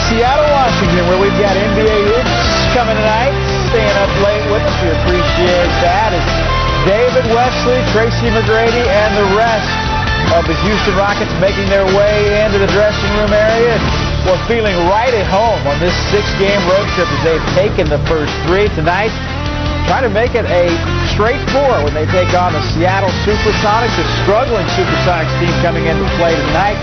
Seattle, Washington, where we've got NBA hoops coming tonight. Staying up late with us, we appreciate that. As David Wesley, Tracy McGrady, and the rest of the Houston Rockets making their way into the dressing room area. We're feeling right at home on this 6-game road trip as they've taken the first 3 tonight. Trying to make it a straight 4 when they take on the Seattle Supersonics, a struggling Supersonics team coming into play tonight.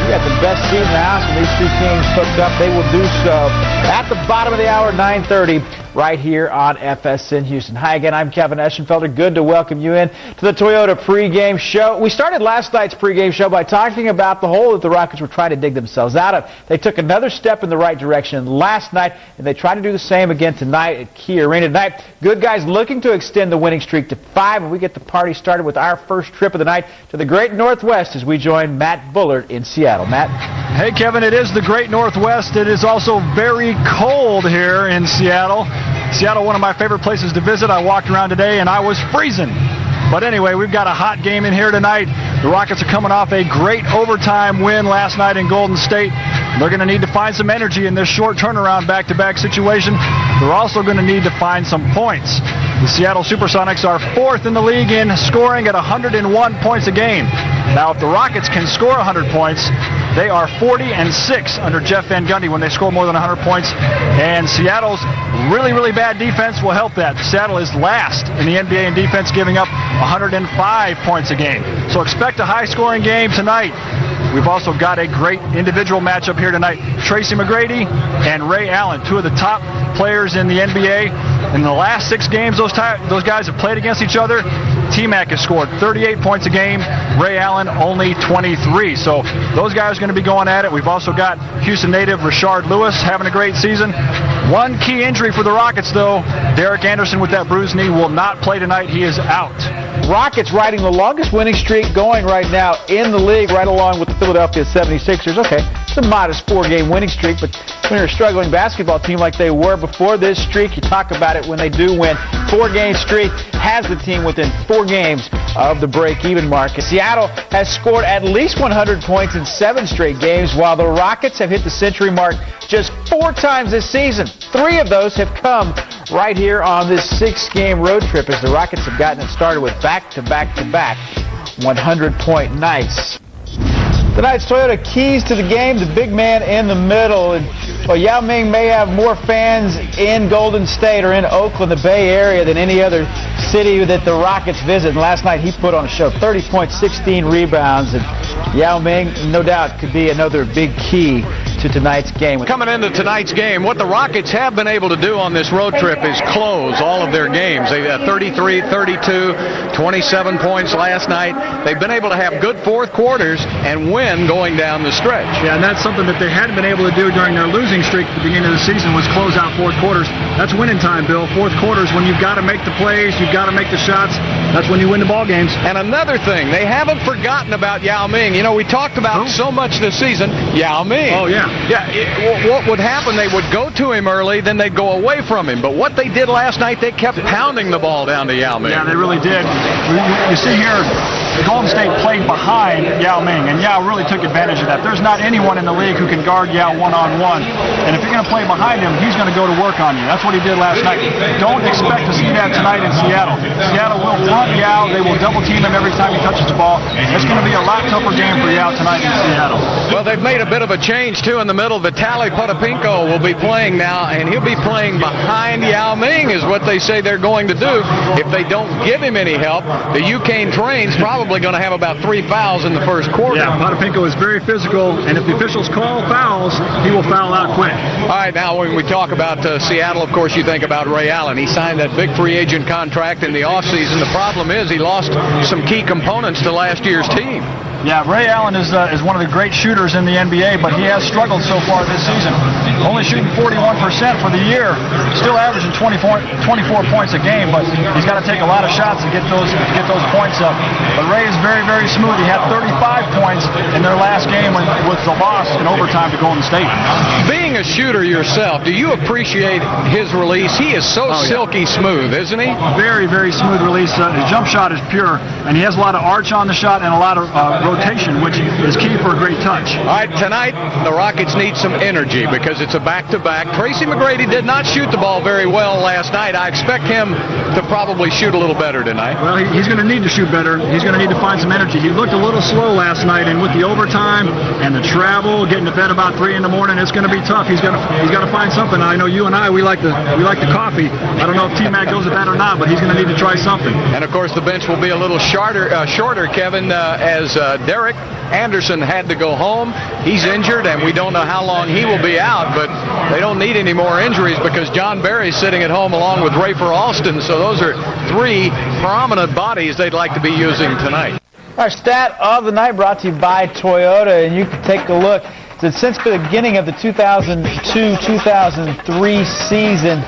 We got the best team in the house when these two teams hooked up. They will do so at the bottom of the hour, 9:30, right here on FSN Houston. Hi again, I'm Kevin Eschenfelder. Good to welcome you in to the Toyota pregame show. We started last night's pregame show by talking about the hole that the Rockets were trying to dig themselves out of. They took another step in the right direction last night, and they try to do the same again tonight at Key Arena. Tonight, good guys looking to extend the winning streak to 5, and we get the party started with our first trip of the night to the Great Northwest as we join Matt Bullard in Seattle. Matt? Hey, Kevin, it is the Great Northwest. It is also very cold here in Seattle. Seattle, one of my favorite places to visit. I walked around today and I was freezing. But anyway, we've got a hot game in here tonight. The Rockets are coming off a great overtime win last night in Golden State. They're going to need to find some energy in this short turnaround back-to-back situation. They're also going to need to find some points. The Seattle Supersonics are 4th in the league in scoring at 101 points a game. Now, if the Rockets can score 100 points, they are 40-6 under Jeff Van Gundy when they score more than 100 points. And Seattle's really, really bad defense will help that. Seattle is last in the NBA in defense, giving up 105 points a game. So expect a high-scoring game tonight. We've also got a great individual matchup here tonight. Tracy McGrady and Ray Allen, 2 of the top players in the NBA. In the last 6 games those guys have played against each other, T-Mac has scored 38 points a game. Ray Allen only 23. So those guys are going to be going at it. We've also got Houston native Rashard Lewis having a great season. One key injury for the Rockets, though. Derek Anderson with that bruised knee will not play tonight. He is out. Rockets riding the longest winning streak going right now in the league, right along with the Philadelphia 76ers. Okay, it's a modest 4-game winning streak, but when you're a struggling basketball team like they were before this streak, you talk about it when they do win. 4-game streak has the team within 4 games of the break-even mark. Seattle has scored at least 100 points in 7 straight games, while the Rockets have hit the century mark just 4 times this season. 3 of those have come right here on this 6-game road trip as the Rockets have gotten it started with back-to-back 100-point nights. Tonight's Toyota keys to the game, the big man in the middle. And well, Yao Ming may have more fans in Golden State or in Oakland, the Bay Area, than any other city that the Rockets visit. And last night he put on a show, 30 points, 16 rebounds. And Yao Ming, no doubt, could be another big key to tonight's game. Coming into tonight's game, what the Rockets have been able to do on this road trip is close all of their games. They had 33, 32, 27 points last night. They've been able to have good fourth quarters and win going down the stretch. Yeah, and that's something that they hadn't been able to do during their losing streak at the beginning of the season, was close out fourth quarters. That's winning time, Bill. Fourth quarters, when you've got to make the plays, you've got to make the shots, that's when you win the ball games. And another thing, they haven't forgotten about Yao Ming. You know, we talked about so much this season, Yao Ming. Oh, yeah. Yeah, what would happen, they would go to him early, then they'd go away from him. But what they did last night, they kept pounding the ball down to Yao Ming. Yeah, they really did. You see here, Golden State played behind Yao Ming, and Yao really took advantage of that. There's not anyone in the league who can guard Yao one-on-one. And if you're going to play behind him, he's going to go to work on you. That's what he did last night. Don't expect to see that tonight in Seattle. Seattle will front Yao. They will double-team him every time he touches the ball. It's going to be a lot tougher game for Yao tonight in Seattle. Well, they've made a bit of a change, too, in the middle. Vitaly Potapinko will be playing now, and he'll be playing behind Yao Ming, is what they say they're going to do. If they don't give him any help, the UCAN Train's probably going to have about 3 fouls in the first quarter. Yeah, Potapinko is very physical, and if the officials call fouls, he will foul out quick. All right, now when we talk about Seattle, of course, you think about Ray Allen. He signed that big free agent contract in the offseason. The problem is he lost some key components to last year's team. Yeah, Ray Allen is one of the great shooters in the NBA, but he has struggled so far this season. Only shooting 41% for the year, still averaging 24 points a game, but he's got to take a lot of shots to get those points up. But Ray is very, very smooth. He had 35 points in their last game with the loss in overtime to Golden State. Being a shooter yourself, do you appreciate his release? He is so silky smooth, isn't he? Very, very smooth release. His jump shot is pure, and he has a lot of arch on the shot and a lot of rotation, which is key for a great touch. All right, tonight the Rockets need some energy because it's a back-to-back. Tracy McGrady did not shoot the ball very well last night. I expect him to probably shoot a little better tonight. Well, he's going to need to shoot better. He's going to need to find some energy. He looked a little slow last night, and with the overtime and the travel, getting to bed about 3 in the morning, it's going to be tough. He's got to find something. I know you and I, we like the coffee. I don't know if T-Mac goes with that or not, but he's going to need to try something. And of course, the bench will be a little shorter, Kevin, as Derek Anderson had to go home. He's injured, and we don't know how long he will be out, but they don't need any more injuries because John Barry's sitting at home along with Rafer Alston, so those are 3 prominent bodies they'd like to be using tonight. Our stat of the night brought to you by Toyota, and you can take a look. Since the beginning of the 2002-2003 season,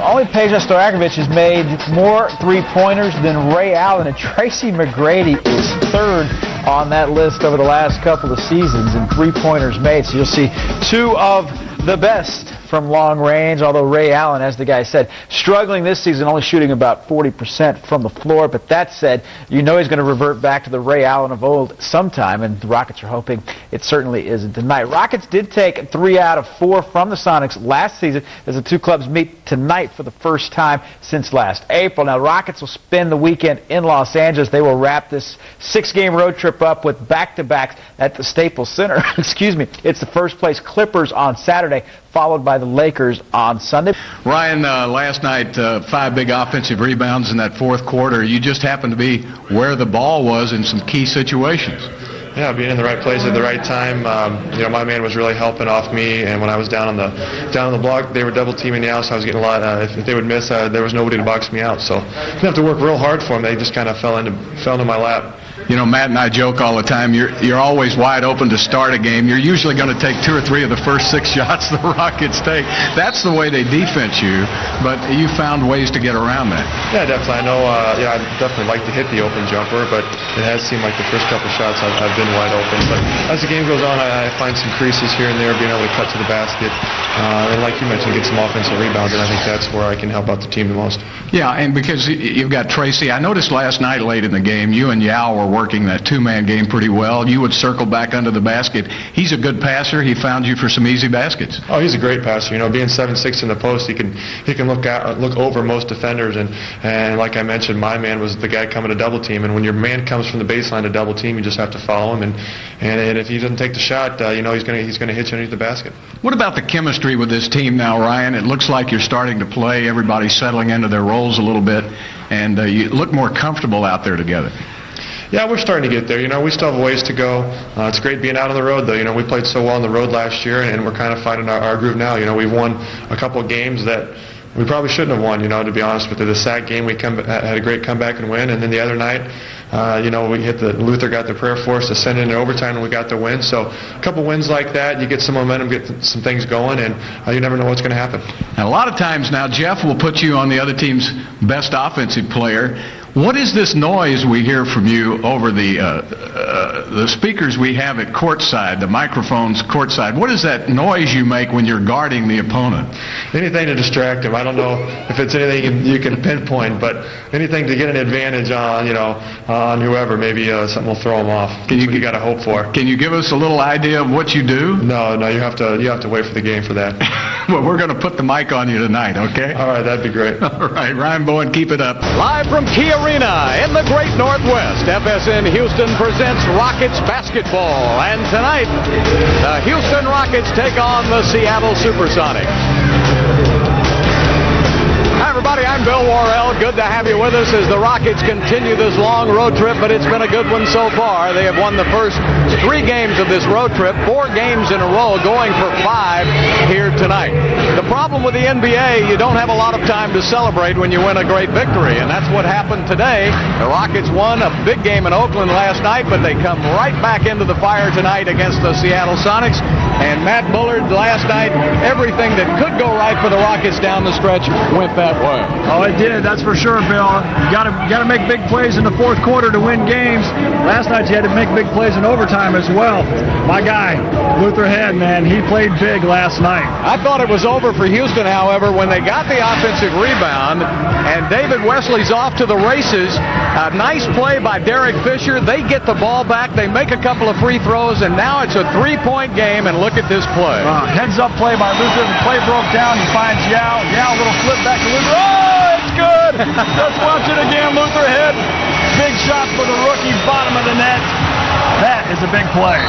only Peja Stojakovic has made more three-pointers than Ray Allen, and Tracy McGrady is 3rd on that list over the last couple of seasons in three-pointers made. So you'll see 2 of the best from long range, although Ray Allen, as the guy said, struggling this season, only shooting about 40% from the floor. But that said, you know he's going to revert back to the Ray Allen of old sometime, and the Rockets are hoping it certainly isn't tonight. Rockets did take 3 out of 4 from the Sonics last season as the two clubs meet tonight for the first time since last April. Now, Rockets will spend the weekend in Los Angeles. They will wrap this 6-game road trip up with back-to-backs at the Staples Center. Excuse me. It's the first-place Clippers on Saturday, followed by the Lakers on Sunday. Ryan, last night, 5 big offensive rebounds in that fourth quarter. You just happened to be where the ball was in some key situations. Yeah, being in the right place at the right time. My man was really helping off me, and when I was down on the block, they were double teaming me out, so I was getting a lot. If they would miss, there was nobody to box me out. So I didn't have to work real hard for them. They just kind of fell into my lap. You know, Matt and I joke all the time, you're always wide open to start a game. You're usually going to take 2 or 3 of the first 6 shots the Rockets take. That's the way they defense you, but you found ways to get around that. Yeah, definitely. I know, I definitely like to hit the open jumper, but it has seemed like the first couple shots I've been wide open. But as the game goes on, I find some creases here and there, being able to cut to the basket. And like you mentioned, get some offensive rebounds, and I think that's where I can help out the team the most. Yeah, and because you've got Tracy, I noticed last night late in the game, you and Yao were working that 2-man game pretty well. You would circle back under the basket. He's a good passer. He found you for some easy baskets. Oh, he's a great passer. You know, being 7'6" in the post, he can look over most defenders. And like I mentioned, my man was the guy coming to double team. And when your man comes from the baseline to double team, you just have to follow him. And if he doesn't take the shot, he's going to hit you underneath the basket. What about the chemistry with this team now, Ryan? It looks like you're starting to play. Everybody's settling into their roles a little bit, and you look more comfortable out there together. Yeah, we're starting to get there. You know, we still have a ways to go. It's great being out on the road, though. You know, we played so well on the road last year, and we're kind of finding our groove now. You know, we've won a couple of games that we probably shouldn't have won, to be honest with you. The Sac game, we had a great comeback and win, and then the other night, we hit Luther got the prayer for us to send in overtime, and we got the win. So a couple wins like that, you get some momentum, get some things going, and you never know what's going to happen. And a lot of times now, Jeff will put you on the other team's best offensive player. What is this noise we hear from you over the speakers we have at courtside, the microphones courtside? What is that noise you make when you're guarding the opponent? Anything to distract him. I don't know if it's anything you can pinpoint, but anything to get an advantage on, on whoever. Maybe something will throw him off. You got to hope for. Can you give us a little idea of what you do? No, you have to wait for the game for that. Well, we're going to put the mic on you tonight, okay? All right, that'd be great. All right, Ryan Bowen, keep it up. Live from Key Arena in the Great Northwest, FSN Houston presents Rockets basketball. And tonight, the Houston Rockets take on the Seattle Supersonics. Hi, everybody. I'm Bill Worrell. Good to have you with us as the Rockets continue this long road trip, but it's been a good one so far. They have won the first 3 games of this road trip, 4 games in a row, going for 5 here tonight. The problem with the NBA, you don't have a lot of time to celebrate when you win a great victory, and that's what happened today. The Rockets won a big game in Oakland last night, but they come right back into the fire tonight against the Seattle Sonics. And Matt Bullard last night, everything that could go right for the Rockets down the stretch went that way. him. Oh, it did. That's for sure, Bill. You got to make big plays in the fourth quarter to win games. Last night you had to make big plays in overtime as well. My guy, Luther Head, man, he played big last night. I thought it was over for Houston, however, when they got the offensive rebound, and David Wesley's off to the races. A nice play by Derek Fisher. They get the ball back. They make a couple of free throws, and now it's a three-point game, and look at this play. Heads-up play by Luther. The play broke down. He finds Yao. Yao, little flip back to Luther. Oh, it's good. Let's watch it again. Luther Head. Big shot for the rookie, bottom of the net. That is a big play.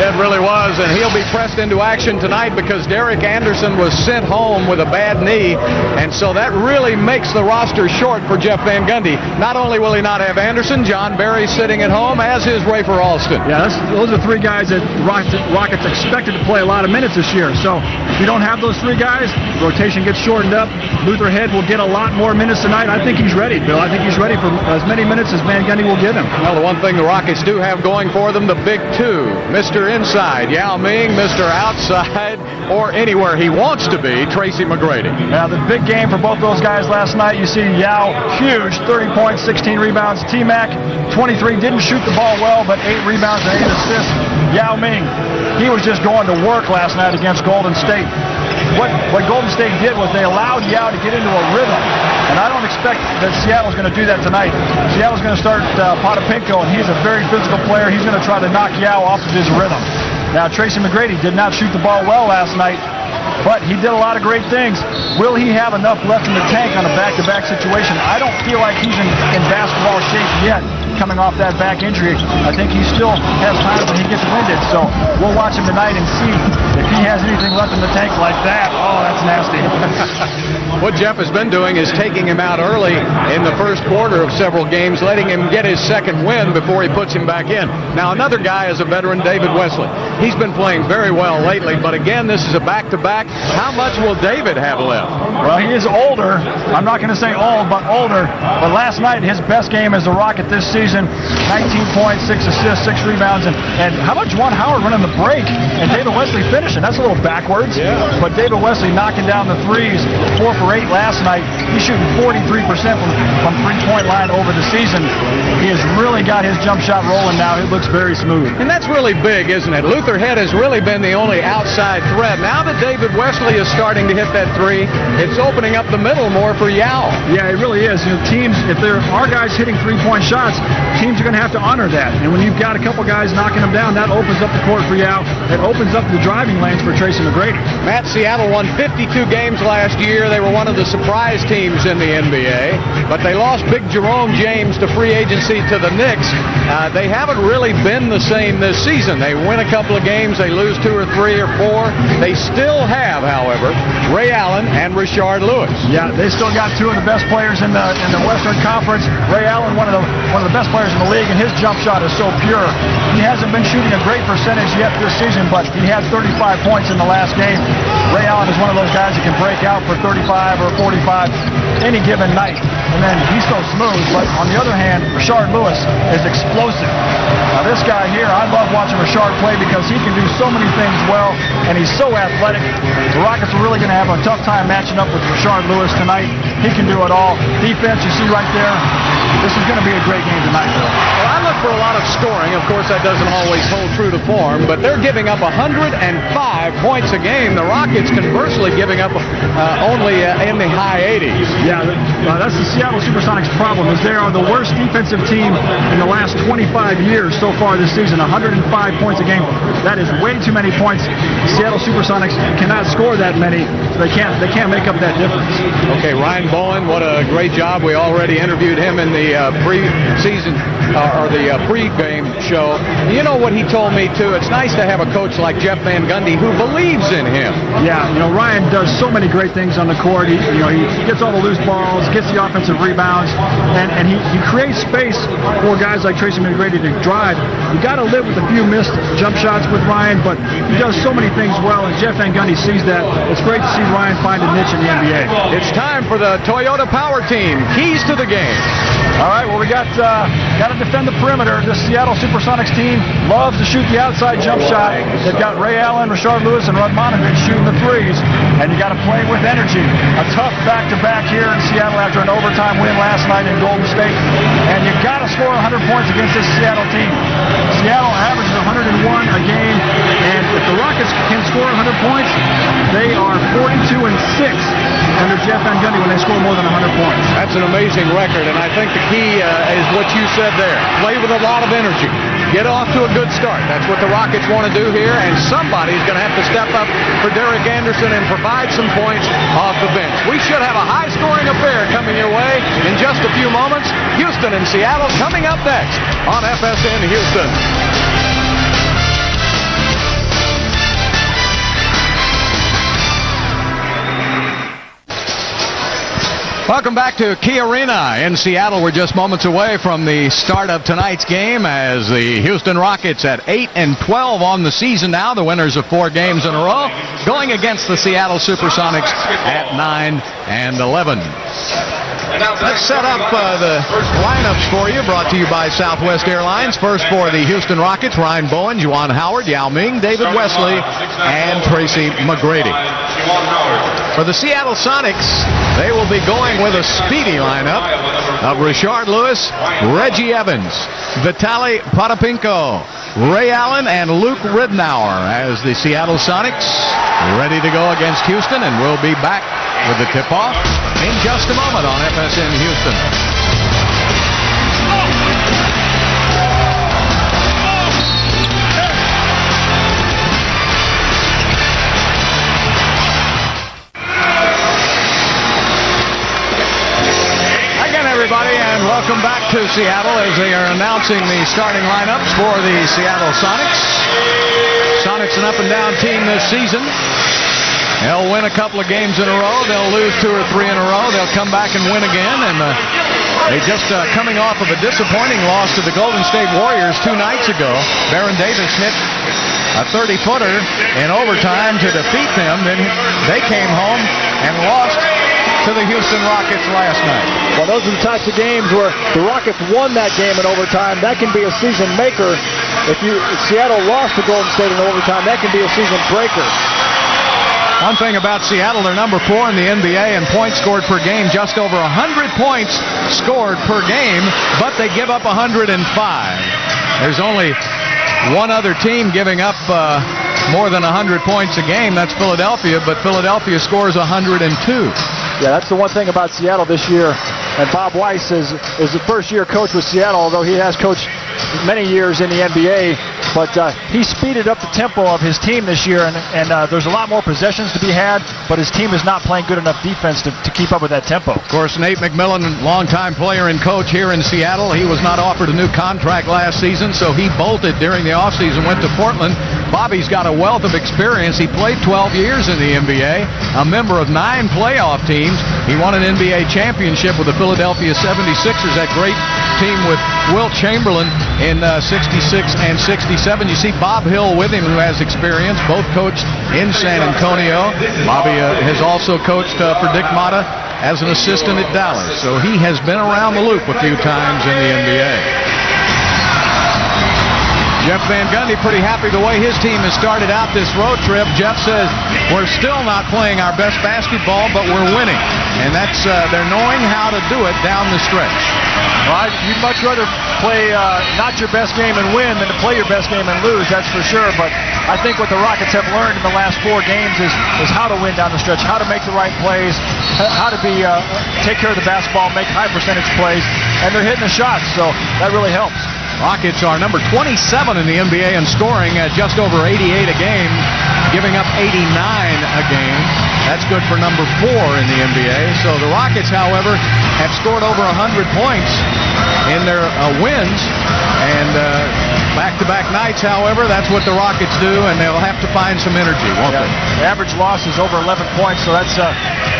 It really was, and he'll be pressed into action tonight because Derek Anderson was sent home with a bad knee, and so that really makes the roster short for Jeff Van Gundy. Not only will he not have Anderson, John Barry sitting at home, as is Rafer Alston. Yeah, those are three guys that Rockets expected to play a lot of minutes this year. So if you don't have those three guys, rotation gets shortened up. Luther Head will get a lot more minutes tonight. I think he's ready, Bill. I think he's ready for as many minutes as Van Gundy will give him. Well, the one thing the Rockets do have going for them, the big two, Mr. Inside, Yao Ming, Mr. Outside, or anywhere he wants to be, Tracy McGrady. Now, the big game for both those guys last night, you see Yao, huge, 30 points, 16 rebounds. T-Mac, 23, didn't shoot the ball well, but 8 rebounds and 8 assists. Yao Ming, he was just going to work last night against Golden State. What Golden State did was they allowed Yao to get into a rhythm, and I don't expect that Seattle's going to do that tonight. Seattle's going to start Potapinko, and he's a very physical player. He's going to try to knock Yao off of his rhythm. Now, Tracy McGrady did not shoot the ball well last night, but he did a lot of great things. Will he have enough left in the tank on a back-to-back situation? I don't feel like he's in basketball shape yet, coming off that back injury. I think he still has times when he gets winded, so we'll watch him tonight and see if he has anything left in the tank like that. Oh, that's nasty. What Jeff has been doing is taking him out early in the first quarter of several games, letting him get his second win before he puts him back in. Now, another guy is a veteran, David Wesley. He's been playing very well lately, but again, this is a back-to-back. How much will David have left? Well, he is older. I'm not going to say old, but older. But last night, his best game as a Rocket this season, 19 points, 6 assists, 6 rebounds, and how about Juwan Howard running the break and David Wesley finishing? That's a little backwards. Yeah. But David Wesley knocking down the threes, 4 for 8 last night. He's shooting 43% from three-point line over the season. He has really got his jump shot rolling now. It looks very smooth. And that's really big, isn't it? Luther Head has really been the only outside threat. Now that David Wesley is starting to hit that three, it's opening up the middle more for Yao. Yeah, it really is. You know, teams, if there are guys hitting three-point shots, teams are going to have to honor that. And when you've got a couple guys knocking them down, that opens up the court for Yao. It opens up the driving lanes for Tracy McGrady. Matt, Seattle won 52 games last year. They were one of the surprise teams in the NBA, but they lost Big Jerome James to free agency to the Knicks. They haven't really been the same this season. They win a couple of games, they lose 2 or 3 or 4. They still have, however, Ray Allen and Rashard Lewis. Yeah, they still got 2 of the best players in the Western Conference. Ray Allen, one of the best players in the league, and his jump shot is so pure. He hasn't been shooting a great percentage yet this season, but he had 35 points in the last game. Ray Allen is one of those guys that can break out for 35 or 45 any given night. And then he's so smooth, but on the other hand, Rashard Lewis is explosive. Now this guy here, I love watching Rashard play because he can do so many things well, and he's so athletic. The Rockets are really going to have a tough time matching up with Rashard Lewis tonight. He can do it all. Defense, you see right there. This is going to be a great game tonight, Bill. Well, I look for a lot of scoring. Of course, that doesn't always hold true to form, but they're giving up 105 points a game. The Rockets, conversely, giving up only in the high 80s. Yeah, that's the Seattle Supersonics' problem, is they are the worst defensive team in the last 25 years so far this season. 105 points a game. That is way too many points. The Seattle Supersonics cannot score that many, so they can't make up that difference. Okay, Ryan Bowen, what a great job. We already interviewed him in the pre-season or the pre-game show. You know what he told me, too? It's nice to have a coach like Jeff Van Gundy who believes in him. Yeah, you know, Ryan does so many great things on the court. He gets all the loose balls, gets the offensive rebounds, and he creates space for guys like Tracy McGrady to drive. You got to live with a few missed jump shots with Ryan, but he does so many things well, and Jeff Van Gundy sees that. It's great to see Ryan find a niche in the NBA. It's time for the Toyota Power Team. Keys to the game. All right, well, we got to defend the perimeter. This Seattle Supersonics team loves to shoot the outside jump shot. They've got Ray Allen, Rashard Lewis, and Radmanovich shooting the threes, and you got to play with energy. A tough back-to-back here in Seattle after an overtime win last night in Golden State, and you got to score 100 points against this Seattle team. Seattle averages 101 a game, and if the Rockets can score 100 points, they are 42-6 under Jeff Van Gundy when they score more than 100 points. That's an amazing record, and I think the key is what you said there. Play with a lot of energy. Get off to a good start. That's what the Rockets want to do here, and somebody's going to have to step up for Derek Anderson and provide some points off the bench. We should have a high-scoring affair coming your way in just a few moments. Houston and Seattle coming up next on FSN Houston. Welcome back to Key Arena in Seattle. We're just moments away from the start of tonight's game as the Houston Rockets at 8-12 on the season now, the winners of 4 games in a row, going against the Seattle Supersonics at 9-11. Let's set up the lineups for you, brought to you by Southwest Airlines. First for the Houston Rockets, Ryan Bowen, Juwan Howard, Yao Ming, David Wesley, and Tracy McGrady. For the Seattle Sonics, they will be going with a speedy lineup of Rashard Lewis, Reggie Evans, Vitaly Potapinko, Ray Allen, and Luke Ridnour as the Seattle Sonics ready to go against Houston, and we'll be back with the tip-off in just a moment on FSN Houston. Everybody, and welcome back to Seattle as they are announcing the starting lineups for the Seattle Sonics. Sonics an up-and-down team this season. They'll win a couple of games in a row. They'll lose 2 or 3 in a row. They'll come back and win again. And they just coming off of a disappointing loss to the Golden State Warriors 2 nights ago. Baron Davis hit a 30-footer in overtime to defeat them. Then they came home and lost to the Houston Rockets last night. Well, those are the types of games where the Rockets won that game in overtime. That can be a season maker. If Seattle lost to Golden State in overtime, that can be a season breaker. One thing about Seattle, they're number 4 in the NBA in points scored per game, just over 100 points scored per game, but they give up 105. There's only one other team giving up more than 100 points a game. That's Philadelphia, but Philadelphia scores 102. Yeah, that's the one thing about Seattle this year. And Bob Weiss is the first-year coach with Seattle, although he has coached many years in the NBA. But he speeded up the tempo of his team this year, and there's a lot more possessions to be had, but his team is not playing good enough defense to keep up with that tempo. Of course, Nate McMillan, longtime player and coach here in Seattle, he was not offered a new contract last season, so he bolted during the offseason, went to Portland. Bobby's got a wealth of experience. He played 12 years in the NBA, a member of 9 playoff teams. He won an NBA championship with the Philadelphia 76ers, that great team with Wilt Chamberlain in 66 and 67. You see Bob Hill with him, who has experience. Both coached in San Antonio. Bobby has also coached for Dick Motta as an assistant at Dallas. So he has been around the loop a few times in the NBA. Jeff Van Gundy pretty happy the way his team has started out this road trip. Jeff says, we're still not playing our best basketball, but we're winning. And that's they're knowing how to do it down the stretch. Well, you'd much rather play not your best game and win than to play your best game and lose, that's for sure. But I think what the Rockets have learned in the last 4 games is how to win down the stretch, how to make the right plays, how to take care of the basketball, make high percentage plays, and they're hitting the shots, so that really helps. Rockets are number 27 in the NBA in scoring at just over 88 a game, giving up 89 a game. That's good for number 4 in the NBA. So the Rockets, however, have scored over 100 points in their wins. And back-to-back nights, however, that's what the Rockets do, and they'll have to find some energy, won't they? The average loss is over 11 points, so that's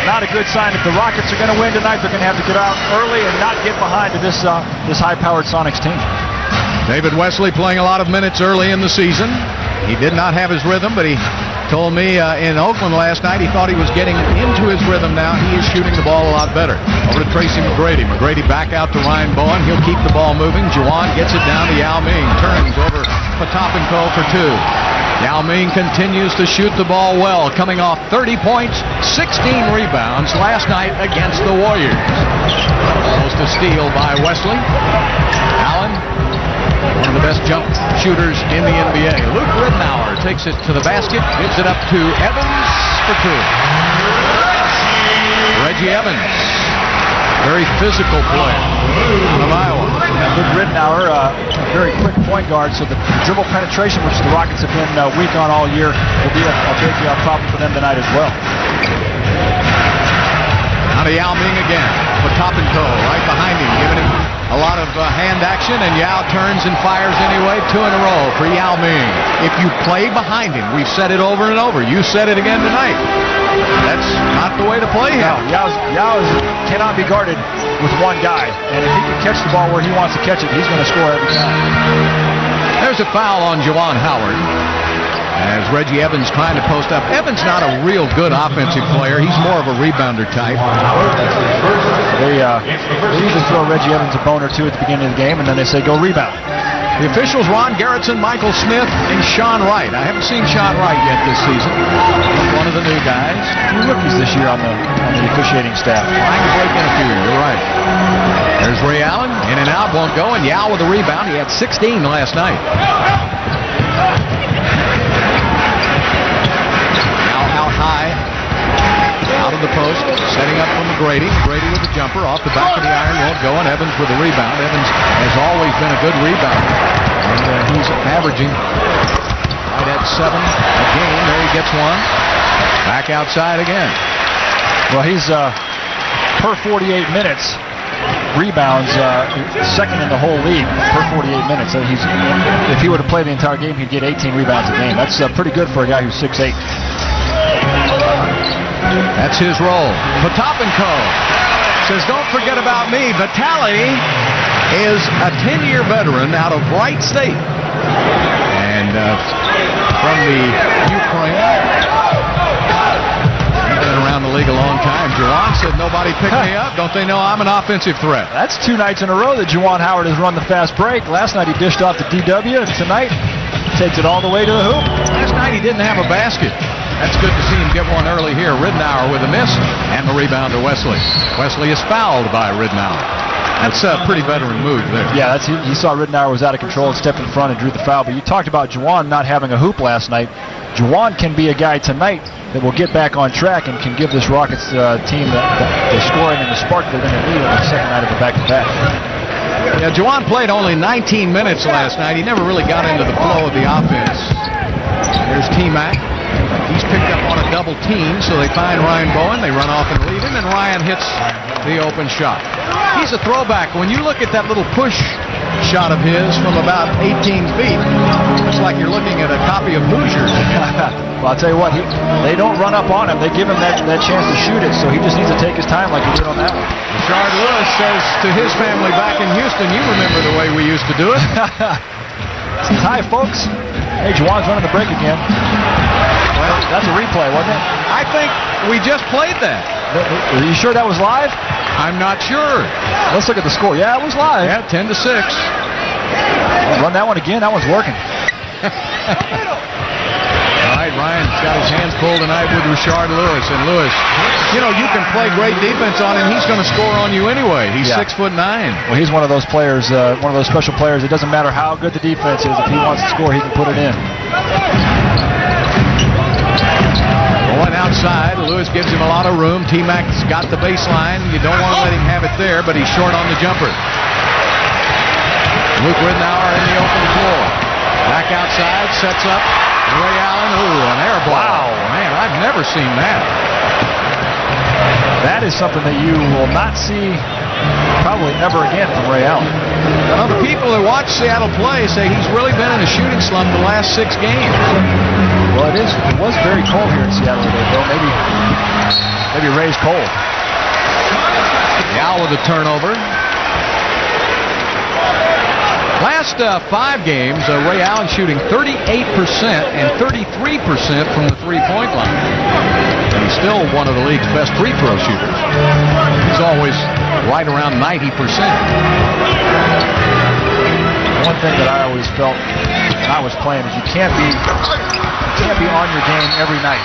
not a good sign. If the Rockets are going to win tonight, they're going to have to get out early and not get behind to this high-powered Sonics team. David Wesley playing a lot of minutes early in the season. He did not have his rhythm, but he told me in Oakland last night he thought he was getting into his rhythm now. He is shooting the ball a lot better. Over to Tracy McGrady. McGrady back out to Ryan Bowen. He'll keep the ball moving. Juwan gets it down to Yao Ming. Turns over Potapenko for 2. Yao Ming continues to shoot the ball well, coming off 30 points, 16 rebounds last night against the Warriors. Almost a steal by Wesley. Allen, one of the best jump shooters in the NBA. Luke Ridnour takes it to the basket, gives it up to Evans for 2. Reggie Evans, very physical player from Iowa. Luke Ridnour, very quick point guard, so the dribble penetration, which the Rockets have been weak on all year, will be a big problem for them tonight as well. Now to Yao Ming again. Potapenko right behind him, giving him a lot of hand action, and Yao turns and fires anyway. 2 in a row for Yao Ming. If you play behind him, we've said it over and over. You said it again tonight. That's not the way to play him. Yao cannot be guarded with one guy, and if he can catch the ball where he wants to catch it, he's going to score every time. There's a foul on Juwan Howard as Reggie Evans trying to post up. Evans not a real good offensive player. He's more of a rebounder type. They usually throw Reggie Evans a bone or two at the beginning of the game, and then they say, go rebound. The officials, Ron Garrettson, Michael Smith, and Sean Wright. I haven't seen Sean Wright yet this season. He's one of the new guys. Few rookies this year on the officiating staff. Trying to break in a few. You're right. There's Ray Allen. In and out, won't go. And Yao with a rebound. He had 16 last night. Now out high. Out of the post, setting up for McGrady. McGrady with the jumper off the back of the iron, won't go, and Evans with the rebound. Evans has always been a good rebounder, and he's averaging right at 7 a game. There he gets one. Back outside again. Well, he's per 48 minutes rebounds, second in the whole league per 48 minutes. So if he were to play the entire game, he'd get 18 rebounds a game. That's pretty good for a guy who's 6'8". That's his role. Potapenko says, don't forget about me. Vitaly is a 10-year veteran out of Wright State. And from the Ukraine. He's been around the league a long time. Juwan said, nobody picked me up. Don't they know I'm an offensive threat? That's 2 nights in a row that Juwan Howard has run the fast break. Last night he dished off to DW. Tonight, takes it all the way to the hoop. Last night he didn't have a basket. That's good to see him get one early here. Ridnour with a miss, and the rebound to Wesley. Wesley is fouled by Ridnour. That's a pretty veteran move there. Yeah, he saw Ridnour was out of control and stepped in front and drew the foul. But you talked about Juwan not having a hoop last night. Juwan can be a guy tonight that will get back on track and can give this Rockets team the scoring and the spark they're going to need on the second night of the back-to-back. Yeah, Juwan played only 19 minutes last night. He never really got into the flow of the offense. There's T-Mac. He's picked up on a double team, so they find Ryan Bowen. They run off and leave him, and Ryan hits the open shot. He's a throwback. When you look at that little push shot of his from about 18 feet, it's like you're looking at a copy of Hoosiers. Well, I'll tell you what, they don't run up on him. They give him that chance to shoot it, so he just needs to take his time like he did on that one. Richard Lewis says to his family back in Houston, you remember the way we used to do it. Hi, folks. Hey, Juwan's running the break again. Well, that's a replay, wasn't it? I think we just played that. Are you sure that was live? I'm not sure. Let's look at the score. Yeah, it was live. Yeah, 10-6. Run that one again. That one's working. All right, Ryan's got his hands full tonight with Richard Lewis. And Lewis, you know, you can play great defense on him. He's going to score on you anyway. He's 6'9". Well, he's one of those players, one of those special players. It doesn't matter how good the defense is. If he wants to score, he can put it in. Going outside, Lewis gives him a lot of room. T-Mac's got the baseline. You don't want to let him have it there, but he's short on the jumper. Luke Ridnour in the open floor. Back outside, sets up Ray Allen. Ooh, an air ball. Wow, man, I've never seen that. That is something that you will not see probably ever again from Ray Allen. Well, the people that watch Seattle play say he's really been in a shooting slump the last 6 games. Well, it was very cold here in Seattle today, Bill. Maybe Ray's cold. Yao with a turnover. Last 5 games, Ray Allen shooting 38% and 33% from the three-point line. And he's still one of the league's best free throw shooters. He's always right around 90%. One thing that I always felt when I was playing is you can't be on your game every night.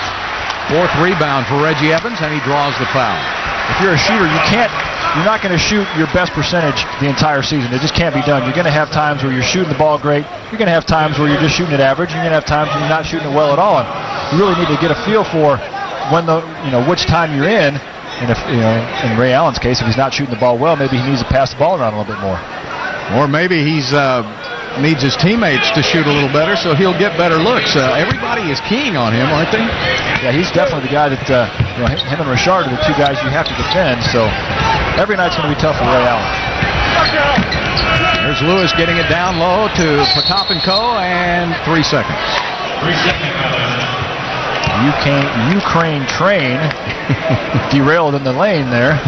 4th rebound for Reggie Evans, and he draws the foul. If you're a shooter, you're not going to shoot your best percentage the entire season. It just can't be done. You're going to have times where you're shooting the ball great. You're going to have times where you're just shooting it average. You're going to have times when you're not shooting it well at all. And you really need to get a feel for which time you're in. And if in Ray Allen's case, if he's not shooting the ball well, maybe he needs to pass the ball around a little bit more. Or maybe he's needs his teammates to shoot a little better, so he'll get better looks. Everybody is keying on him, aren't they? Yeah, he's definitely the guy that him and Richard are the 2 guys you have to defend. So every night's going to be tough for Ray Allen. There's Lewis getting it down low to Potapenko, and 3 seconds. Ukraine train derailed in the lane there.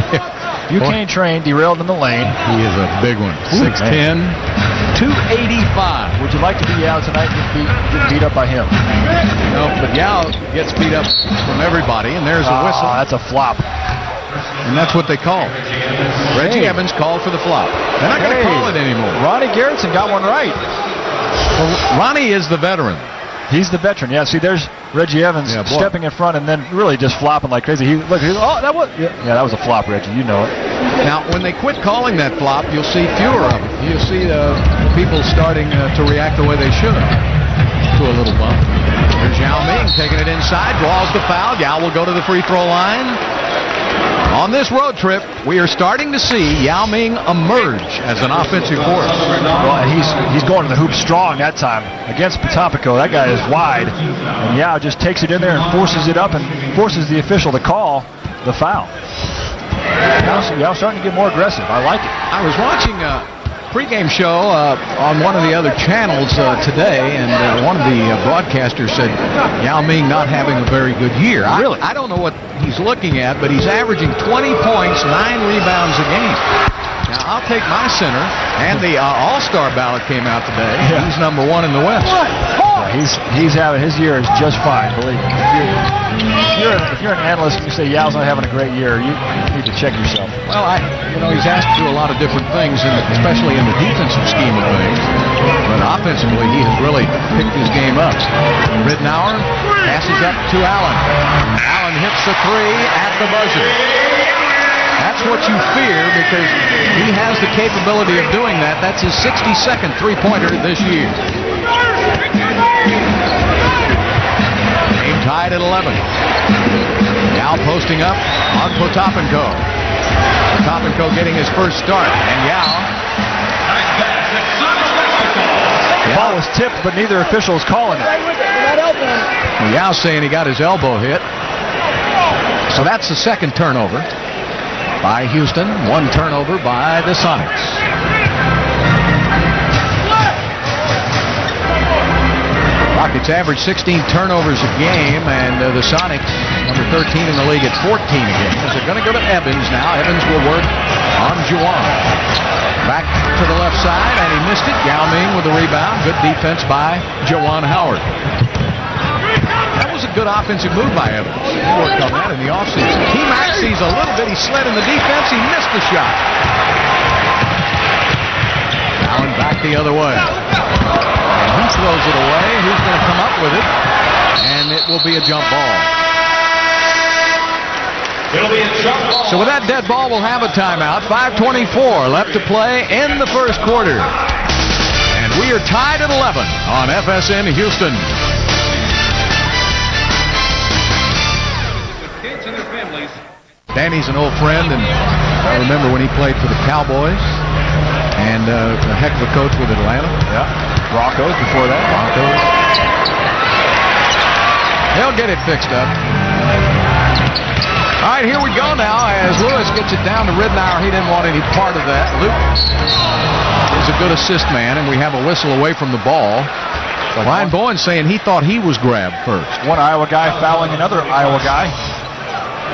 Ukraine train derailed in the lane. He is a big one. 6'10", 285. Would you like to be Yao tonight and get beat up by him? No, but Yao gets beat up from everybody, and there's a whistle. That's a flop. And that's what they call. Reggie Evans called for the flop. They're not going to call it anymore. Ronnie Garrettson got one right. Well, Ronnie is the veteran. He's the veteran. Yeah, see, there's Reggie Evans stepping in front and then really just flopping like crazy. That was a flop, Reggie. You know it. Now, when they quit calling that flop, you'll see fewer of them. You'll see people starting to react the way they should to a little bump. There's Yao Ming taking it inside, draws the foul. Yao will go to the free throw line. On this road trip, we are starting to see Yao Ming emerge as an offensive force. Well, he's going to the hoop strong that time. Against Potapenko, that guy is wide. And Yao just takes it in there and forces it up and forces the official to call the foul. Yao's starting to get more aggressive. I like it. I was watching a pregame show on one of the other channels today, and one of the broadcasters said Yao Ming not having a very good year. Really? I don't know what he's looking at, but he's averaging 20 points, 9 rebounds a game. Now, I'll take my center, and the All-Star ballot came out today. Yeah. He's number 1 in the West. Yeah, he's having his year is just fine, believe me. If you're an analyst and you say Yao's not having a great year, you need to check yourself. Well, he's asked to do a lot of different things, especially in the defensive scheme of things. But offensively, he has really picked his game up. Ridnour passes up to Allen. Allen hits the 3 at the buzzer. That's what you fear, because he has the capability of doing that. That's his 62nd three-pointer this year. Game tied at 11. Now posting up on Potapenko. Potapenko getting his first start, and Yao. The ball was tipped, but neither official is calling it. Well, Yao's saying he got his elbow hit. So that's the second turnover by Houston, 1 turnover by the Sonics. Rockets average 16 turnovers a game, and the Sonics, number 13 in the league at 14 a game. They're going to go to Evans now. Evans will work on Juwan. Back to the left side, and he missed it. Yao Ming with the rebound. Good defense by Juwan Howard. That was a good offensive move by Evans. He worked on that in the offseason. T-Mac sees a little bitty sled in the defense. He missed the shot. Allen back the other way. And he throws it away. Who's going to come up with it? And it will be a jump ball. It'll be a jump ball. So with that dead ball, we'll have a timeout. 5:24 left to play in the first quarter. And we are tied at 11 on FSN Houston. Danny's an old friend, and I remember when he played for the Cowboys, and a heck of a coach with Atlanta. Yeah, Broncos before that. Broncos. They'll get it fixed up. All right, here we go now as Lewis gets it down to Ridnour. He didn't want any part of that. Luke is a good assist man, and we have a whistle away from the ball. Ryan Bowen saying he thought he was grabbed first. One Iowa guy fouling another Iowa guy.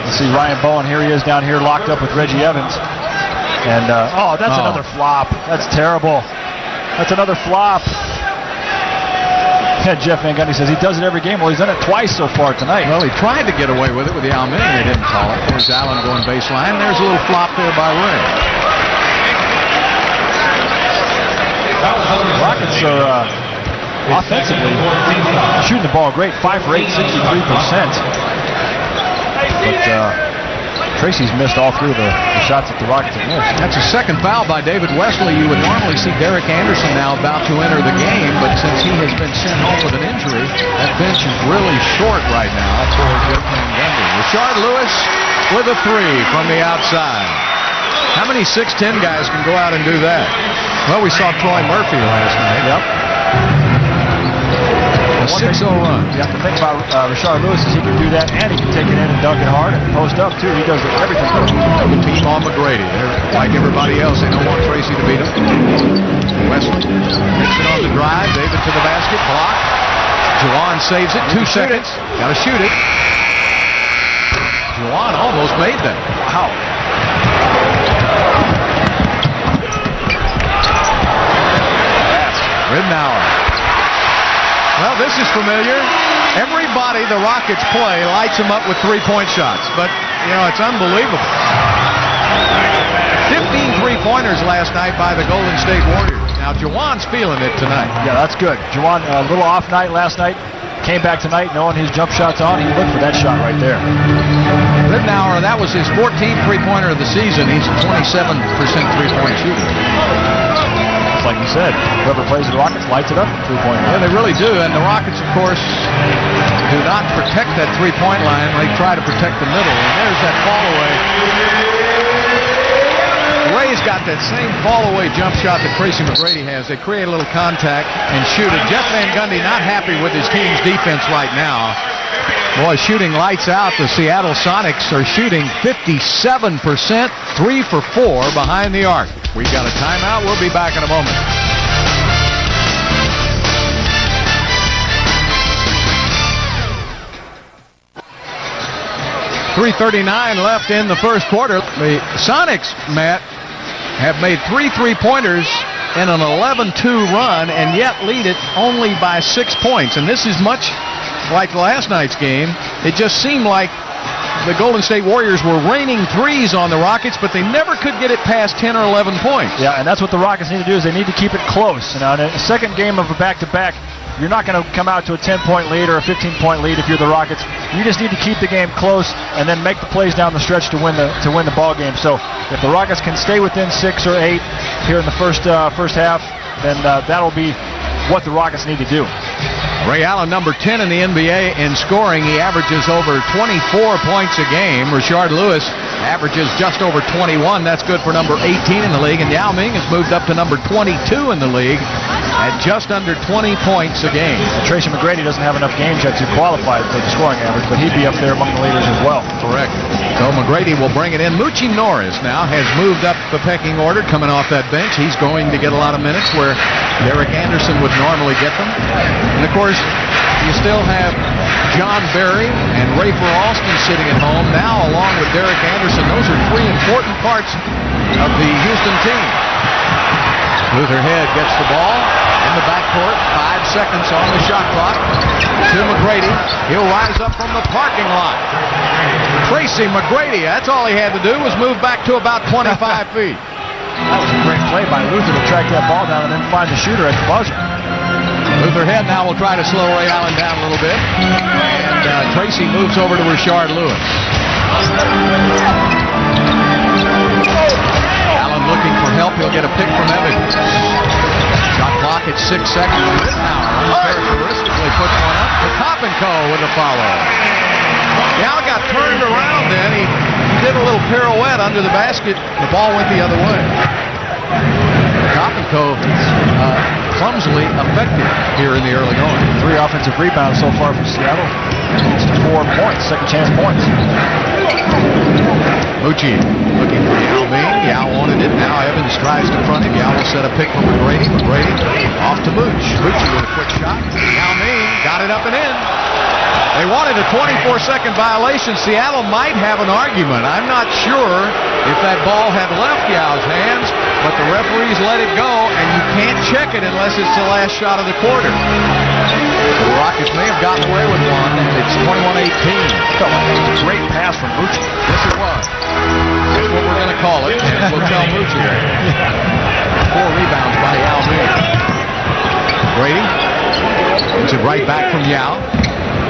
You see Ryan Bowen, here he is down here locked up with Reggie Evans. And, that's another flop. That's terrible. That's another flop. Yeah, Jeff Van Gundy says he does it every game. Well, he's done it twice so far tonight. Well, he tried to get away with it with the Yao Ming. They didn't call it. There's Allen going baseline. There's a little flop there by Ray. The Rockets are offensively shooting the ball great. 5 for 8, 63%. But Tracy's missed all 3 of the shots that the Rockets have missed. That's a second foul by David Wesley. You would normally see Derek Anderson now about to enter the game, but since he has been sent home with an injury, that bench is really short right now for Jeff Van Gundy. Rashard Lewis with a 3 from the outside. How many 6'10 guys can go out and do that? Well, we saw Troy Murphy last night. Yep. A 6-0 run. You have to think about Rashard Lewis is he can do that, and he can take it in and dunk it hard and post up too. He does everything. The team on McGrady. They're like everybody else. They don't want Tracy to beat them. Wesley takes it on the drive. David to the basket. Block. Juwan saves it. 2 seconds. Got to shoot it. Juwan almost made that. Wow. Ridnour. Well, this is familiar. Everybody the Rockets play lights them up with 3-point shots. But, you know, it's unbelievable. 15 3-pointers last night by the Golden State Warriors. Now, Juwan's feeling it tonight. Yeah, that's good. Juwan, a little off night last night. Came back tonight knowing his jump shot's on. He looked for that shot right there. Ridnour, that was his 14th 3-pointer of the season. He's a 27% 3-point shooter. Like you said, whoever plays the Rockets lights it up from 3-point line. Yeah, they really do. And the Rockets, of course, do not protect that 3-point line. They try to protect the middle. And there's that fall away. The Rays got that same fall away jump shot that Tracy McGrady has. They create a little contact and shoot it. Jeff Van Gundy not happy with his team's defense right now. Boy, shooting lights out. The Seattle Sonics are shooting 57%, 3 for 4 behind the arc. We've got a timeout. We'll be back in a moment. .339 left in the first quarter. The Sonics, Matt, have made 3 3-pointers in an 11-2 run and yet lead it only by 6 points. And this is much like last night's game. It just seemed like the Golden State Warriors were raining threes on the Rockets, but they never could get it past 10 or 11 points. Yeah, and that's what the Rockets need to do is they need to keep it close. Now, in a second game of a back-to-back, you're not going to come out to a 10-point lead or a 15-point lead if you're the Rockets. You just need to keep the game close and then make the plays down the stretch to win the ball game. So if the Rockets can stay within 6 or 8 here in the first half, then that'll be what the Rockets need to do. Ray Allen, number 10 in the NBA in scoring. He averages over 24 points a game. Rashard Lewis averages just over 21. That's good for number 18 in the league. And Yao Ming has moved up to number 22 in the league at just under 20 points a game. Tracy McGrady doesn't have enough games yet to qualify for the scoring average, but he'd be up there among the leaders as well. Correct. So McGrady will bring it in. Moochie Norris now has moved up the pecking order coming off that bench. He's going to get a lot of minutes where Derek Anderson would normally get them. And, of course, you still have John Barry and Rafer Alston sitting at home now along with Derek Anderson. Those are 3 important parts of the Houston team. Lutherhead gets the ball in the backcourt. 5 seconds on the shot clock. To McGrady. He'll rise up from the parking lot. Tracy McGrady, that's all he had to do was move back to about 25 feet. That was a great play by Luther to track that ball down and then find the shooter at the buzzer. Lutherhead now will try to slow Ray Allen down a little bit. And Tracy moves over to Rashard Lewis. Allen looking for help. He'll get a pick from Evans. Shot clock at 6 seconds. Now uncharacteristically puts one up to Top&Co with a follow. Yao got turned around then. He did a little pirouette under the basket. The ball went the other way. Top&Co clumsily effective here in the early going. 3 offensive rebounds so far for Seattle. It's 4 points, second chance points. Moochie looking for Yao Ming. Yao wanted it. Now Evans tries to front him. Yao will set a pick for McGrady. McGrady off to Mooch. Moochie with a quick shot. Yao Ming got it up and in. They wanted a 24-second violation. Seattle might have an argument. I'm not sure if that ball had left Yao's hands but the referees let it go, and you can't check it unless it's the last shot of the quarter. The Rockets may have gotten away with one, and it's 21-18. Felt like it was a great pass from Moochie. Yes, it was. That's what we're going to call it, and we'll tell Moochie that. 4 rebounds by Yao Ming. Brady gets it right back from Yao.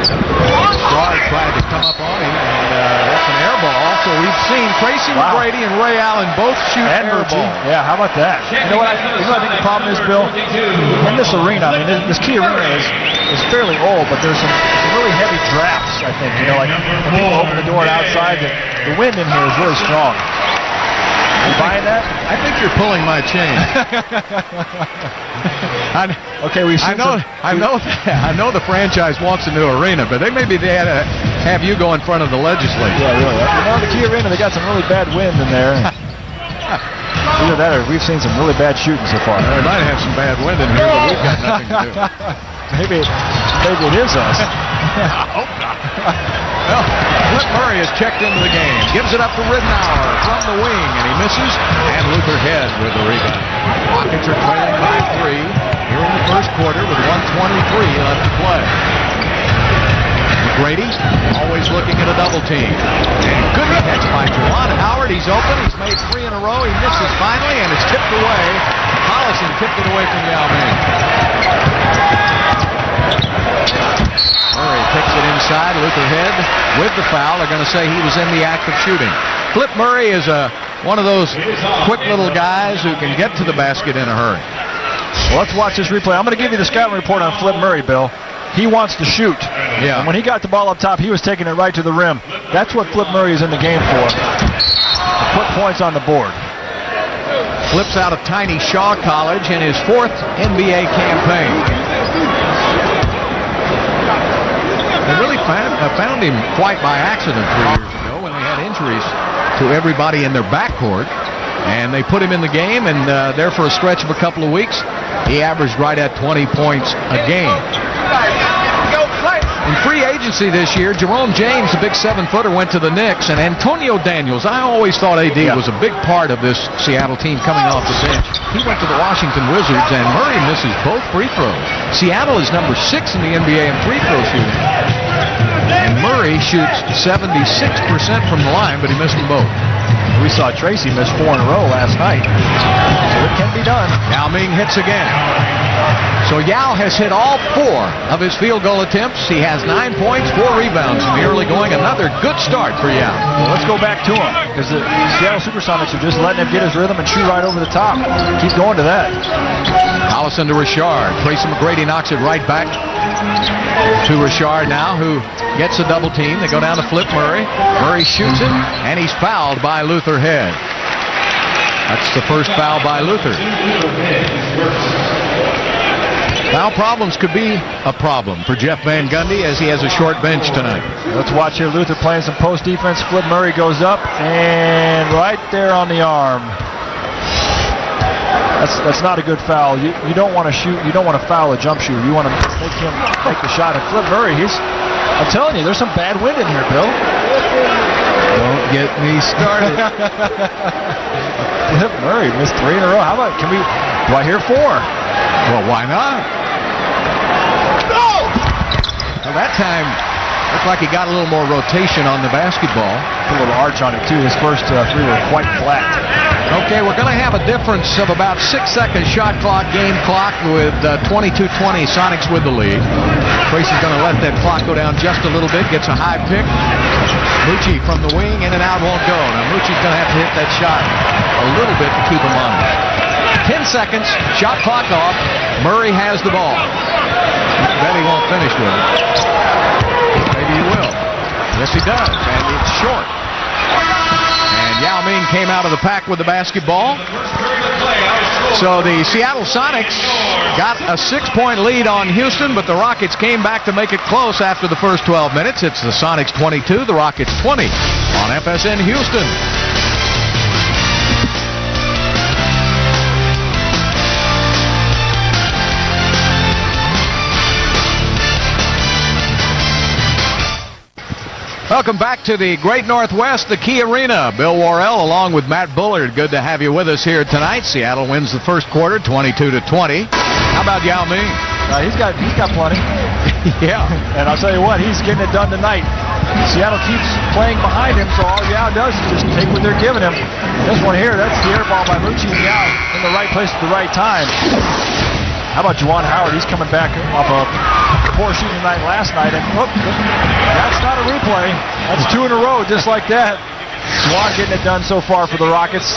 Stroud tried to come up on him, and that's an air ball. So we've seen Tracy McGrady and Ray Allen both shoot air balls. Yeah, how about that? You know what I think the problem is, Bill? In this arena, I mean, this key arena is fairly old, but there's some really heavy drafts, I think. You know, like when people open the door outside, the wind in here is really strong. You buying that? I think you're pulling my chain. Okay, I know the franchise wants a new arena, but maybe they had to have you go in front of the legislature. Yeah, really. You know, the key arena, they got some really bad wind in there. Either that or we've seen some really bad shooting so far. They might have some bad wind in here, but we've got nothing to do. Maybe it is us. I hope not. Well, Flip Murray has checked into the game. Gives it up to Ridenour from the wing, and he misses. And Luther Head with the rebound. Rockets are trailing by 3 here in the first quarter with 1:23 left to play. McGrady always looking at a double team. And good catch by Juwan Howard. He's open. He's made 3 in a row. He misses finally, and it's tipped away. Collison tipped it away from Yao Ming. Murray takes it inside. Luther Head with the foul. They're going to say he was in the act of shooting. Flip Murray is one of those quick little guys who can get to the basket in a hurry. Well, let's watch this replay. I'm going to give you the scouting report on Flip Murray, Bill. He wants to shoot. Yeah. And when he got the ball up top, he was taking it right to the rim. That's what Flip Murray is in the game for. To put points on the board. Flips out of Tiny Shaw College in his 4th NBA campaign. They really found him quite by accident 3 years ago when they had injuries to everybody in their backcourt. And they put him in the game, and there for a stretch of a couple of weeks, he averaged right at 20 points a game. In free agency this year, Jerome James, the big 7-footer, went to the Knicks, and Antonio Daniels, I always thought AD was a big part of this Seattle team coming off the bench. He went to the Washington Wizards, and Murray misses both free throws. Seattle is number 6 in the NBA in free throw shooting. And Murray shoots 76% from the line, but he missed them both. We saw Tracy miss 4 in a row last night. So it can be done. Yao Ming hits again. So Yao has hit all 4 of his field goal attempts. He has 9 points, 4 rebounds in the early going. Another good start for Yao. Well, let's go back to him, because the Seattle Supersonics are just letting him get his rhythm and shoot right over the top. Keep going to that. Allison to Richard. Tracy McGrady knocks it right back to Richard now, who gets a double team. They go down to Flip Murray. Murray shoots it, and he's fouled by Luther Head. That's the first foul by Luther. Foul problems could be a problem for Jeff Van Gundy as he has a short bench tonight. Let's watch here. Luther playing some post defense. Flip Murray goes up, and right there on the arm. That's not a good foul. You don't want to shoot. You don't want to foul a jump shooter. You want to make him take the shot. And Flip Murray, I'm telling you, there's some bad wind in here, Bill. Don't get me started. Flip Murray missed 3 in a row. How about, do I hear 4? Well, why not? No! Well, that time, looked like he got a little more rotation on the basketball. Put a little arch on it, too. His first 3 were quite flat. Okay, we're going to have a difference of about 6-second shot clock, game clock, with 22-20 Sonics with the lead. Tracy's going to let that clock go down just a little bit, gets a high pick. Moochie from the wing, in and out, won't go. Now Moochie's going to have to hit that shot a little bit to keep him on. 10 seconds, shot clock off. Murray has the ball. Bet he won't finish with it. Maybe he will. Yes, he does, and it's short. And Yao Ming came out of the pack with the basketball. So the Seattle Sonics got a 6-point lead on Houston, but the Rockets came back to make it close after the first 12 minutes. It's the Sonics 22, the Rockets 20 on FSN Houston. Welcome back to the Great Northwest, the Key Arena. Bill Worrell along with Matt Bullard. Good to have you with us here tonight. Seattle wins the first quarter, 22-20. How about Yao Ming? He's got plenty. Yeah. And I'll tell you what, he's getting it done tonight. Seattle keeps playing behind him, so all Yao does is just take what they're giving him. This one here, that's the air ball by Mucci and Yao in the right place at the right time. How about Juwan Howard? He's coming back off a poor shooting night last night, and that's not a replay. That's 2 in a row, just like that. Juwan getting it done so far for the Rockets.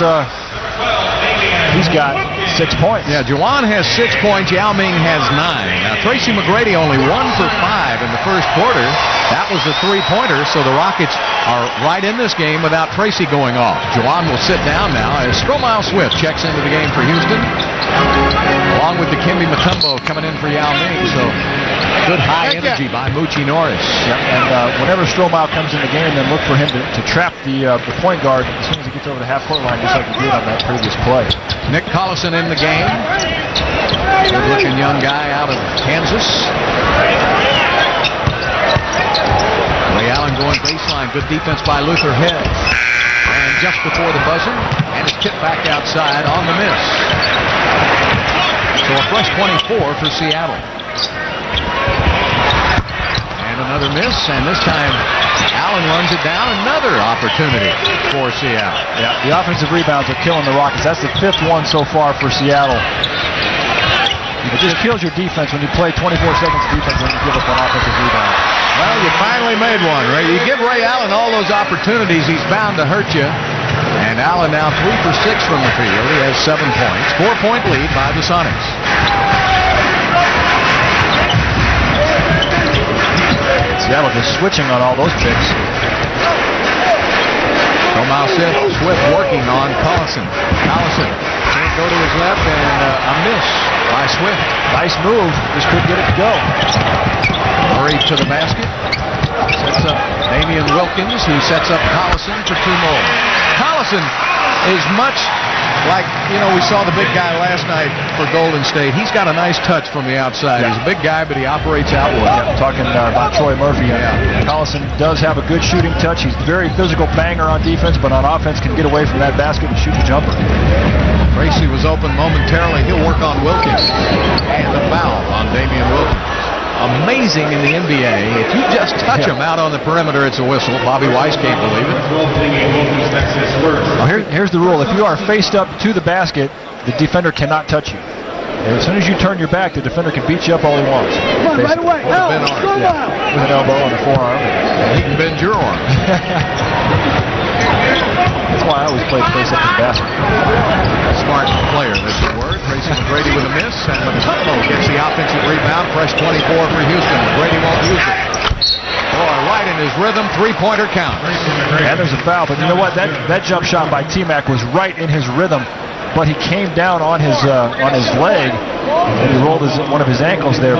He's got 6 points. Yeah, Juwan has 6 points. Yao Ming has 9. Now, Tracy McGrady only 1 for 5 in the first quarter. That was the 3-pointer, so the Rockets are right in this game without Tracy going off. Juwan will sit down now as Stromile Swift checks into the game for Houston, along with Dikembe Mutombo coming in for Yao Ming. So good high energy by Mucci Norris. Yep. And whenever Stromile comes in the game, then look for him to trap the point guard as soon as he gets over the half-court line, just like he did on that previous play. Nick Collison in the game. Good-looking young guy out of Kansas. Ray Allen going baseline. Good defense by Luther Head. And just before the buzzer, and it's tipped back outside on the miss. So a fresh 24 for Seattle. And another miss, and this time Allen runs it down. Another opportunity for Seattle. Yeah, the offensive rebounds are killing the Rockets. That's the 5th one so far for Seattle. It just kills your defense when you play 24 seconds of defense when you give up an offensive rebound. Well, you finally made one, Ray. You give Ray Allen all those opportunities, he's bound to hurt you. And Allen now 3 for 6 from the field. He has 7 points. 4-point lead by the Sonics. Seattle just switching on all those picks. Stromile Swift working on Collison. Collison can't go to his left, and a miss by Swift. Nice move. Just couldn't get it to go. Murray to the basket. Sets up Damian Wilkins, who sets up Collison for 2 more. Collison is much like, we saw the big guy last night for Golden State. He's got a nice touch from the outside. Yeah. He's a big guy, but he operates outward. Yeah, talking about Troy Murphy. Yeah. Collison does have a good shooting touch. He's a very physical banger on defense, but on offense can get away from that basket and shoot the jumper. Tracy was open momentarily. He'll work on Wilkins. And the foul on Damian Wilkins. Amazing in the NBA. If you just touch him out on the perimeter, it's a whistle. Bobby Weiss can't believe it. Well, here's the rule. If you are faced up to the basket, the defender cannot touch you. And as soon as you turn your back, the defender can beat you up all he wants. Come on, right away. With an elbow on the forearm. He can bend your arm. That's why I always play face up to the basket. Smart player, that's the word. Tracy McGrady with a miss, and Mutombo gets the offensive rebound. Fresh 24 for Houston. McGrady won't use it. Boy, right in his rhythm, 3-pointer count. And there's a foul, but you know what? That jump shot by T-Mac was right in his rhythm, but he came down on his leg, and he rolled one of his ankles there.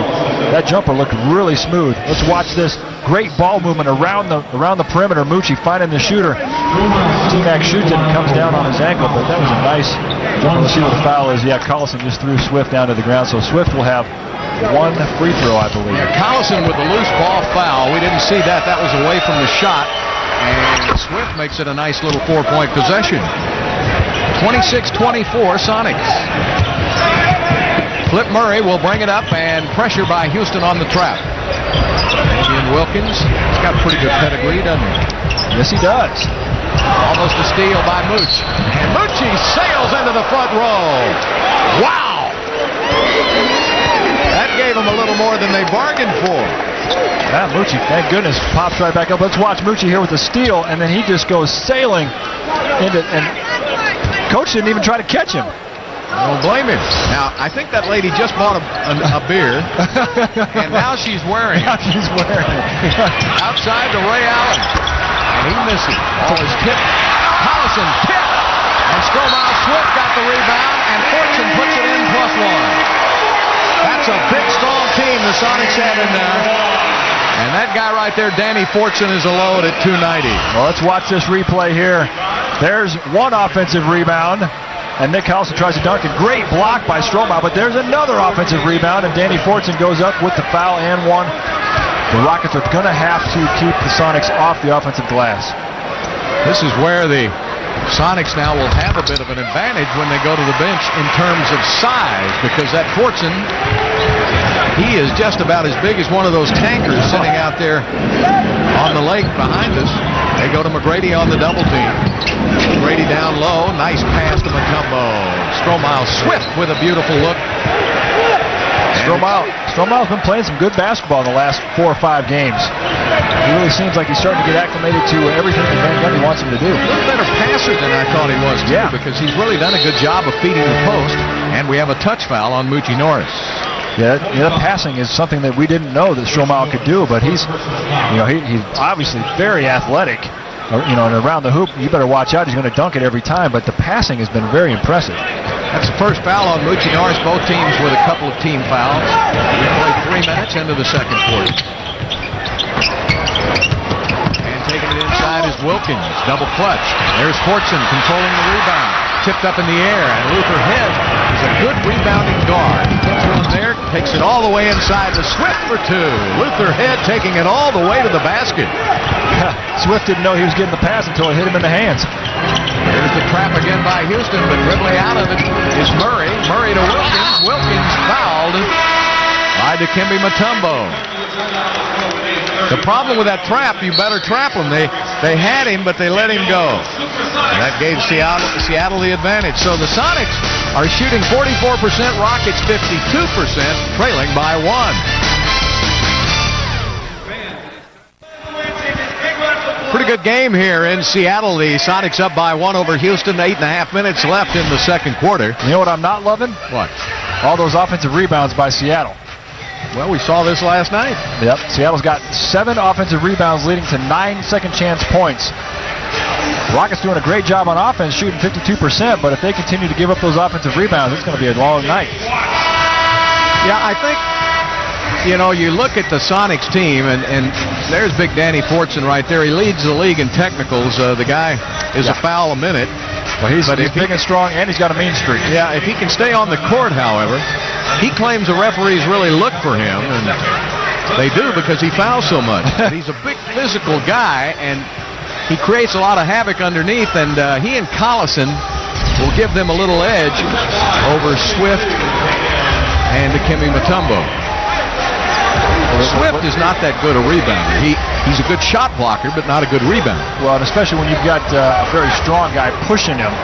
That jumper looked really smooth. Let's watch this. Great ball movement around the perimeter. Mucci finding the shooter. T-Mac shoots it and comes down on his ankle, but that was a nice jumper. Let's see what the foul is. Yeah, Collison just threw Swift down to the ground, so Swift will have 1 free throw, I believe. Yeah, Collison with the loose ball foul. We didn't see that. That was away from the shot, and Swift makes it a nice little 4-point possession. 26-24 Sonics. Flip Murray will bring it up, and pressure by Houston on the trap. Damian Wilkins, he's got a pretty good pedigree, doesn't he? Yes, he does. Almost a steal by Mooch. And Mucci sails into the front row. Wow! That gave him a little more than they bargained for. Yeah, Mucci, thank goodness, pops right back up. Let's watch Mucci here with the steal, and then he just goes sailing into, and coach didn't even try to catch him. I don't blame him. Now, I think that lady just bought a beer, and now she's wearing it. Outside to Ray Allen, and he misses. Ball is tipped. Collison tipped, and Stromile Swift got the rebound, and Fortune puts it in +1. That's a big, strong team the Sonics have in there. And that guy right there, Danny Fortune, is a load at 290. Well, let's watch this replay here. There's 1 offensive rebound. And Nick Collison tries to dunk it. Great block by Stromile, but there's another offensive rebound, and Danny Fortune goes up with the foul and 1. the Rockets are going to have to keep the Sonics off the offensive glass. This is where the Sonics now will have a bit of an advantage when they go to the bench in terms of size, because that Fortson, he is just about as big as one of those tankers sitting out there on the lake behind us. They go to McGrady on the double team. McGrady down low. Nice pass to Mutombo. Stromile swift with a beautiful look. Stromile's been playing some good basketball in the last 4 or 5 games. He really seems like he's starting to get acclimated to everything that Van Gundy wants him to do. A little better passer than I thought he was, too, because he's really done a good job of feeding the post. And we have a touch foul on Moochie Norris. Yeah, passing is something that we didn't know that Stromile could do, but he's obviously very athletic. And around the hoop, you better watch out. He's going to dunk it every time, but the passing has been very impressive. That's the first foul on Moochie Norris. Both teams with a couple of team fouls. We played 3 minutes into the second quarter. And taking it inside is Wilkins. Double clutch. There's Fortson controlling the rebound. Tipped up in the air, and Luther Head is a good rebounding guard. He gets one there, takes it all the way inside to Swift for 2. Luther Head taking it all the way to the basket. Swift didn't know he was getting the pass until it hit him in the hands. There's the trap again by Houston, but dribbling out of it is Murray. Murray to Wilkins. Wilkins fouled by Dikembe Mutombo. The problem with that trap, you better trap him. They had him, but they let him go. And that gave Seattle the advantage. So the Sonics are shooting 44%, Rockets 52%, trailing by 1. Pretty good game here in Seattle. The Sonics up by 1 over Houston. 8.5 minutes left in the second quarter. You know what I'm not loving? What? All those offensive rebounds by Seattle. Well, we saw this last night. Yep, Seattle's got 7 offensive rebounds leading to 9 second chance points. Rockets doing a great job on offense, shooting 52%, but if they continue to give up those offensive rebounds, it's going to be a long night. Yeah, I think, you look at the Sonics team, and there's Big Danny Fortson right there. He leads the league in technicals. The guy is a foul a minute. Well, he's big and strong, and he's got a mean streak. Yeah, if he can stay on the court, however, he claims the referees really look for him, and they do because he fouls so much. He's a big physical guy, and he creates a lot of havoc underneath, and he and Collison will give them a little edge over Swift and Dikembe Mutombo. Swift is not that good a rebounder. He's a good shot blocker, but not a good rebounder. Well, and especially when you've got a very strong guy pushing him.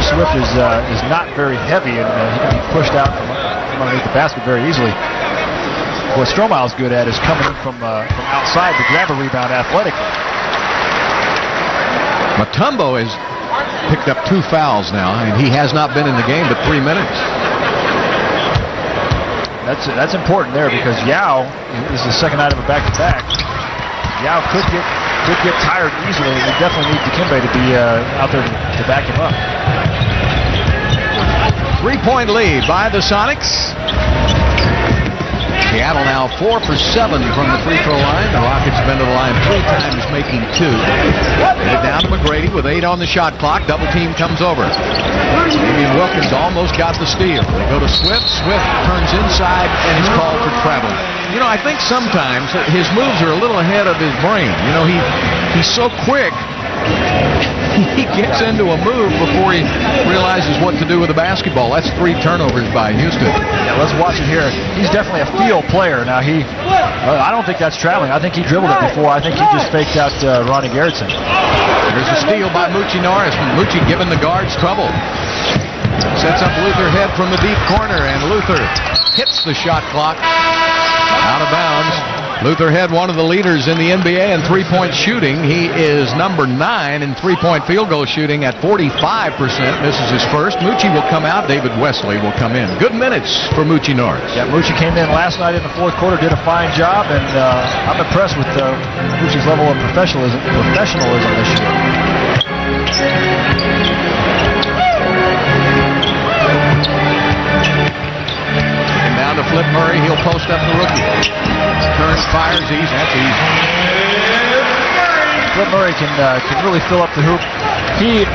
Swift is not very heavy, and he can be pushed out from underneath the basket very easily. What Stromile's good at is coming in from outside to grab a rebound athletically. Mutombo has picked up 2 fouls now, and he has not been in the game but 3 minutes. That's important there because Yao is the second night of a back-to-back. Yao could get tired easily. We definitely need Dikembe to be out there to back him up. 3-point lead by the Sonics. Seattle now 4 for 7 from the free throw line. The Rockets have been to the line 3 times, making 2. Get it down to McGrady with 8 on the shot clock. Double team comes over. Damian Wilkins almost got the steal. They go to Swift. Swift turns inside and is called for travel. I think sometimes his moves are a little ahead of his brain. He's so quick. He gets into a move before he realizes what to do with the basketball. That's 3 turnovers by Houston. Yeah, let's watch it here. He's definitely a field player. Now, I don't think that's traveling. I think he dribbled it before. I think he just faked out Ronnie Garrettson. There's a steal by Moochie Norris. Moochie giving the guards trouble. Sets up Luther Head from the deep corner, and Luther hits the shot clock. Out of bounds. Luther Head, one of the leaders in the NBA in 3-point shooting. He is number 9 in 3-point field goal shooting at 45%. Misses his first. Moochie will come out. David Wesley will come in. Good minutes for Moochie Norris. Yeah, Moochie came in last night in the fourth quarter, did a fine job, and I'm impressed with Moochie's level of professionalism this year. Down to Flip Murray. He'll post up the rookie. Turns, fires, easy. That's easy. Flip Murray can really fill up the hoop. He,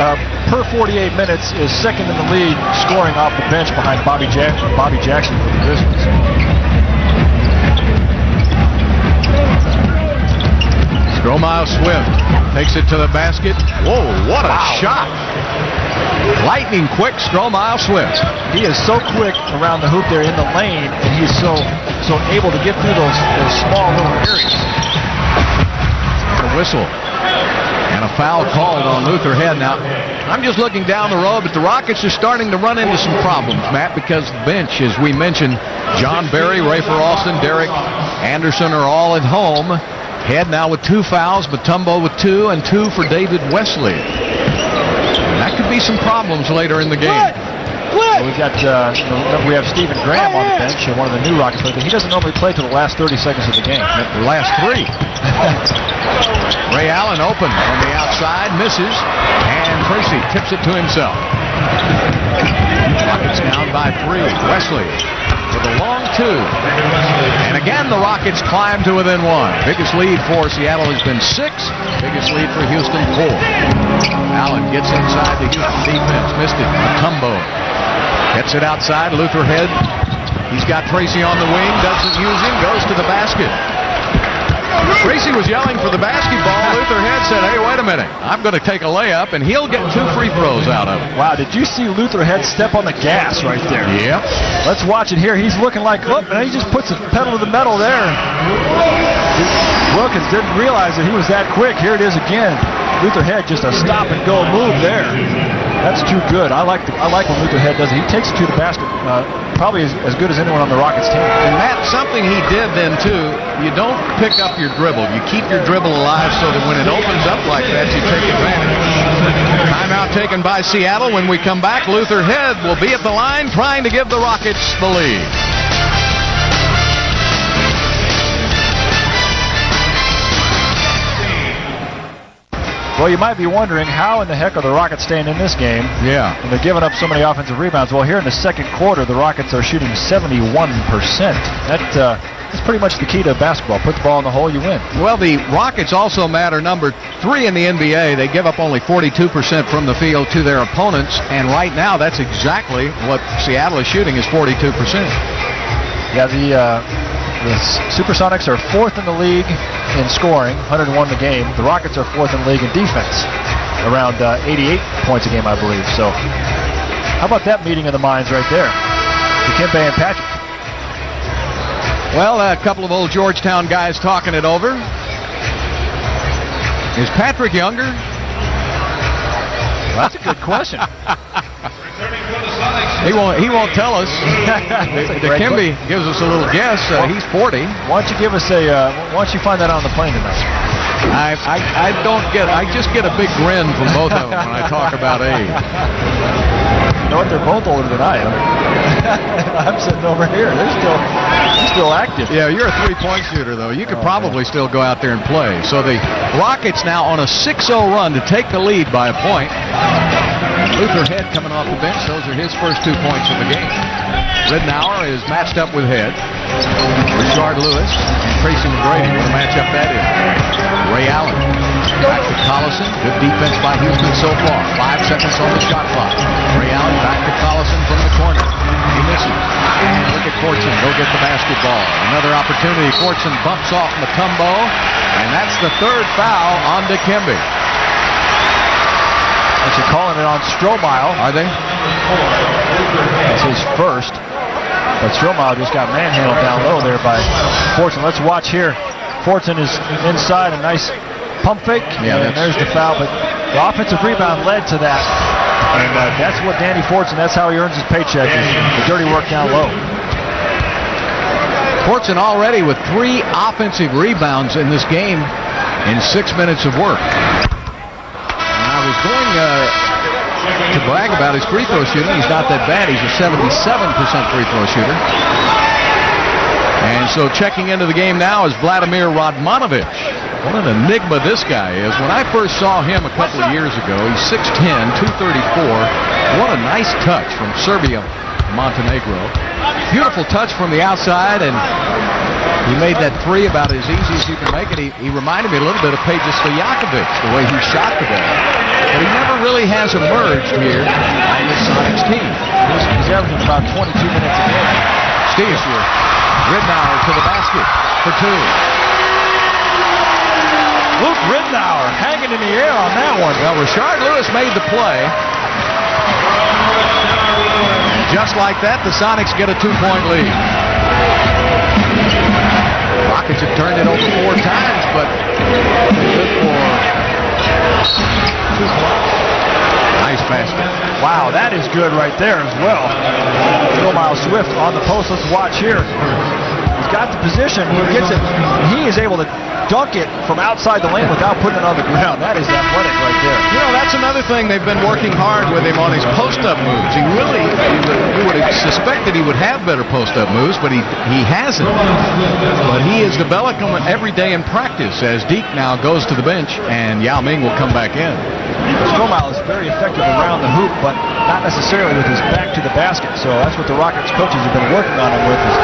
per 48 minutes, is second in the league scoring off the bench behind Bobby Jackson for the Grizzlies. Stromile Swift takes it to the basket. Whoa, what a shot. Lightning quick Stromile Swift. He is so quick around the hoop there in the lane, and he's so able to get through those small little areas. A whistle. And a foul called on Luther Head. Now, I'm just looking down the road, but the Rockets are starting to run into some problems, Matt, because the bench, as we mentioned, John Berry, Rafer Alston, Derek Anderson are all at home. Head now with 2 fouls, Mutombo with 2, and 2 for David Wesley. That could be some problems later in the game. Well, we have Stephen Graham on the bench, one of the new Rockets players. He doesn't normally play till the last 30 seconds of the game. The last 3. Ray Allen open on the outside, misses, and Tracy tips it to himself. Rockets down by 3. Wesley with a long 2. And again, the Rockets climb to within 1. Biggest lead for Seattle has been 6. Biggest lead for Houston, 4. Allen gets inside the Houston defense. Missed it. Mutombo gets it outside. Luther Head. He's got Tracy on the wing. Doesn't use him. Goes to the basket. Tracy was yelling for the basketball. Luther Head said, hey, wait a minute. I'm going to take a layup, and he'll get 2 free throws out of it. Wow, did you see Luther Head step on the gas right there? Yep. Let's watch it here. He's looking like, look, man, he just puts his pedal to the metal there. Wilkins didn't realize that he was that quick. Here it is again. Luther Head, just a stop-and-go move there. That's too good. I like when Luther Head does it. He takes it to the basket, probably as good as anyone on the Rockets team. And that's something he did then, too. You don't pick up your dribble. You keep your dribble alive so that when it opens up like that, you take advantage. Timeout taken by Seattle. When we come back, Luther Head will be at the line trying to give the Rockets the lead. Well, you might be wondering, how in the heck are the Rockets staying in this game? Yeah. And they're giving up so many offensive rebounds. Well, here in the second quarter, the Rockets are shooting 71%. That's pretty much the key to basketball. Put the ball in the hole, you win. Well, the Rockets also matter number 3 in the NBA. They give up only 42% from the field to their opponents, and right now that's exactly what Seattle is shooting, is 42%. Yeah, the Supersonics are 4th in the league in scoring, 101 the game. The Rockets are 4th in the league in defense, around 88 points a game, I believe. So how about that meeting of the minds right there? Dikembe and Patrick. Well, a couple of old Georgetown guys talking it over. Is Patrick younger? Well, that's a good question. He won't tell us. Dikembe gives us a little guess. He's 40. Why don't you find that on the plane tonight? I just get a big grin from both of them when I talk about age. You know what? They're both older than I am. I'm sitting over here. They're still active. Yeah, you're a 3-point shooter, though. You could probably still go out there and play. So the Rockets now on a 6-0 run to take the lead by a point. Luther Head coming off the bench. Those are his first 2 points of the game. Ridnour is matched up with Head. Richard Lewis and Tracy McGrady. What a matchup that is. Ray Allen back to Collison. Good defense by Houston so far. 5 seconds on the shot clock. Ray Allen back to Collison from the corner. He misses. And look at Fortson. Go get the basketball. Another opportunity. Fortson bumps off Mutombo. And that's the 3rd foul on Dikembe. They're calling it on Stromile. Are they? That's his first. But Stromile just got manhandled down low there by Fortson. Let's watch here. Fortson is inside, a nice pump fake. Yeah, and there's the foul. But the offensive rebound led to that. And that's what Danny Fortson, that's how he earns his paycheck, is the dirty work down low. Fortson already with 3 offensive rebounds in this game in 6 minutes of work. I was going to brag about his free throw shooting. He's not that bad. He's a 77% free throw shooter. And so checking into the game now is Vladimir Radmanovic. What an enigma this guy is. When I first saw him a couple of years ago, he's 6'10", 234. What a nice touch from Serbia, Montenegro. Beautiful touch from the outside, and he made that 3 about as easy as you can make it. He reminded me a little bit of Peja Stojakovic, the way he shot the ball. But he never really has emerged here on this Sonics team. He's averaging about 22 minutes a game. Steve, Ridnour to the basket for 2. Luke Ridnour hanging in the air on that one. Well, Rashard Lewis made the play. And just like that, the Sonics get a 2-point lead. Rockets have turned it over 4 times, but good for 2 points. Nice basket. Wow, that is good right there as well. Phil Miles Swift on the post. Let's watch here. He's got the position. He gets it. He is able to dunk it from outside the lane without putting it on the ground. That is athletic right there. You know, that's another thing they've been working hard with him on his post-up moves. You would have suspected he would have better post-up moves, but he hasn't. But he is developing them every day in practice as Deke now goes to the bench and Yao Ming will come back in. Stromile is very effective around the hoop, but not necessarily with his back to the basket. So that's what the Rockets coaches have been working on him with, is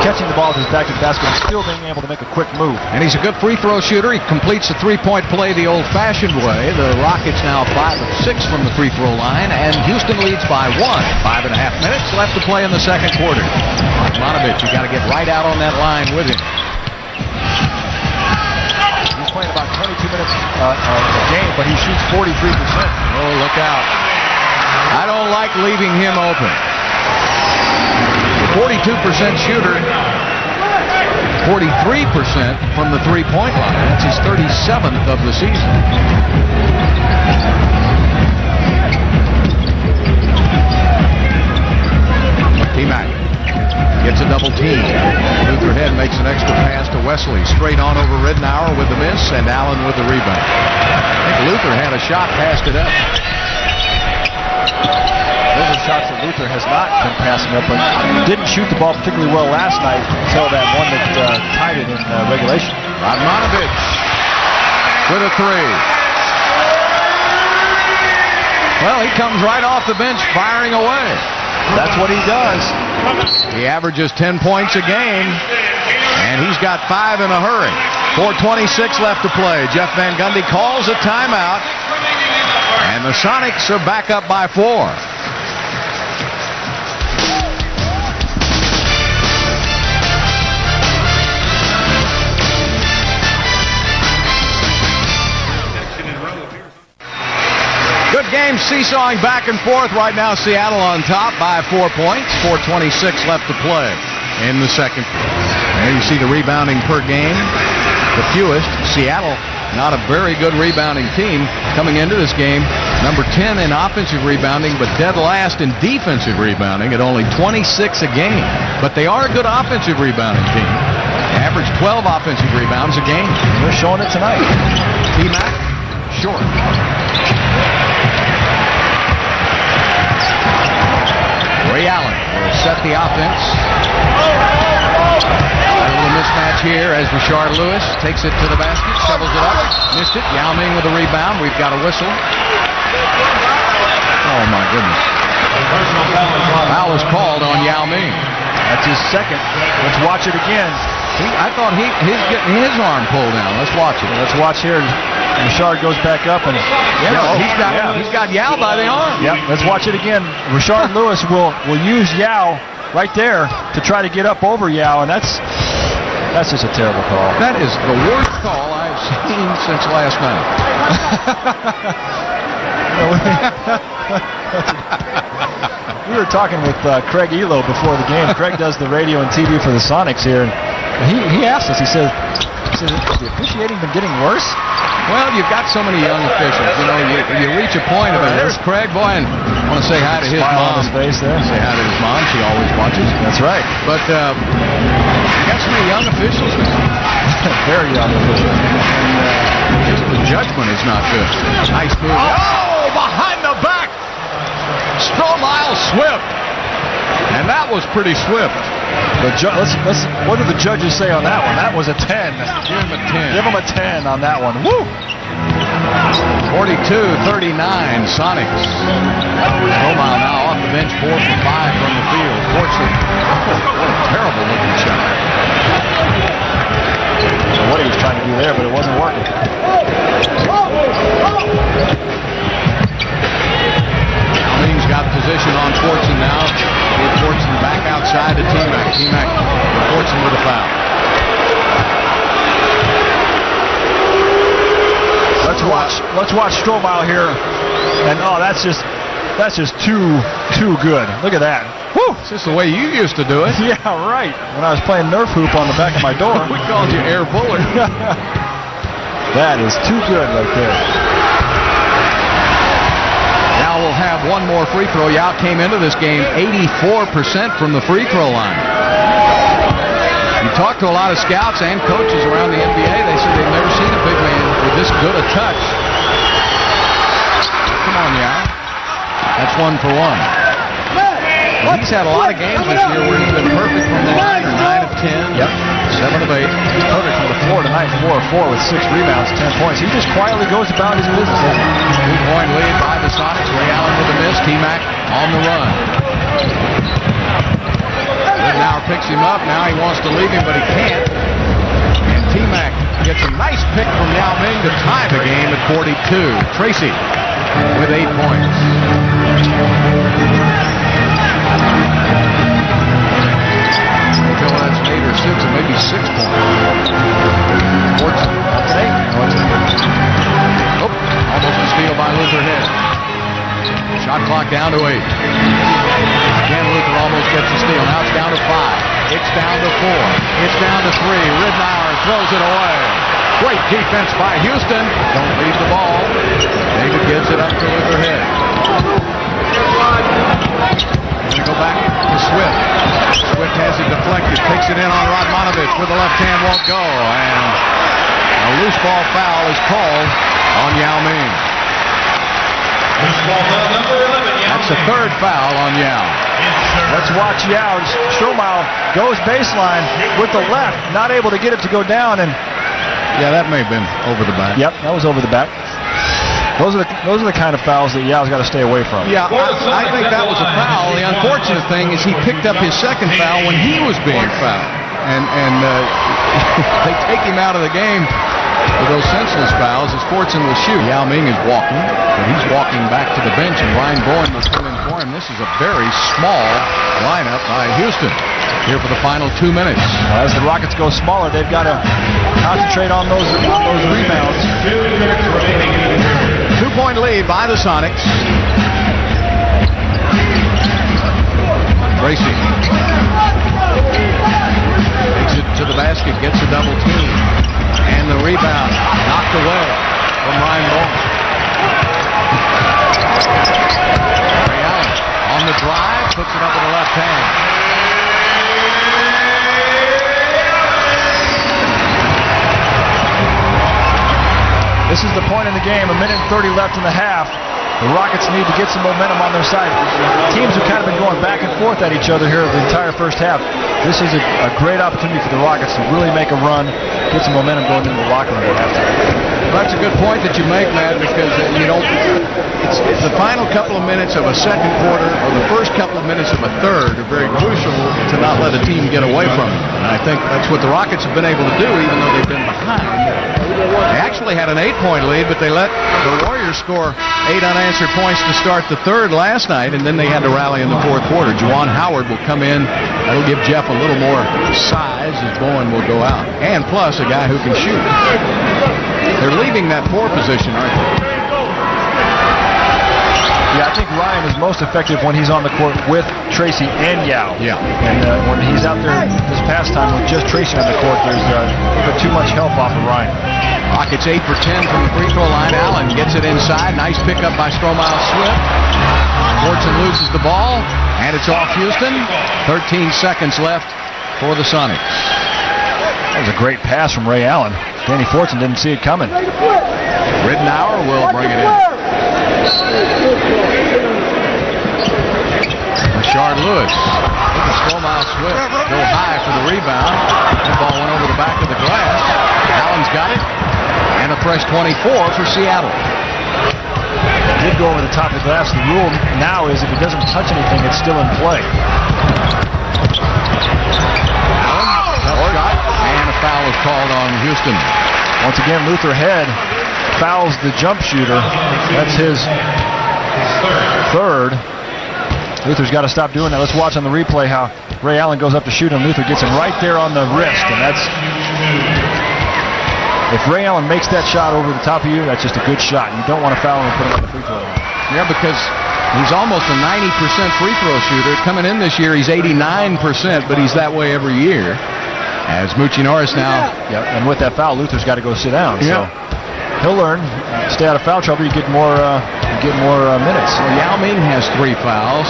catching the ball with his back to the basket and still being able to make a quick move. And he's a good free throw shooter. He completes the 3-point play the old-fashioned way. The Rockets now 5 of 6 from the free throw line, and Houston leads by 1. 5.5 minutes left to play in the second quarter. Monovich, you got to get right out on that line with him. He's playing about 22 minutes a game, but he shoots 43%. Oh, look out. I don't like leaving him open. 42% shooter, 43% from the 3-point line. That's his 37th of the season. T-Mac gets a double team. Luther Head makes an extra pass to Wesley. Straight on over Ridnour with the miss, and Allen with the rebound. I think Luther had a shot, passed it up. Those are shots that Luther has not been passing up, but didn't shoot the ball particularly well last night until that one that tied it in regulation. Radmanovich with a 3. Well, he comes right off the bench firing away. That's what he does. He averages 10 points a game, and he's got 5 in a hurry. 4:26 left to play. Jeff Van Gundy calls a timeout, and the Sonics are back up by 4. Good game, seesawing back and forth. Right now, Seattle on top by 4 points. 4:26 left to play in the second. There you see the rebounding per game. The fewest. Seattle, not a very good rebounding team coming into this game. Number 10 in offensive rebounding, but dead last in defensive rebounding at only 26 a game. But they are a good offensive rebounding team. Average 12 offensive rebounds a game. They're showing it tonight. T-Mac, short. Ray Allen will set the offense. A little mismatch here as Rashard Lewis takes it to the basket, shovels it up, missed it. Yao Ming with a rebound. We've got a whistle. Oh my goodness. Foul is called on Yao Ming. That's his second. Let's watch it again. I thought he's getting his arm pulled down. Let's watch it. Let's watch here. Rashard goes back up and he's got Yao by the arm. Yep. Let's watch it again. Rashard Lewis will use Yao right there to try to get up over Yao, and that's just a terrible call. That is the worst call I've seen since last night. We were talking with Craig Elo before the game. Craig does the radio and TV for the Sonics here, and he asked us. He said, has the officiating been getting worse? Well, you've got so many young officials. You know, you reach a point of it. There's Craig, boy, and I want to say hi to his mom. On his face there. Say hi to his mom. She always watches. That's right. But you got so many young officials now. Very young officials. And the judgment is not good. Nice move. Oh, behind the back. Stromile Swift. And that was pretty swift. What did the judges say on that one? That was a 10. Give him a 10. Give him a 10 on that one. Woo! 42-39 Sonics. Stromile now off the bench, 4 for 5 from the field. Fortunately, what a terrible looking shot. I don't know what he was trying to do there, but it wasn't working. Allen's got position on Fortson now. With Fortson back outside to T-Mac. T-Mac, Fortson with a foul. Let's watch Strohmeyer here. And that's just too good. Look at that. Woo! It's just the way you used to do it. Yeah, right. When I was playing Nerf hoop on the back of my door. We called you Air Bullard. That is too good right there. Now we'll have one more free throw. Yao came into this game 84% from the free throw line. You talk to a lot of scouts and coaches around the NBA. They said they've never seen a big man with this good a touch. Come on, Yao. That's 1 for 1. Well, he's had a lot of games this year where he's been perfect from the line, or 9 of 10, yep, 7 of 8. He's perfect from the floor tonight, 4 of 4 with 6 rebounds, 10 points. He just quietly goes about his business, doesn't he? 2-point lead by the Sonics. Ray Allen with a miss. T-Mac on the run. Ridnour picks him up. Now he wants to leave him, but he can't. And T-Mac gets a nice pick from Yao Ming to tie the game at 42. Tracy with 8 points. Until that's 8 or 6, or maybe 6 points. Fortson. Oh, almost a steal by Luther Head. Shot clock down to 8. Again, Luther almost gets the steal. Now it's down to 5. It's down to 4. It's down to 3. Ridnour throws it away. Great defense by Houston. Don't leave the ball. David gives it up to Luther Head. Going to go back to Swift. Swift has it deflected. Takes it in on Radmanovich with the left hand. Won't go. And a loose ball foul is called on Yao Ming. That's the 3rd foul on Yao. Let's watch Yao. Strohmeyer goes baseline with the left, not able to get it to go down, and yeah, that may have been over the back. Yep, that was over the back. Those are the kind of fouls that Yao's got to stay away from. Yeah, I think that was a foul. The unfortunate thing is he picked up his second foul when he was being fouled, and they take him out of the game with those senseless fouls as Fortson will shoot. Yao Ming is walking, but he's walking back to the bench, and Ryan Bowen will come in for him. This is a very small lineup by Houston here for the final 2 minutes. As the Rockets go smaller, they've got to concentrate on those rebounds. 2-point lead by the Sonics. Tracy takes it to the basket, gets a double team. And the rebound knocked away from Ryan Bowen. Ray Allen on the drive, puts it up with the left hand. This is the point in the game, 1 minute and 30 left in the half. The Rockets need to get some momentum on their side. Teams have kind of been going back and forth at each other here the entire first half. This is a great opportunity for the Rockets to really make a run, get some momentum going into the locker room at halftime. Well, that's a good point that you make, Matt, because it's the final couple of minutes of a second quarter or the first couple of minutes of a third are very crucial to not let a team get away from it. And I think that's what the Rockets have been able to do, even though they've been behind. They actually had an 8-point lead, but they let the Warriors score 8 unanswered points to start the third last night, and then they had to rally in the fourth quarter. Juwan Howard will come in. That'll give Jeff a little more size as Bowen will go out. And plus, a guy who can shoot. They're leaving that 4 position, aren't they? Yeah, I think Ryan is most effective when he's on the court with Tracy and Yao. Yeah. And when he's out there this past time with just Tracy on the court, there's too much help off of Ryan. Rockets 8 for 10 from the free throw line. Allen gets it inside. Nice pickup by Strohmeyer Swift. Fortson loses the ball, and it's off Houston. 13 seconds left for the Sonics. That was a great pass from Ray Allen. Danny Fortson didn't see it coming. Ridnour will bring it in. Rashard Lewis. Look at Strohmeyer Swift go high for the rebound. That ball went over the back of the glass. Allen's got it. And a fresh 24 for Seattle. It did go over the top of the glass. The rule now is if it doesn't touch anything, it's still in play. Allen, tough shot, and a foul is called on Houston. Once again, Luther Head fouls the jump shooter. That's his third. Luther's got to stop doing that. Let's watch on the replay how Ray Allen goes up to shoot, and Luther gets him right there on the wrist, and that's If Ray Allen makes that shot over the top of you, that's just a good shot. You don't want to foul him and put him on the free throw line. Yeah, because he's almost a 90% free throw shooter. Coming in this year, he's 89%, but he's that way every year. As Moochie Norris now. Yep, and with that foul, Luther's got to go sit down. Yep. So he'll learn. Stay out of foul trouble, you get more minutes. Well, Yao Ming has 3 fouls.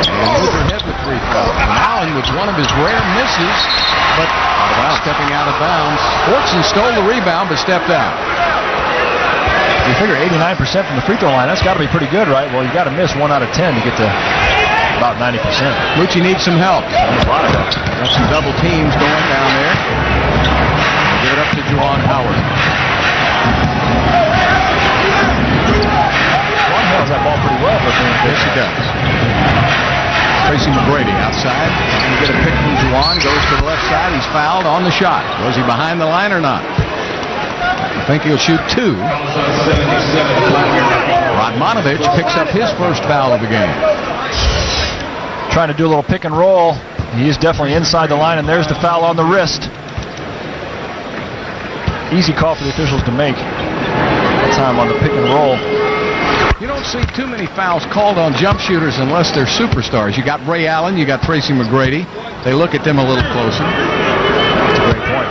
And Luther Head with 3 fouls. And Allen with one of his rare misses, but stepping out of bounds. Fortson stole the rebound, but stepped out. You figure 89% from the free throw line, that's got to be pretty good, right? Well, you got to miss 1 out of 10 to get to about 90%. Moochie needs some help. A lot of help. Got some double teams going down there. We'll give it up to Juwan Howard. Juwan handles that ball pretty well. Yes, he does. Tracy McGrady outside. Trying to get a pick from Juwan. Goes to the left side. He's fouled on the shot. Was he behind the line or not? I think he'll shoot 2. Radmanovich picks up his first foul of the game. Trying to do a little pick and roll. He is definitely inside the line, and there's the foul on the wrist. Easy call for the officials to make. That time on the pick and roll. You don't see too many fouls called on jump shooters unless they're superstars. You got Ray Allen, you got Tracy McGrady. They look at them a little closer. That's a great point.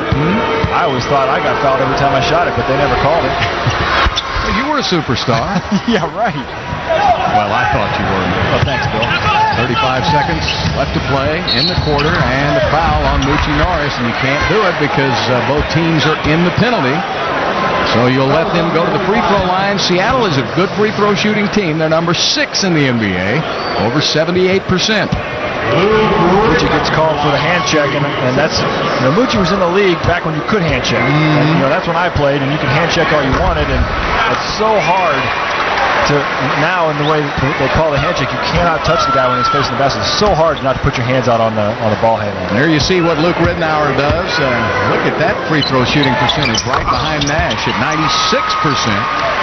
I always thought I got fouled every time I shot it, but they never called it. Well, you were a superstar. Yeah, right. Well, I thought you were. Well, thanks, Bill. 35 seconds left to play in the quarter, and a foul on Moochie Norris, and you can't do it because both teams are in the penalty. So you'll let them go to the free throw line. Seattle is a good free throw shooting team. They're number 6 in the NBA, over 78%. Moochie gets called for the hand check, and that's, Moochie was in the league back when you could hand check. And, that's when I played, and you can hand check all you wanted, and it's so hard to, now in the way they call the hand check, you cannot touch the guy when he's facing the basket. It's so hard not to put your hands out on the ball handle. And there you see what Luke Ridnour does. Look at that free throw shooting percentage right behind Nash at 96%.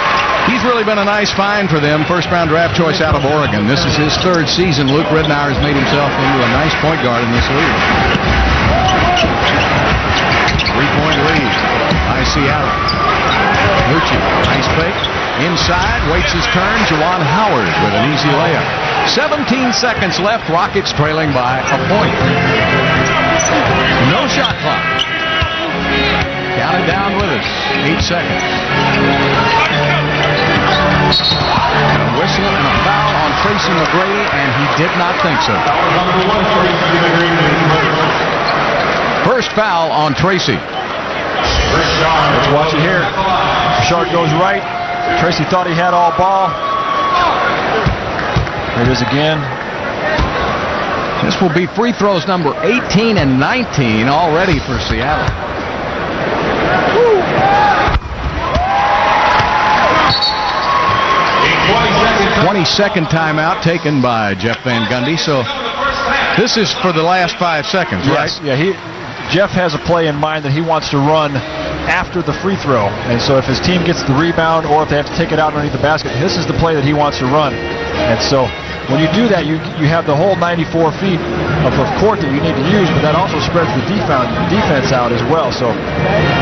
He's really been a nice find for them. First round draft choice out of Oregon. This is his 3rd season. Luke Ridnour has made himself into a nice point guard in this league. 3-point lead by Seattle. Moochie, nice fake. Inside, waits his turn. Juwan Howard with an easy layup. 17 seconds left. Rockets trailing by a point. No shot clock. Counted down with us. 8 seconds. A whistle and a foul on Tracy McGrady, and he did not think so. First foul on Tracy. Let's watch it here. Shark goes right. Tracy thought he had all ball. Here it is again. This will be free throws number 18 and 19 already for Seattle. 22nd timeout taken by Jeff Van Gundy. So this is for the last 5 seconds, right? Yes. Yeah, Jeff has a play in mind that he wants to run after the free throw. And so if his team gets the rebound or if they have to take it out underneath the basket, this is the play that he wants to run. And so when you do that, you have the whole 94 feet of court that you need to use, but that also spreads the defense out as well. So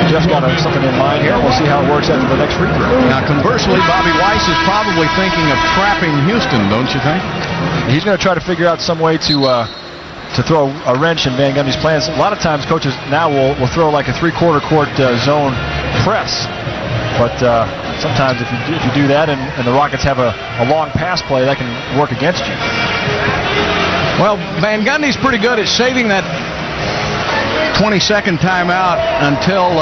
Jeff's got something in mind here. We'll see how it works after the next free throw. Now, conversely, Bobby Weiss is probably thinking of trapping Houston, don't you think? He's going to try to figure out some way to throw a wrench in Van Gundy's plans. A lot of times coaches now will throw like a 3/4 court zone press. But sometimes if you do that and the Rockets have a long pass play, that can work against you. Well, Van Gundy's pretty good at saving that 22nd timeout until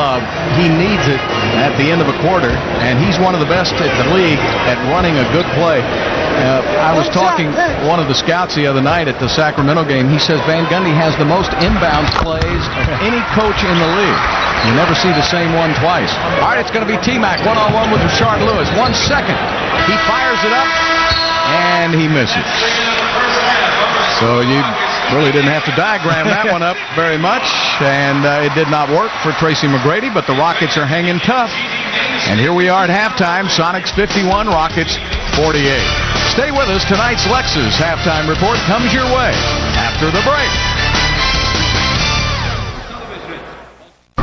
he needs it at the end of a quarter, and he's one of the best in the league at running a good play. I was talking to one of the scouts the other night at the Sacramento game. He says Van Gundy has the most inbound plays of any coach in the league. You never see the same one twice. All right, it's going to be T-Mac one-on-one with Rashard Lewis. 1 second. He fires it up, and he misses. So you really didn't have to diagram that one up very much, and it did not work for Tracy McGrady, but the Rockets are hanging tough. And here we are at halftime. Sonics 51, Rockets 48. Stay with us. Tonight's Lexus halftime report comes your way after the break.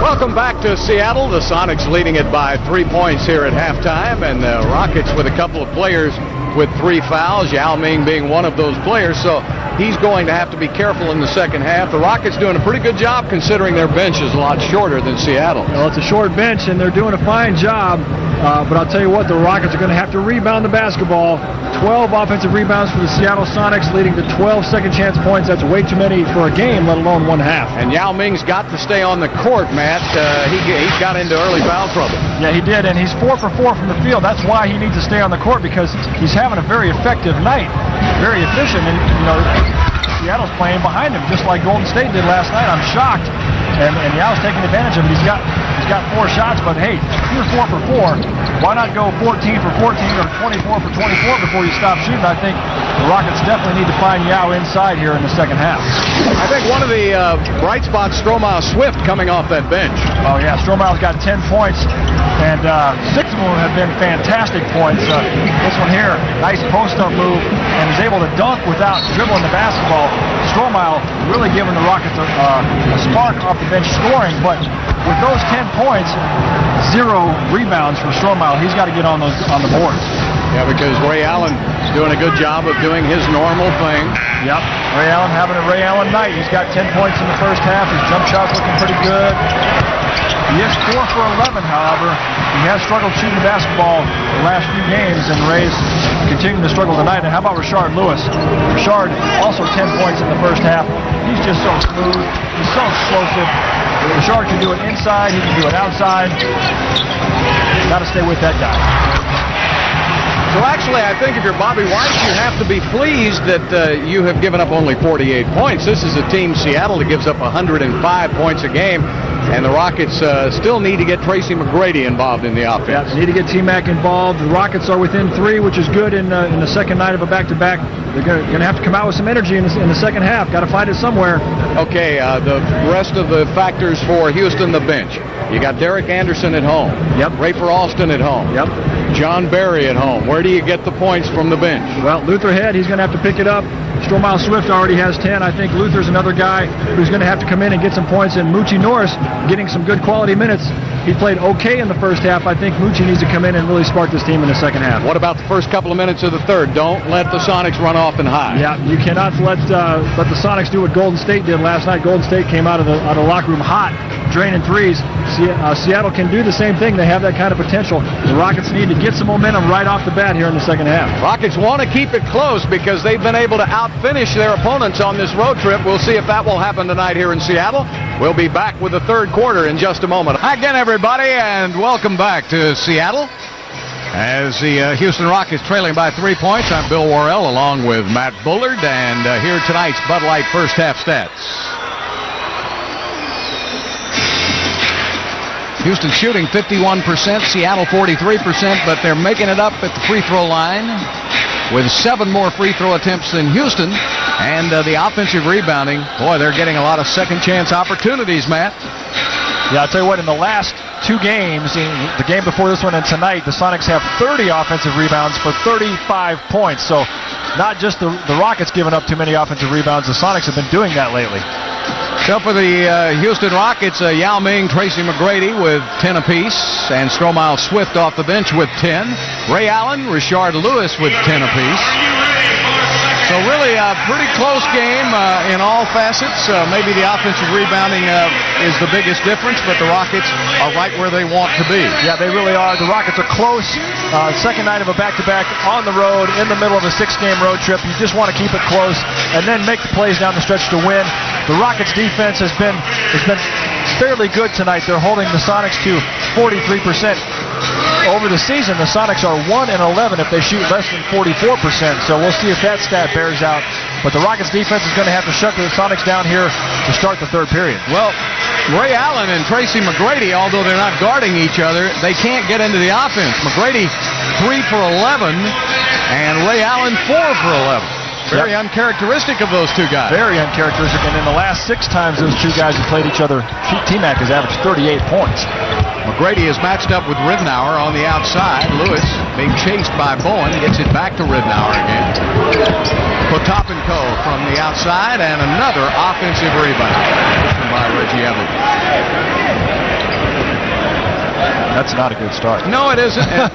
Welcome back to Seattle. The Sonics leading it by 3 points here at halftime, and the Rockets with a couple of players with 3 fouls, Yao Ming being one of those players, so he's going to have to be careful in the second half. The Rockets doing a pretty good job considering their bench is a lot shorter than Seattle. Well, it's a short bench, and they're doing a fine job, but I'll tell you what, the Rockets are going to have to rebound the basketball. 12 offensive rebounds for the Seattle Sonics, leading to 12 second-chance points. That's way too many for a game, let alone one half. And Yao Ming's got to stay on the court, Matt. He got into early foul trouble. Yeah, he did, and he's 4 for 4 from the field. That's why he needs to stay on the court, because he's having a very effective night, very efficient, and Seattle's playing behind him, just like Golden State did last night. I'm shocked, and Yao's taking advantage of it. He's got 4 shots, but hey, you're 4 for 4. Why not go 14 for 14 or 24 for 24 before you stop shooting? I think the Rockets definitely need to find Yao inside here in the second half. I think one of the bright spots, Stromile Swift coming off that bench. Oh yeah, Stromile's got 10 points, and 6 of them have been fantastic points. This one here, nice post-up move, and is able to dunk without dribbling the basketball. Stromile really giving the Rockets a spark off the bench scoring, but with those 10 points, 0 rebounds for Stromile. He's got to get on the boards. Yeah, because Ray Allen is doing a good job of doing his normal thing. Yep, Ray Allen having a Ray Allen night. He's got 10 points in the first half. His jump shot's looking pretty good. He is 4 for 11, however. He has struggled shooting the basketball the last few games, and Ray's continuing to struggle tonight. And how about Rashard Lewis? Rashard also 10 points in the first half. He's just so smooth. He's so explosive. Rashard can do it inside. He can do it outside. Got to stay with that guy. So actually, I think if you're Bobby White, you have to be pleased that you have given up only 48 points. This is a team, Seattle, that gives up 105 points a game, and the Rockets still need to get Tracy McGrady involved in the offense. Yeah, they need to get T-Mac involved. The Rockets are within 3, which is good in the second night of a back-to-back. They're going to have to come out with some energy in the second half. Got to find it somewhere. Okay, the rest of the factors for Houston, the bench. You got Derek Anderson at home. Yep. Rafer Alston at home. Yep. John Barry at home. Where do you get the points from the bench? Well, Luther Head, he's going to have to pick it up. Stromile Swift already has 10. I think Luther's another guy who's going to have to come in and get some points. And Moochie Norris getting some good quality minutes. He played okay in the first half. I think Moochie needs to come in and really spark this team in the second half. What about the first couple of minutes of the third? Don't let the Sonics run off and hide. Yeah, you cannot let the Sonics do what Golden State did last night. Golden State came out of the locker room hot, draining threes. Seattle can do the same thing. They have that kind of potential. The Rockets need to get some momentum right off the bat here in the second half. Rockets want to keep it close because they've been able to outfinish their opponents on this road trip. We'll see if that will happen tonight here in Seattle. We'll be back with the third quarter in just a moment. Hi again, everybody, and welcome back to Seattle. As the Houston Rockets trailing by 3 points, I'm Bill Worrell along with Matt Bullard, and here are tonight's Bud Light first half stats. Houston shooting 51%, Seattle 43%, but they're making it up at the free throw line with 7 more free throw attempts than Houston. And the offensive rebounding, boy, they're getting a lot of second chance opportunities, Matt. Yeah, I'll tell you what, in the last 2 games, the game before this one and tonight, the Sonics have 30 offensive rebounds for 35 points. So not just the Rockets giving up too many offensive rebounds, the Sonics have been doing that lately. So for the Houston Rockets, Yao Ming, Tracy McGrady with 10 apiece, and Stromile Swift off the bench with 10. Ray Allen, Rashard Lewis with 10 apiece. So really a pretty close game in all facets. Maybe the offensive rebounding is the biggest difference, but the Rockets are right where they want to be. Yeah, they really are. The Rockets are close. Second night of a back-to-back on the road in the middle of a 6-game road trip. You just want to keep it close and then make the plays down the stretch to win. The Rockets' defense has been fairly good tonight. They're holding the Sonics to 43%. Over the season, the Sonics are 1-11 if they shoot less than 44%. So we'll see if that stat bears out. But the Rockets' defense is going to have to shut the Sonics down here to start the third period. Well, Ray Allen and Tracy McGrady, although they're not guarding each other, they can't get into the offense. McGrady 3 for 11, and Ray Allen 4 for 11. Very uncharacteristic of those two guys. Very uncharacteristic. And in the last 6 times those two guys have played each other, T-Mac has averaged 38 points. McGrady is matched up with Ridnour on the outside. Lewis being chased by Bowen, gets it back to Ridnour again. Potapenko from the outside, and another offensive rebound by Reggie Evans. That's not a good start. No, it isn't. And,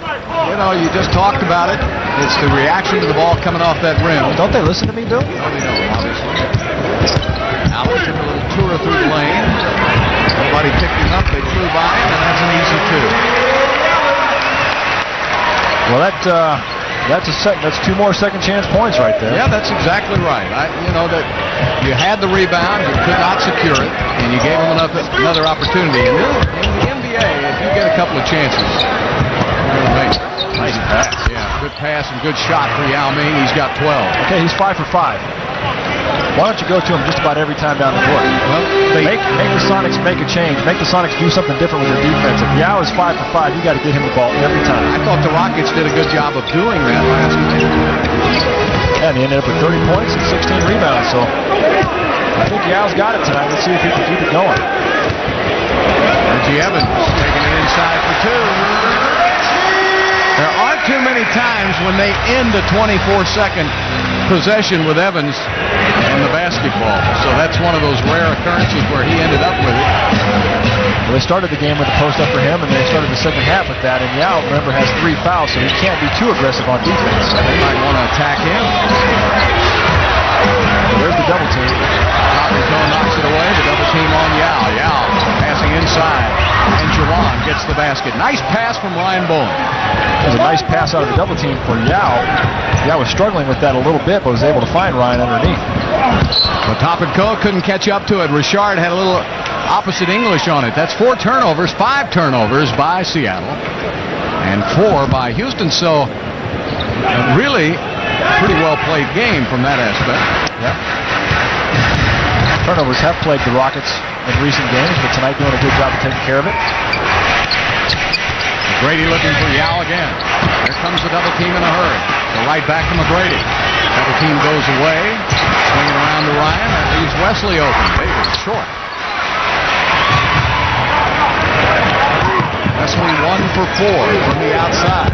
you know, you just talked about it. It's the reaction to the ball coming off that rim. Don't they listen to me, Bill? Oh, they don't, obviously. Allen took a little tour through the lane. Nobody picked him up. They flew by him, and that's an easy two. Well, that's two more second chance points right there. Yeah, that's exactly right. You know that you had the rebound, you could not secure it, and you gave him another opportunity. And in the NBA, if you get a couple of chances, you're going to make it. Nice pass. Yeah, good pass and good shot for Yao Ming. He's got 12. Okay, he's 5 for 5. Why don't you go to him just about every time down the court? Well, make the Sonics make a change. Make the Sonics do something different with their defense. If Yao is 5 for 5, you got to get him the ball every time. I thought the Rockets did a good job of doing that last night. Yeah, and he ended up with 30 points and 16 rebounds. So I think Yao's got it tonight. Let's see if he can keep it going. Reggie Evans taking it inside for two. There aren't too many times when they end a 24-second possession with Evans on the basketball. So that's one of those rare occurrences where he ended up with it. Well, they started the game with a post up for him, and they started the second half with that. And Yao, remember, has 3 fouls, so he can't be too aggressive on defense. They might want to attack him. There's the double team. Potapenko knocks it away. The double team on Yao. Yao passing inside. And Jawan gets the basket. Nice pass from Ryan Bowen. It was a nice pass out of the double team for Yao. Yao was struggling with that a little bit, but was able to find Ryan underneath. Potapenko couldn't catch up to it. Richard had a little opposite English on it. That's 4 turnovers, 5 turnovers by Seattle, and 4 by Houston. So really pretty well played game from that aspect. Yeah. Turnovers have plagued the Rockets in recent games, but tonight doing a good job of taking care of it. McGrady looking for Yao again. Here comes the double team in a hurry. The right back to McGrady. Double team goes away. Swinging around to Ryan. That leaves Wesley open. Davis short. Wesley 1 for 4 from the outside.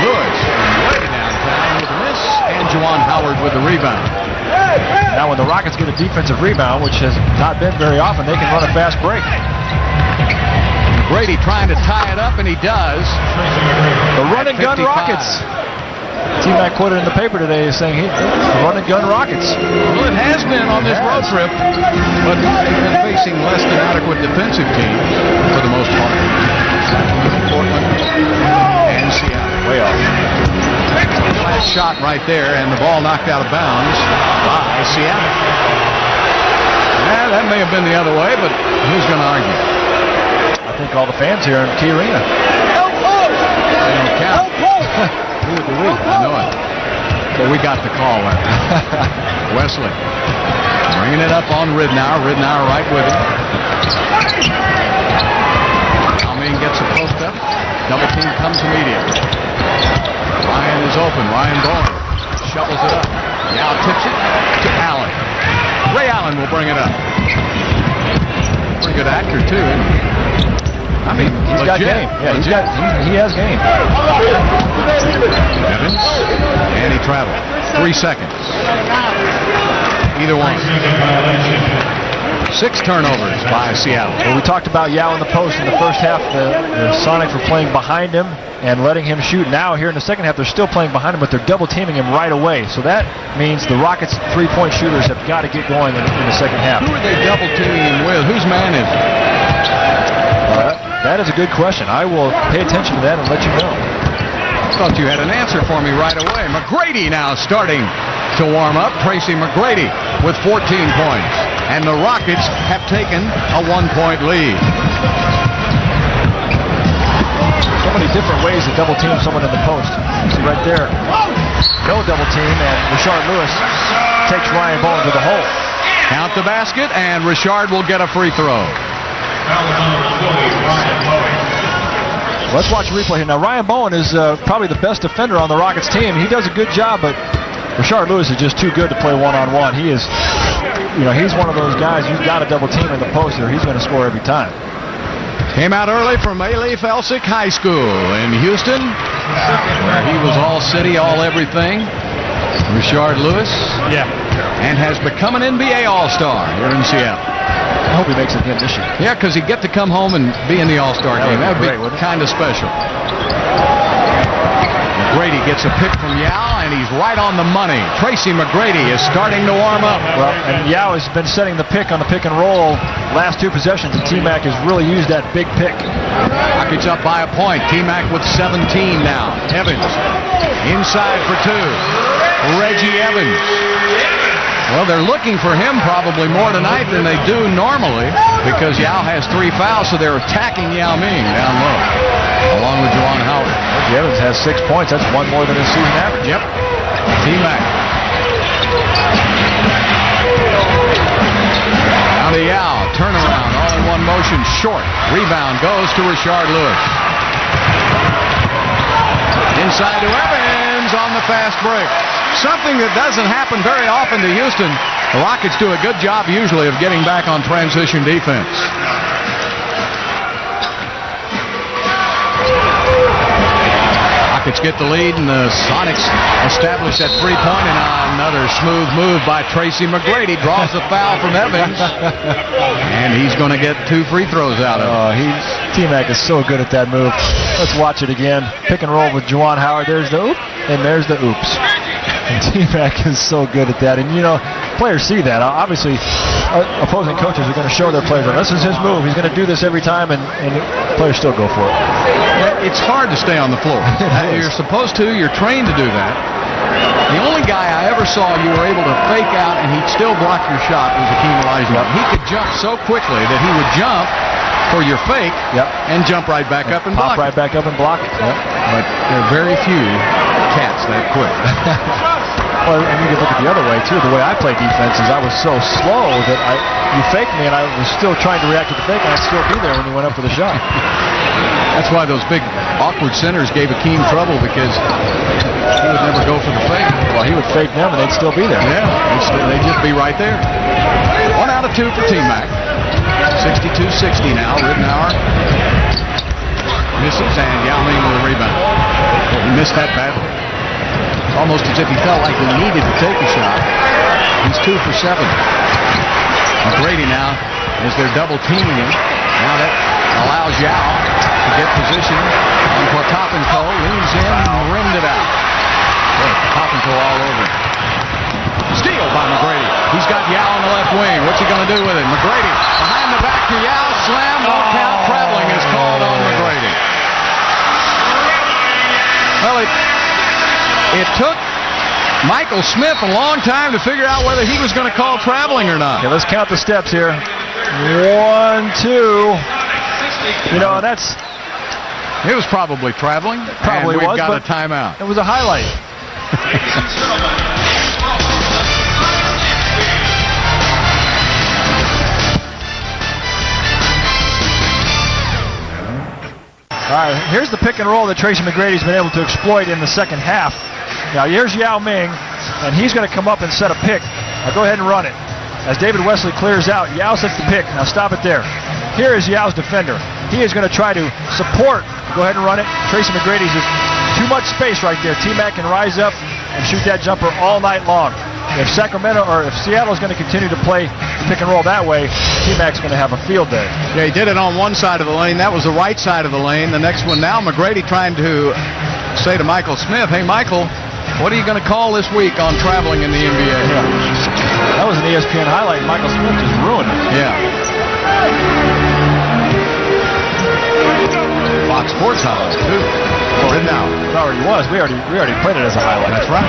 Lewis way downtown with a miss. And Juwan Howard with the rebound. Now when the Rockets get a defensive rebound, which has not been very often, they can run a fast break. Brady trying to tie it up, and he does. The run-and-gun Rockets. T-Mac quoted in the paper today as saying, run-and-gun Rockets. Well, it has been on this road trip, but they've been facing less than adequate defensive teams for the most part. Portland and Seattle. Way off. Last shot right there, and the ball knocked out of bounds by Seattle. Yeah, that may have been the other way, but who's going to argue? I think all the fans here in Key Arena. They don't count. Neither do we. I know it. But we got the call there. Wesley bringing it up on Ridnour. Ridnour right with it. Almeida gets a post up. Double team comes immediately. Ryan is open. Ryan Bowen shovels it up. Now tips it to Allen. Ray Allen will bring it up. Pretty good actor too, isn't he? I mean, he's got game. Yeah, he has game. Evans, and he traveled. 3 seconds. Either one. 6 turnovers by Seattle. Well, we talked about Yao in the post in the first half. The Sonics were playing behind him and letting him shoot. Now here in the second half, they're still playing behind him, but they're double teaming him right away. So that means the Rockets' 3-point shooters have got to get going in the second half. Who are they double teaming him with? Whose man is it? That is a good question. I will pay attention to that and let you know. I thought you had an answer for me right away. McGrady now starting to warm up. Tracy McGrady with 14 points. And the Rockets have taken a 1-point lead. So many different ways to double team someone in the post. See right there. No double team, and Richard Lewis takes Ryan Bowen to the hole. Count the basket, and Richard will get a free throw. Let's watch a replay here. Now, Ryan Bowen is probably the best defender on the Rockets team. He does a good job, but Richard Lewis is just too good to play one-on-one. He is, he's one of those guys you've got to double team in the post or he's going to score every time. Came out early from Alief Elsik High School in Houston. where he was all city, all everything. Rashard Lewis. Yeah. And has become an NBA All-Star here in Seattle. I hope he makes it again this year. Yeah, because he'd get to come home and be in the All-Star game. That would be kind of special. McGrady gets a pick from Yao, and he's right on the money. Tracy McGrady is starting to warm up. Well, and Yao has been setting the pick on the pick and roll last 2 possessions, and T-Mac has really used that big pick. Rockets up by a point. T-Mac with 17 now. Evans inside for 2. Reggie Evans. Well, they're looking for him probably more tonight than they do normally because Yao has 3 fouls, so they're attacking Yao Ming down low, along with Juwan Howard. Reggie Evans has 6 points. That's 1 more than his season average. Yep. T-Mac. Now to Yao. Turnaround, all in one motion, short. Rebound goes to Rashard Lewis. Inside to Evans on the fast break. Something that doesn't happen very often to Houston. The Rockets do a good job usually of getting back on transition defense. Rockets get the lead, and the Sonics establish that 3-point, and another smooth move by Tracy McGrady. Draws the foul from Evans, and he's going to get 2 free throws out of it. T-Mac is so good at that move. Let's watch it again. Pick and roll with Juwan Howard. There's the oop, and there's the oops. And T-Mac is so good at that. And, you know, players see that. Obviously, opposing coaches are going to show their players, this is his move. He's going to do this every time, and players still go for it. It's hard to stay on the floor. You're supposed to. You're trained to do that. The only guy I ever saw you were able to fake out and he'd still block your shot was Akeem Olajuwon. He could jump so quickly that he would jump for your fake and jump right back up and block right back up and block it. But there are very few cats that quick. Well, and you can look at the other way, too. The way I play defense is I was so slow that you faked me, and I was still trying to react to the fake, and I'd still be there when you went up for the shot. That's why those big, awkward centers gave Akeem trouble, because he would never go for the fake. Well, he would fake them, and they'd still be there. Yeah, they'd just be right there. 1 out of 2 for T-Mac. 62-60 now. Ridenour misses, and Yao Ming with a rebound. He missed that badly. Almost as if he felt like he needed to take a shot. He's 2 for 7. McGrady now, as they're double teaming him. Now that allows Yao to get position on Potapenko. Leans in and rimmed it out. Potapenko all over him. Steal by McGrady. He's got Yao on the left wing. What's he going to do with it? McGrady behind the back to Yao. Slam. No count. Traveling is called on McGrady. Well, it took Michael Smith a long time to figure out whether he was going to call traveling or not. Okay, let's count the steps here. 1, 2. You know, that's... It was probably traveling. Probably and we've was, got but a timeout. It was a highlight. All right, here's the pick and roll that Tracy McGrady's been able to exploit in the second half. Now here's Yao Ming, and he's going to come up and set a pick. Now go ahead and run it. As David Wesley clears out, Yao sets the pick. Now stop it there. Here is Yao's defender. He is going to try to support. Go ahead and run it. Tracy McGrady's just too much space right there. T-Mac can rise up and shoot that jumper all night long. If Sacramento or if Seattle is going to continue to play pick and roll that way, T-Mac's going to have a field day. Yeah, he did it on one side of the lane. That was the right side of the lane. The next one now, McGrady trying to say to Michael Smith, hey, Michael, what are you going to call this week on traveling in the NBA? Yeah. That was an ESPN highlight. Michael Smith just ruined it. Yeah. Fox Sports highlight, too. Now. It already was. We already played it as a highlight. That's right.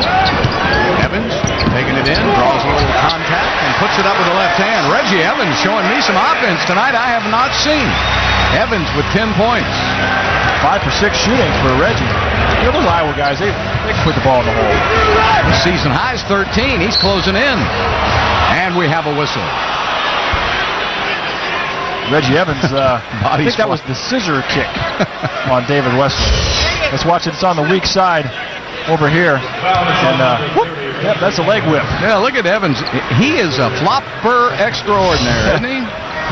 Evans taking it in, draws a little contact, and puts it up with the left hand. Reggie Evans showing me some offense tonight I have not seen. Evans with 10 points. 5 for 6 shooting for Reggie. You know, those Iowa guys, they put the ball in the hole. The season high is 13. He's closing in. And we have a whistle. Reggie Evans, I think that was the scissor kick on David Wesley. Let's watch it. It's on the weak side over here. And, whoop, yep, that's a leg whip. Yeah, look at Evans. He is a flopper extraordinaire, isn't he?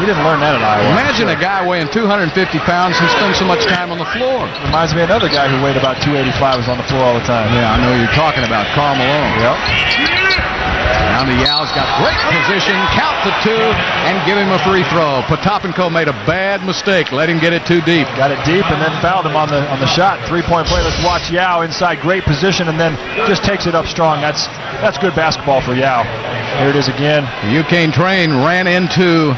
He didn't learn that at Iowa. Imagine a guy weighing 250 pounds who spends so much time on the floor. Reminds me of another guy who weighed about 285 was on the floor all the time. Yeah, I know you're talking about Karl Malone. Yep. Now the Yao's got great position, count the 2, and give him a free throw. Potapenko made a bad mistake, let him get it too deep. Got it deep and then fouled him on the shot. 3-point play. Let's watch Yao inside, great position, and then just takes it up strong. That's good basketball for Yao. Here it is again. The Ukane train ran into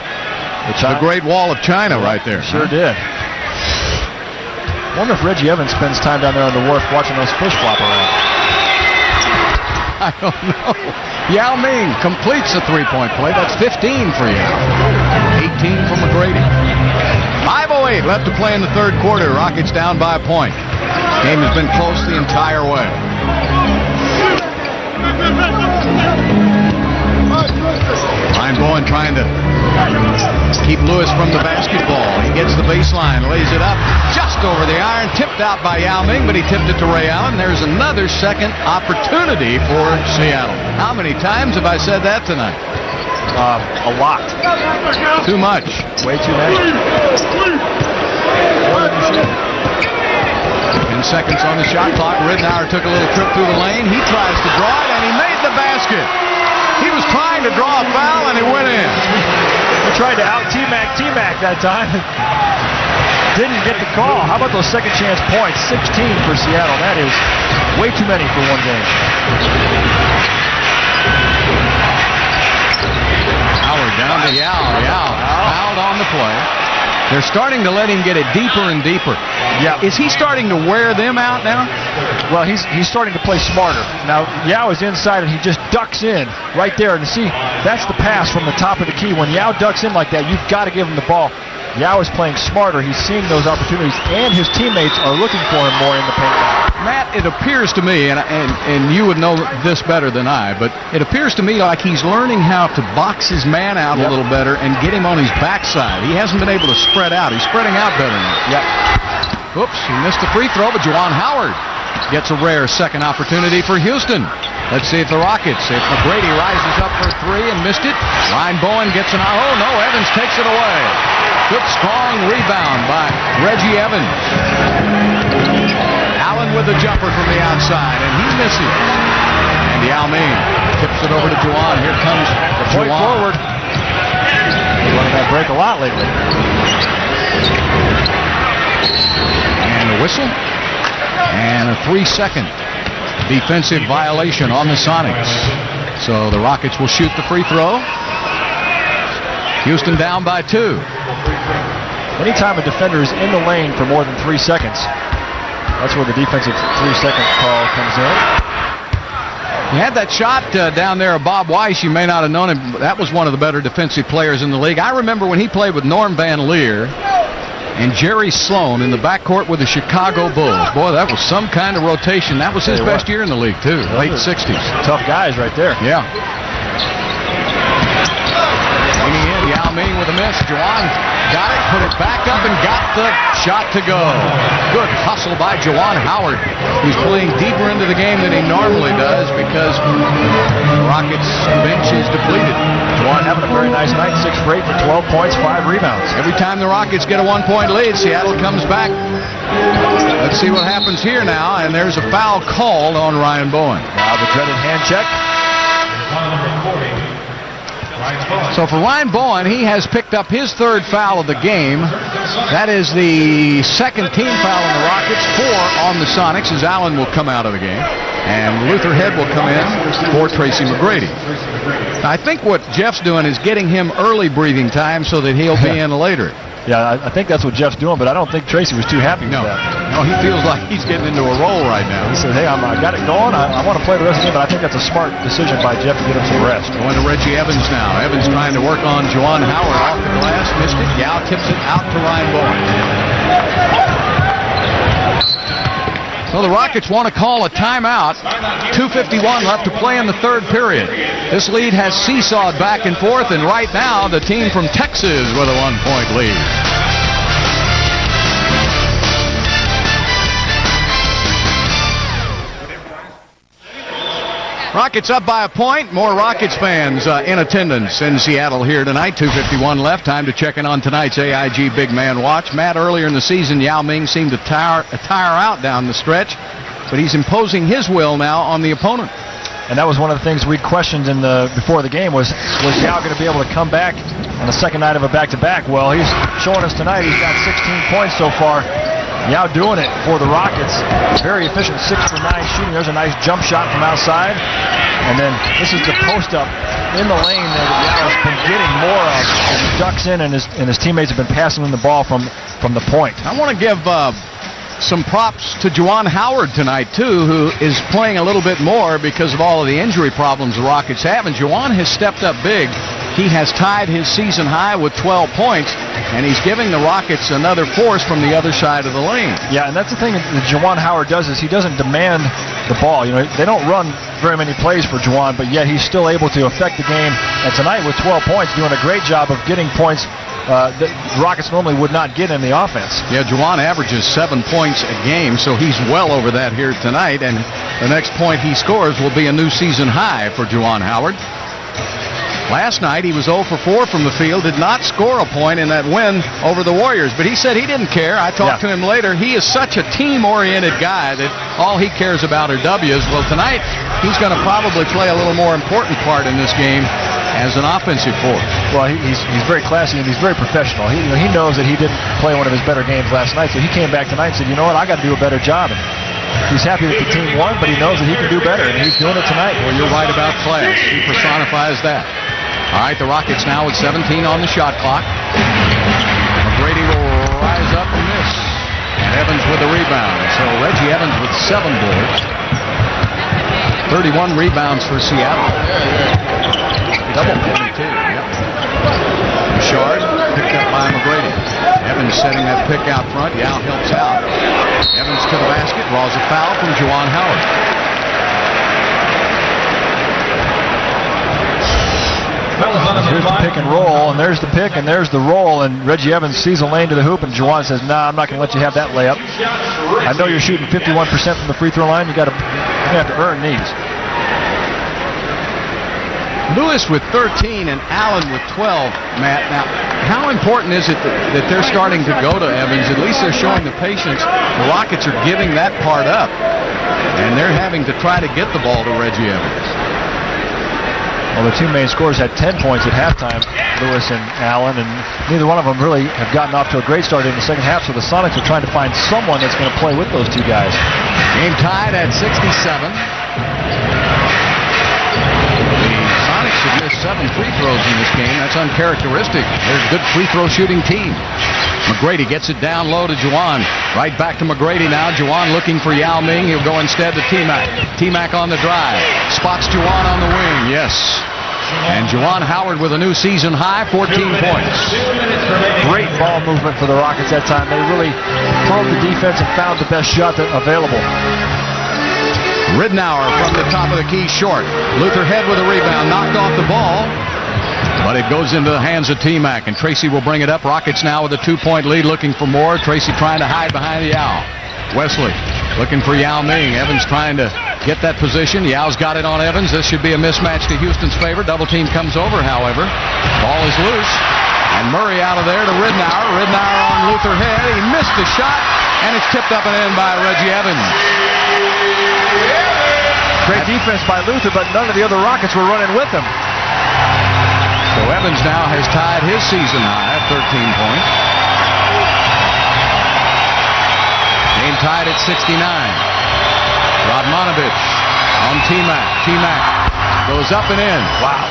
the Great Wall of China right there. Sure did. Wonder if Reggie Evans spends time down there on the wharf watching those fish flop around. I don't know. Yao Ming completes a 3-point play. That's 15 for Yao. 18 for McGrady. 5:08 left to play in the third quarter. Rockets down by a point. Game has been close the entire way. Ryan Bowen trying to keep Lewis from the basketball. He gets the baseline, lays it up just over the iron, tipped out by Yao Ming, but he tipped it to Ray Allen. There's another second opportunity for Seattle. How many times have I said that tonight? A lot. Too much. Way too many. 10 seconds on the shot clock. Ridnour took a little trip through the lane. He tries to draw it, and he made the basket. He was trying to draw a foul, and it went in. He tried to out T-Mac that time. Didn't get the call. How about those second chance points? 16 for Seattle. That is way too many for one game. Howard down to Yao. Yao fouled on the play. They're starting to let him get it deeper and deeper. Yeah. Is he starting to wear them out now? Well, he's starting to play smarter. Now, Yao is inside, and he just ducks in right there. And see, that's the pass from the top of the key. When Yao ducks in like that, you've got to give him the ball. Yao is playing smarter. He's seeing those opportunities, and his teammates are looking for him more in the paint. Matt, it appears to me, and you would know this better than I, but it appears to me like he's learning how to box his man out a little better and get him on his backside. He hasn't been able to spread out. He's spreading out better now. Yep. Oops, he missed the free throw, but Juwan Howard gets a rare second opportunity for Houston. Let's see if the Rockets, if McGrady rises up for 3 and missed it. Ryan Bowen gets an, oh no, Evans takes it away. Good strong rebound by Reggie Evans. Allen with a jumper from the outside, and he misses. And Yao Ming tips it over to Juwan. Here comes the point Juwan. Forward. He's running that break a lot lately. And a whistle. And a 3-second defensive violation on the Sonics. So the Rockets will shoot the free throw. Houston down by 2. Anytime a defender is in the lane for more than 3 seconds, that's where the defensive 3-second call comes in. He had that shot down there of Bob Weiss. You may not have known him. That was one of the better defensive players in the league. I remember when he played with Norm Van Leer and Jerry Sloan in the backcourt with the Chicago Bulls. Boy, that was some kind of rotation. That was his best year in the league, too. Late 60s. Tough guys right there. Yeah. Leaning in, Yao Ming with a miss. Juwan got it, put it back up, and got the shot to go. Good hustle by Juwan Howard. He's playing deeper into the game than he normally does because the Rockets' bench is depleted. Juwan having a very nice night. 6 for 8 for 12 points, 5 rebounds. Every time the Rockets get a 1-point lead, Seattle comes back. Let's see what happens here now, and there's a foul called on Ryan Bowen. Now the dreaded hand check. So for Ryan Bowen, he has picked up his 3rd foul of the game. That is the 2nd team foul on the Rockets, 4 on the Sonics, as Allen will come out of the game. And Luther Head will come in for Tracy McGrady. I think what Jeff's doing is getting him early breathing time so that he'll be in later. Yeah, I think that's what Jeff's doing, but I don't think Tracy was too happy with that. No, he feels like he's getting into a roll right now. He said, hey, I got it going. I want to play the rest of the game, but I think that's a smart decision by Jeff to get him some rest. Going to Reggie Evans now. Evans trying to work on Juwan Howard off the glass. Missed it. Yao tips it out to Ryan Bowen. So the Rockets want to call a timeout. 2:51 left to play in the 3rd period. This lead has seesawed back and forth, and right now the team from Texas with a 1-point lead. Rockets up by a point. More Rockets fans in attendance in Seattle here tonight. 2:51 left. Time to check in on tonight's AIG Big Man Watch. Matt, earlier in the season, Yao Ming seemed to tire out down the stretch, but he's imposing his will now on the opponent. And that was one of the things we questioned before the game was Yao going to be able to come back on the second night of a back-to-back? Well, he's showing us tonight he's got 16 points so far. Yao doing it for the Rockets. Very efficient 6 for 9 shooting. There's a nice jump shot from outside. And then this is the post-up in the lane there that Yao has been getting more of. And he ducks in, and his teammates have been passing him the ball from the point. I want to give some props to Juwan Howard tonight, too, who is playing a little bit more because of all of the injury problems the Rockets have. And Juwan has stepped up big. He has tied his season high with 12 points, and he's giving the Rockets another force from the other side of the lane. Yeah, and that's the thing that Juwan Howard does is he doesn't demand the ball. You know, they don't run very many plays for Juwan, but yet he's still able to affect the game. And tonight with 12 points, doing a great job of getting points that Rockets normally would not get in the offense. Yeah, Juwan averages 7 points a game, so he's well over that here tonight. And the next point he scores will be a new season high for Juwan Howard. Last night, he was 0 for 4 from the field, did not score a point in that win over the Warriors, but he said he didn't care. I talked to him later. He is such a team-oriented guy that all he cares about are W's. Well, tonight, he's going to probably play a little more important part in this game as an offensive force. Well, he's very classy and he's very professional. He knows that he didn't play one of his better games last night, so he came back tonight and said, you know what, I got to do a better job. And he's happy that the team won, but he knows that he can do better, and he's doing it tonight. Well, you're right about class. He personifies that. All right, the Rockets now with 17 on the shot clock. McGrady will rise up and miss. And Evans with the rebound. So Reggie Evans with 7 boards. 31 rebounds for Seattle. Double 22, yep. Bouchard picked up by McGrady. Evans setting that pick out front. Yao helps out. Evans to the basket, draws a foul from Juwan Howard. Here's the pick and roll, and there's the pick, and there's the roll, and Reggie Evans sees a lane to the hoop, and Juwan says, nah, I'm not going to let you have that layup. I know you're shooting 51% from the free throw line. You have to earn these. Lewis with 13 and Allen with 12, Matt. Now, how important is it that they're starting to go to Evans? At least they're showing the patience. The Rockets are giving that part up, and they're having to try to get the ball to Reggie Evans. Well, the two main scorers had 10 points at halftime, Lewis and Allen, and neither one of them really have gotten off to a great start in the second half, so the Sonics are trying to find someone that's going to play with those two guys. Game tied at 67. The Sonics have missed 7 free throws in this game. That's uncharacteristic. They're a good free throw shooting team. McGrady gets it down low to Juwan. Right back to McGrady now. Juwan looking for Yao Ming. He'll go instead to T-Mac. T-Mac on the drive. Spots Juwan on the wing. Yes. And Juwan Howard with a new season high, 14 points. Great ball movement for the Rockets that time. They really probed the defense and found the best shot available. Ridnour from the top of the key short. Luther Head with a rebound. Knocked off the ball. But it goes into the hands of T-Mac, and Tracy will bring it up. Rockets now with a 2-point lead, looking for more. Tracy trying to hide behind Yao. Wesley looking for Yao Ming. Evans trying to get that position. Yao's got it on Evans. This should be a mismatch to Houston's favor. Double team comes over, however. Ball is loose. And Murray out of there to Ridnour. Ridnour on Luther Head. He missed the shot, and it's tipped up and in by Reggie Evans. Great defense by Luther, but none of the other Rockets were running with him. So Evans now has tied his season high at 13 points. Game tied at 69. Radmanovich on T-Mac. T-Mac goes up and in. Wow.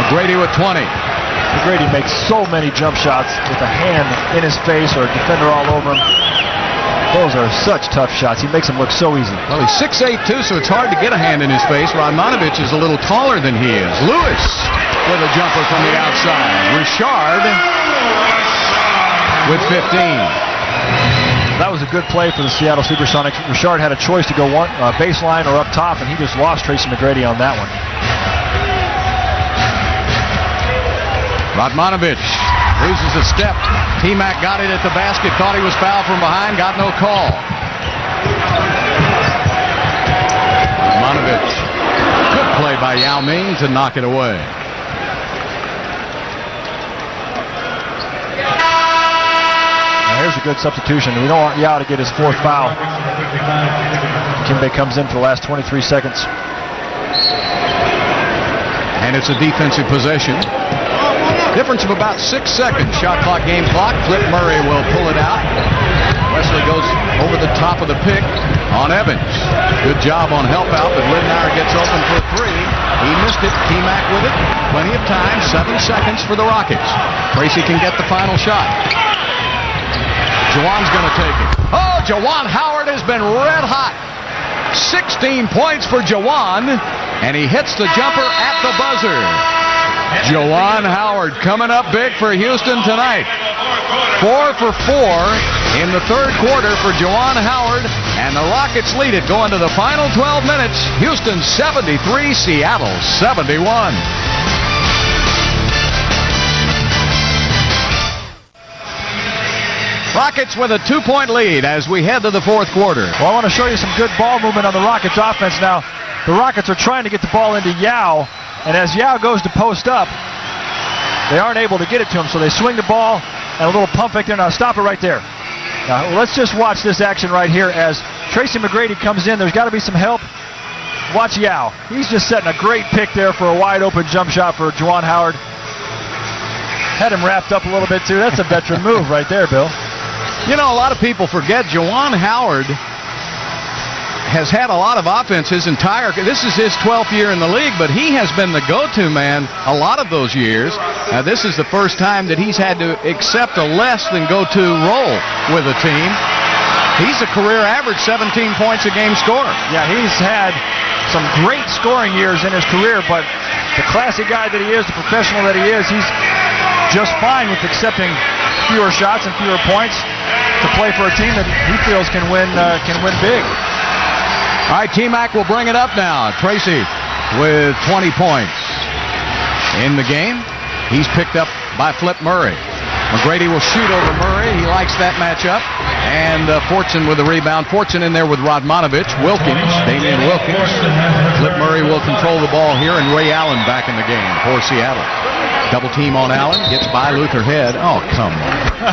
McGrady with 20. McGrady makes so many jump shots with a hand in his face or a defender all over him. Those are such tough shots. He makes them look so easy. Well, he's 6'8", too, so it's hard to get a hand in his face. Radmanovich is a little taller than he is. Lewis with a jumper from the outside. Richard with 15. That was a good play for the Seattle Supersonics. Richard had a choice to go baseline or up top, and he just lost Tracy McGrady on that one. Radmanovich loses a step. T-Mac got it at the basket, thought he was fouled from behind, got no call. Radmanovich Yao Ming to knock it away. Now here's a good substitution. We don't want Yao to get his 4th foul. Kimbe comes in for the last 23 seconds. And it's a defensive possession. Difference of about 6 seconds. Shot clock, game clock. Flip Murray will pull it out. Wesley goes over the top of the pick on Evans. Good job on help out, but Lidnauer gets open for 3. He missed it. T-Mac with it. Plenty of time. 7 seconds for the Rockets. Tracy can get the final shot. Jawan's going to take it. Oh, Jawan Howard has been red hot. 16 points for Jawan, and he hits the jumper at the buzzer. Jawan Howard coming up big for Houston tonight. 4 for 4 in the 3rd quarter for Jawan Howard, and the Rockets lead it going to the final 12 minutes. Houston 73, Seattle 71. Rockets with a 2-point lead as we head to the 4th quarter. Well, I want to show you some good ball movement on the Rockets offense now. The Rockets are trying to get the ball into Yao, and as Yao goes to post up, they aren't able to get it to him, so they swing the ball and a little pump fake there. Now stop it right there. Now let's just watch this action right here as Tracy McGrady comes in. There's got to be some help. Watch Yao. He's just setting a great pick there for a wide open jump shot for Jawan Howard. Had him wrapped up a little bit too. That's a veteran move right there, Bill. You know, a lot of people forget Jawan Howard has had a lot of offense his entire... This is his 12th year in the league, but he has been the go-to man a lot of those years. This is the first time that he's had to accept a less than go-to role with a team. He's a career average 17 points a game scorer. Yeah, he's had some great scoring years in his career, but the classy guy that he is, the professional that he is, he's just fine with accepting fewer shots and fewer points to play for a team that he feels can win big. All right, T-Mac will bring it up now. Tracy with 20 points in the game. He's picked up by Flip Murray. McGrady will shoot over Murray. He likes that matchup. And Fortson with the rebound. Fortson in there with Radmanovich. Wilkins, Damian Wilkins. Flip Murray will control the ball here, and Ray Allen back in the game for Seattle. Double team on Allen. Gets by Luther Head. Oh, come on.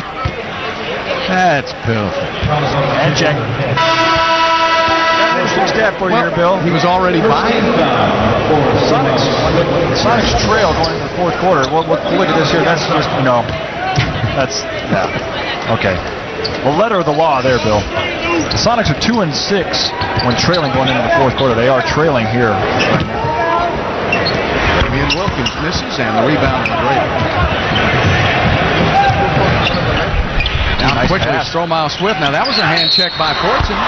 That's pitiful. And check. Stat for you here, Bill. He was already by. Sonics trail going into the 4th quarter. Look at this here. That's just, okay. Well, letter of the law there, Bill. The Sonics are 2-6 when trailing going into the 4th quarter. They are trailing here. Damian Wilkins misses, and the rebound is great. Now quickly, Strohmeyer Swift. Now that was a hand check by Fortson.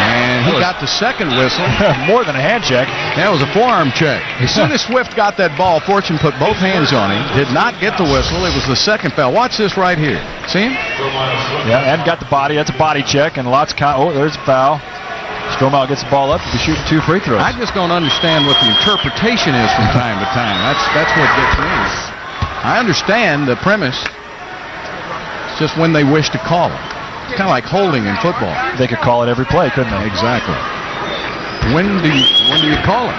And he got the second whistle. More than a hand check. That was a forearm check. As soon as Swift got that ball, Fortune put both hands on him. Did not get the whistle. It was the second foul. Watch this right here. See him? Yeah, and got the body. That's a body check. And lots of... there's a foul. Strohmeyer gets the ball up. He'll be shooting 2 free throws. I just don't understand what the interpretation is from time to time. That's what gets me. I understand the premise. It's just when they wish to call it. It's kind of like holding in football. They could call it every play, couldn't they? Exactly. When do you call it?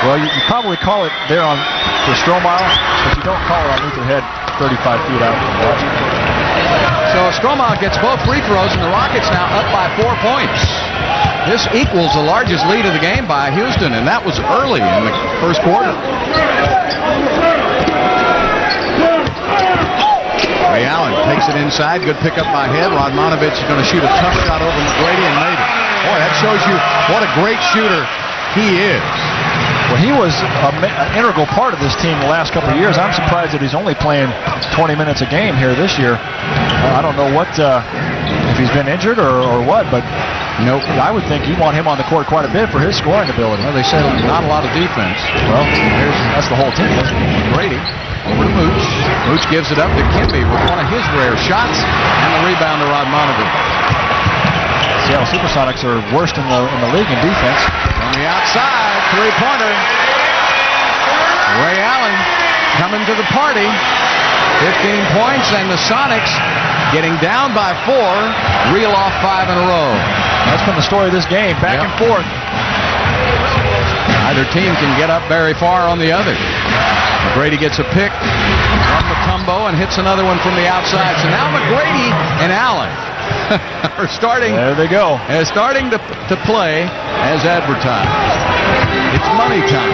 Well, you probably call it there for Strohmeyer, but you don't call it on Luther Head 35 feet out from the watch. So Strohmeyer gets both free throws, and the Rockets now up by 4 points. This equals the largest lead of the game by Houston, and that was early in the 1st quarter. Ray Allen takes it inside. Good pickup by Head. Radmanovich is going to shoot a tough shot over McGrady and made it. Boy, that shows you what a great shooter he is. Well, he was an integral part of this team the last couple of years. I'm surprised that he's only playing 20 minutes a game here this year. I don't know if he's been injured or what, but I would think you want him on the court quite a bit for his scoring ability. Well, they said not a lot of defense. Well, that's the whole team. McGrady over to Mooch. Mooch gives it up to Kimbe with one of his rare shots, and the rebound to Radmanovich. Seattle Supersonics are worst in the league in defense. On the outside, 3-pointer. Ray Allen coming to the party. 15 points, and the Sonics getting down by 4, reel off 5 in a row. That's been the story of this game, back and forth. Neither team can get up very far on the other. McGrady gets a pick from Mutombo and hits another one from the outside. So now McGrady and Allen are starting. There they go. Starting to play as advertised. It's money time.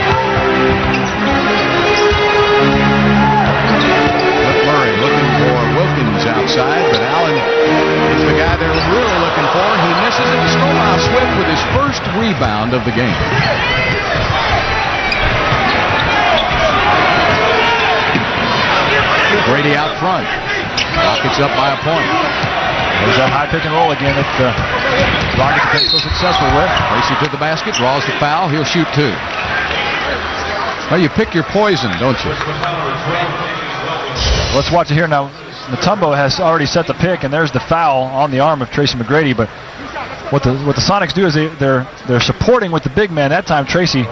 Murray looking for Wilkins outside, but Allen is the guy they're really looking for. He misses it. Stromae Swift with his first rebound of the game. Brady out front. Rockets up by a point. There's that high pick and roll again that the Rockets have been so successful with. Tracy to the basket, draws the foul. He'll shoot 2. Well, you pick your poison, don't you? Let's watch it here now. Mutombo has already set the pick, and there's the foul on the arm of Tracy McGrady. But what the Sonics do is they're supporting with the big man. That time Tracy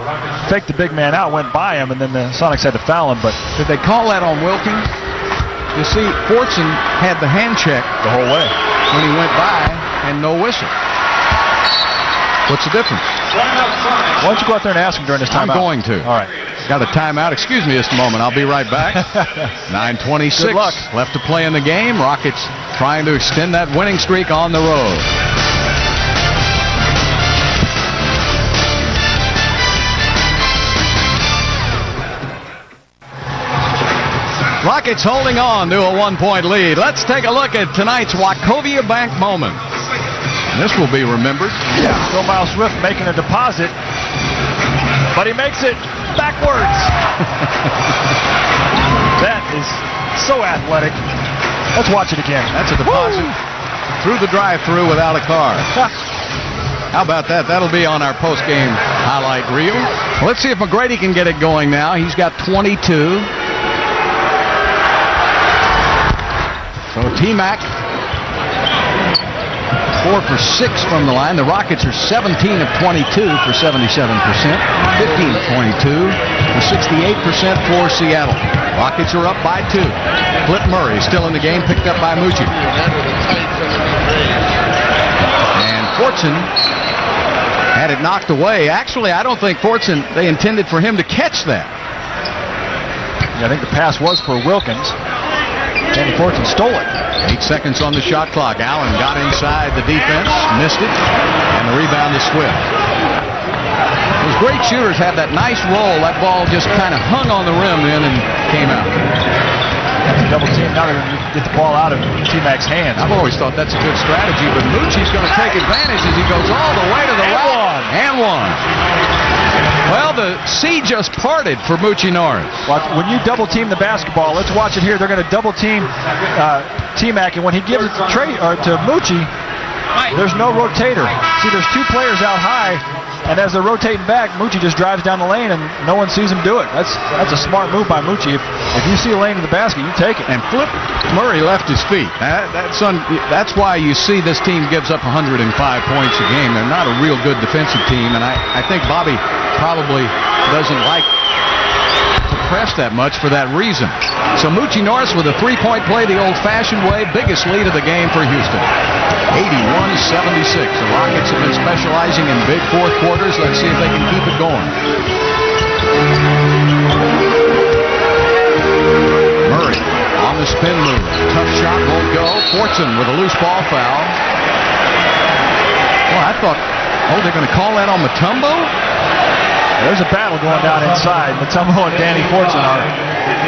faked the big man out, went by him, and then the Sonics had to foul him. But did they call that on Wilkins? You see, Fortson had the hand check the whole way when he went by, and no whistle. What's the difference? Why don't you go out there and ask him during this timeout? I'm going to. All right. Got a timeout. Excuse me just a moment. I'll be right back. 9:26 left to play in the game. Rockets trying to extend that winning streak on the road. Rockets holding on to a 1-point lead. Let's take a look at tonight's Wachovia Bank moment. This will be remembered. Yeah, Stromae Swift making a deposit, but he makes it backwards. That is so athletic. Let's watch it again. That's a deposit through the drive-through without a car. How about that? That'll be on our post-game highlight reel. Let's see if McGrady can get it going now. He's got 22. So T-Mac 4 for 6 from the line. The Rockets are 17 of 22 for 77%. 15 of 22 for 68% for Seattle. Rockets are up by 2. Flip Murray still in the game, picked up by Mucci. And Fortson had it knocked away. Actually, I don't think Fortson, they intended for him to catch that. Yeah, I think the pass was for Wilkins. Danny Fortson stole it. 8 seconds on the shot clock. Allen got inside the defense, missed it, and the rebound is Swift. Those great shooters have that nice roll. That ball just kind of hung on the rim then and came out. That's a double team. Now they're going to get the ball out of T-Mac's hands. I've always thought that's a good strategy, but Mucci's going to take advantage as he goes all the way to the right. And one. Well, the sea just parted for Mucci Norris. When you double team the basketball, let's watch it here. They're going to double team T-Mac, and when he gives it to Mucci, there's no rotator. See, there's 2 players out high, and as they're rotating back, Mucci just drives down the lane, and no one sees him do it. That's a smart move by Mucci. If you see a lane in the basket, you take it. And Flip Murray left his feet. That's why you see this team gives up 105 points a game. They're not a real good defensive team, and I think Bobby probably doesn't like to press that much for that reason. So Mucci Norris with a 3-point play the old-fashioned way. Biggest lead of the game for Houston. 81-76. The Rockets have been specializing in big fourth quarters. Let's see if they can keep it going. Murray on the spin move. Tough shot won't go. Fortson with a loose ball foul. Well, I thought, they're going to call that on Mutombo? There's a battle going down inside. Mutombo and Danny Fortson are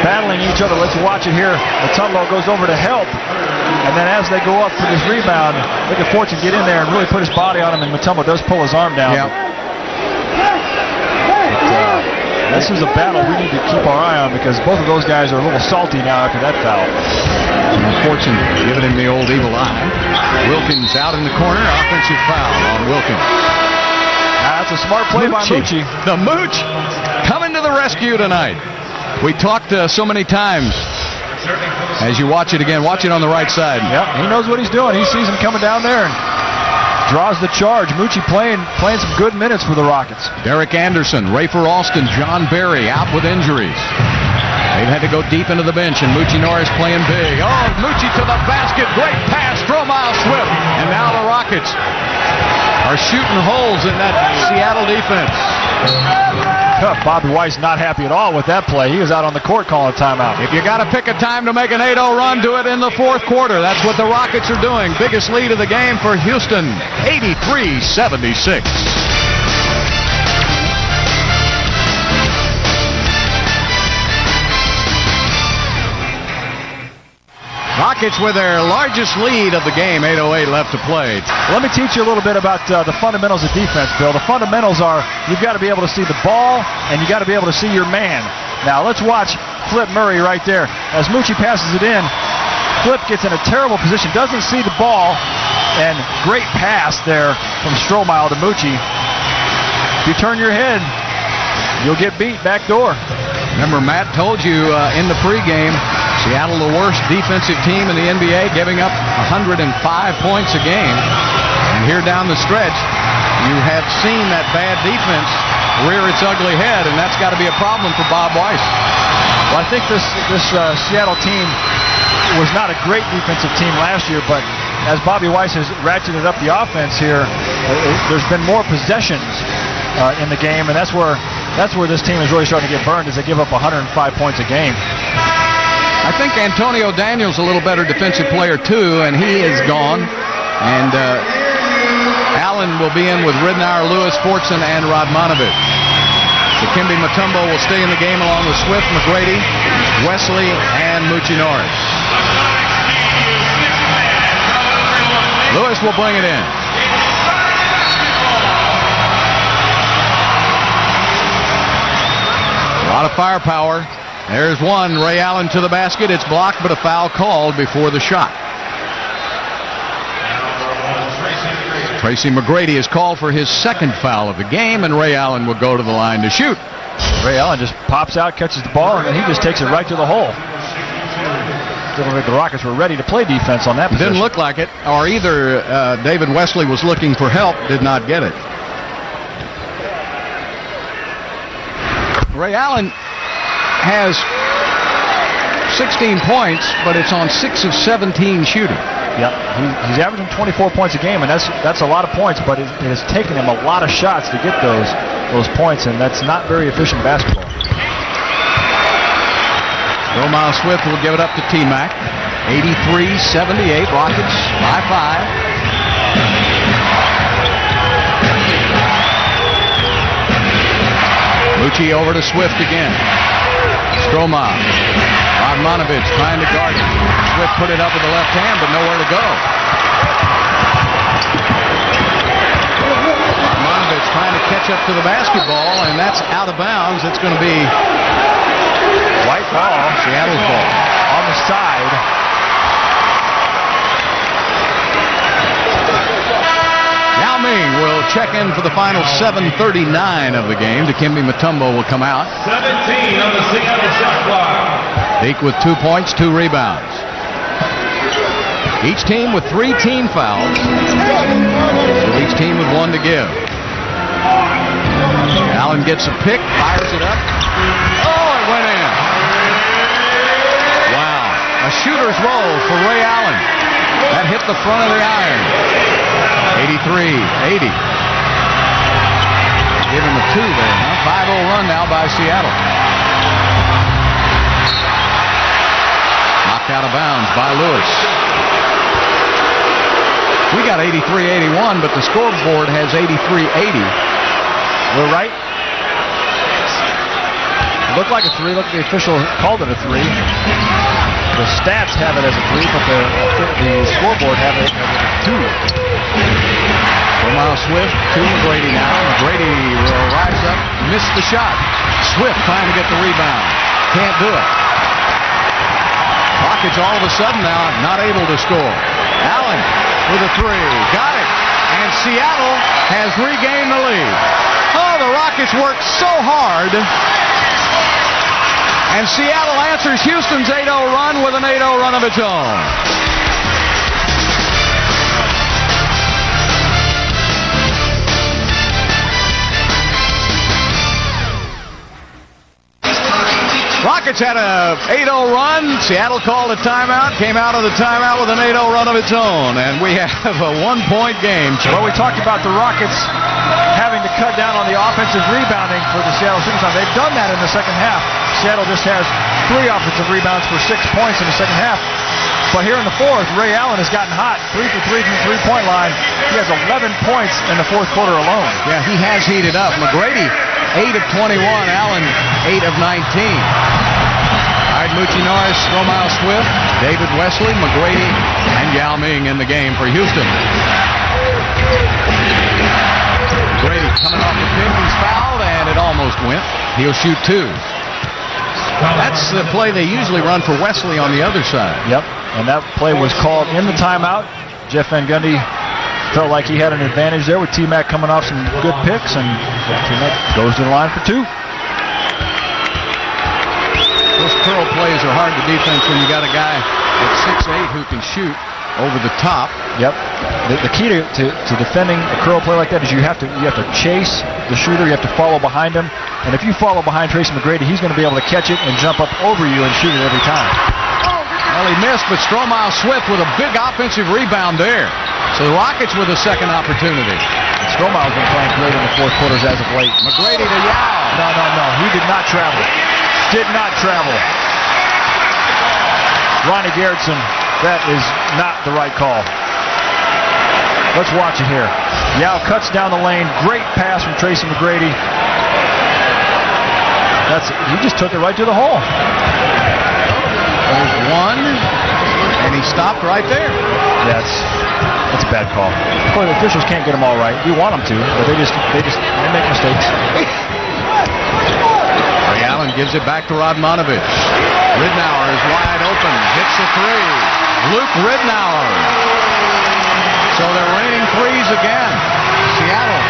battling each other. Let's watch it here. Mutombo goes over to help. And then as they go up for this rebound, look at Fortson get in there and really put his body on him, and Mutombo does pull his arm down. Yeah. This is a battle we need to keep our eye on because both of those guys are a little salty now after that foul. Fortson giving him the old evil eye. Wilkins out in the corner. Offensive foul on Wilkins. That's a smart play by Mucci. The Mooch coming to the rescue tonight. We talked so many times. As you watch it again, watch it on the right side. Yep, he knows what he's doing. He sees him coming down there and draws the charge. Mucci playing some good minutes for the Rockets. Derek Anderson, Rafer Alston, John Barry out with injuries. They've had to go deep into the bench, and Mucci Norris playing big. Oh, Mucci to the basket. Great pass. Stromae Swift. And now the Rockets are shooting holes in that Seattle defense. Bobby Weiss not happy at all with that play. He was out on the court calling a timeout. If you got to pick a time to make an 8-0 run, do it in the fourth quarter. That's what the Rockets are doing. Biggest lead of the game for Houston, 83-76. Rockets with their largest lead of the game, 8:08 left to play. Let me teach you a little bit about the fundamentals of defense, Bill. The fundamentals are you've got to be able to see the ball and you got to be able to see your man. Now let's watch Flip Murray right there. As Moochie passes it in, Flip gets in a terrible position, doesn't see the ball, and great pass there from Strohmeyer to Moochie. If you turn your head, you'll get beat back door. Remember, Matt told you in the pregame, Seattle the worst defensive team in the NBA, giving up 105 points a game. And here down the stretch, you have seen that bad defense rear its ugly head, and that's got to be a problem for Bob Weiss. Well, I think this Seattle team was not a great defensive team last year, but as Bobby Weiss has ratcheted up the offense here, there's been more possessions in the game, and that's where this team is really starting to get burned, as they give up 105 points a game. I think Antonio Daniels a little better defensive player too, and he is gone. And Allen will be in with Ridnour, Lewis, Fortson, and Radmanovic. Dikembe Mutombo will stay in the game along with Swift, McGrady, Wesley, and Moochie Norris. Lewis will bring it in. A lot of firepower. There's one. Ray Allen to the basket. It's blocked, but a foul called before the shot. Tracy McGrady is called for his second foul of the game, and Ray Allen will go to the line to shoot. Ray Allen just pops out, catches the ball, and then he just takes it right to the hole. Didn't look like the Rockets were ready to play defense on that position. Didn't look like it, or either David Wesley was looking for help, did not get it. Ray Allen has 16 points, but it's on 6 of 17 shooting. Yep, he's averaging 24 points a game, and that's a lot of points, but it has taken him a lot of shots to get those points, and that's not very efficient basketball. Romile Swift will give it up to T-Mac. 83-78, Rockets by 5. Moochie over to Swift again. Strohmeyer. Radmanovic trying to guard it. Swift put it up with the left hand, but nowhere to go. Radmanovic trying to catch up to the basketball, and that's out of bounds. It's going to be white ball. Seattle's ball. On the side. Yao Ming will check in for the final 7:39 of the game. Dikembe Mutombo will come out. 17 on the Seattle shot clock. Deke with 2 points, 2 rebounds. Each team with 3 team fouls. So each team with 1 to give. Allen gets a pick, fires it up. Oh, it went in. Wow. A shooter's roll for Ray Allen. That hit the front of the iron. 83-80. Give him a 2 there, huh? 5-0 run now by Seattle. Knocked out of bounds by Lewis. We got 83-81, but the scoreboard has 83-80. We're right. It looked like a 3. Looked like the official called it a 3. The stats have it as a 3, but the scoreboard have it as a 2. Romile Swift to McGrady now. McGrady will rise up, missed the shot. Swift trying to get the rebound. Can't do it. Rockets all of a sudden now not able to score. Allen with a 3. Got it. And Seattle has regained the lead. Oh, the Rockets worked so hard. And Seattle answers Houston's 8-0 run with an 8-0 run of its own. Rockets had a 8-0 run. Seattle called a timeout, came out of the timeout with an 8-0 run of its own, and we have a 1-point game. Well, we talked about the Rockets having to cut down on the offensive rebounding for the Seattle Supersonics. They've done that in the second half. Seattle just has 3 offensive rebounds for 6 points in the second half. But here in the fourth, Ray Allen has gotten hot. 3 for 3 from the three-point line. He has 11 points in the fourth quarter alone. Yeah, he has heated up. McGrady, 8 of 21. Allen, 8 of 19. All right, Moochie Norris, Stromile Swift, David Wesley, McGrady, and Yao Ming in the game for Houston. McGrady coming off the pin. He's fouled, and it almost went. He'll shoot 2. That's the play they usually run for Wesley on the other side. Yep, and that play was called in the timeout. Jeff Van Gundy felt like he had an advantage there with T-Mac coming off some good picks, and T-Mac goes to the line for 2. Those curl plays are hard to defense when you got a guy at 6'8" who can shoot over the top. Yep. The key to defending a curl play like that is you have to chase the shooter. You have to follow behind him. And if you follow behind Tracy McGrady, he's going to be able to catch it and jump up over you and shoot it every time. Well, he missed, but Stromile Swift with a big offensive rebound there. So the Rockets with a second opportunity. Stromile's been playing great in the fourth quarters as of late. McGrady to Yao. No. He did not travel. Did not travel. Ronnie Garrettson, that is not the right call. Let's watch it here. Yao cuts down the lane. Great pass from Tracy McGrady. He just took it right to the hole. There's one, and he stopped right there. That's a bad call. Of course, the officials can't get them all right. We want them to, but they make mistakes. Ray Allen gives it back to Radmanovich. Ridnour is wide open. Hits the 3. Luke Ridnour. So they're raining threes again. Seattle,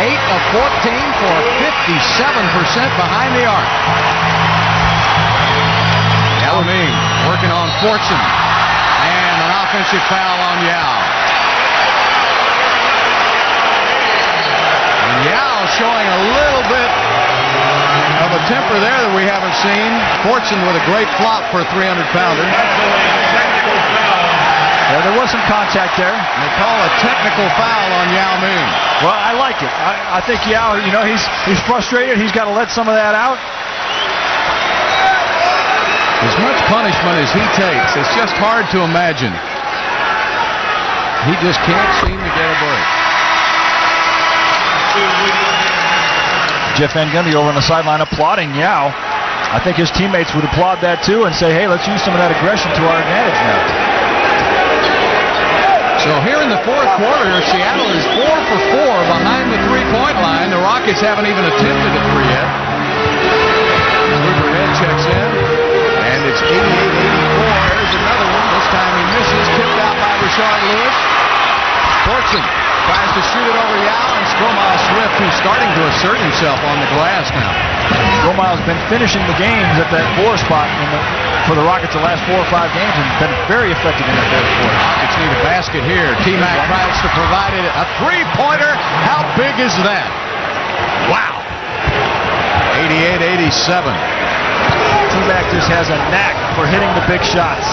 8 of 14 for 57% behind the arc. Yao Ming working on Fortson. And an offensive foul on Yao. And Yao showing a little bit of a temper there that we haven't seen. Fortson with a great flop for a 300-pounder. Yeah, there was some contact there. They call a technical foul on Yao Ming. Well, I like it. I think Yao, he's frustrated. He's got to let some of that out. As much punishment as he takes, it's just hard to imagine. He just can't seem to get a break. Jeff Van Gundy over on the sideline applauding Yao. I think his teammates would applaud that too and say, hey, let's use some of that aggression to our advantage now. So here in the fourth quarter, Seattle is 4 for 4 behind the three-point line. The Rockets haven't even attempted a 3 yet. Ruger checks in, and it's 88-84. There's another one. This time he misses. Tipped out by Rashard Lewis. Fortson tries to shoot it over Yao, and Stromile Swift, who's starting to assert himself on the glass now. Stromile's been finishing the games at that 4 spot for the Rockets the last 4 or 5 games and been very effective in the fourth quarter. Rockets need a basket here. T-Mac tries to provide it. A 3-pointer. How big is that? Wow. 88-87. T-Mac just has a knack for hitting the big shots.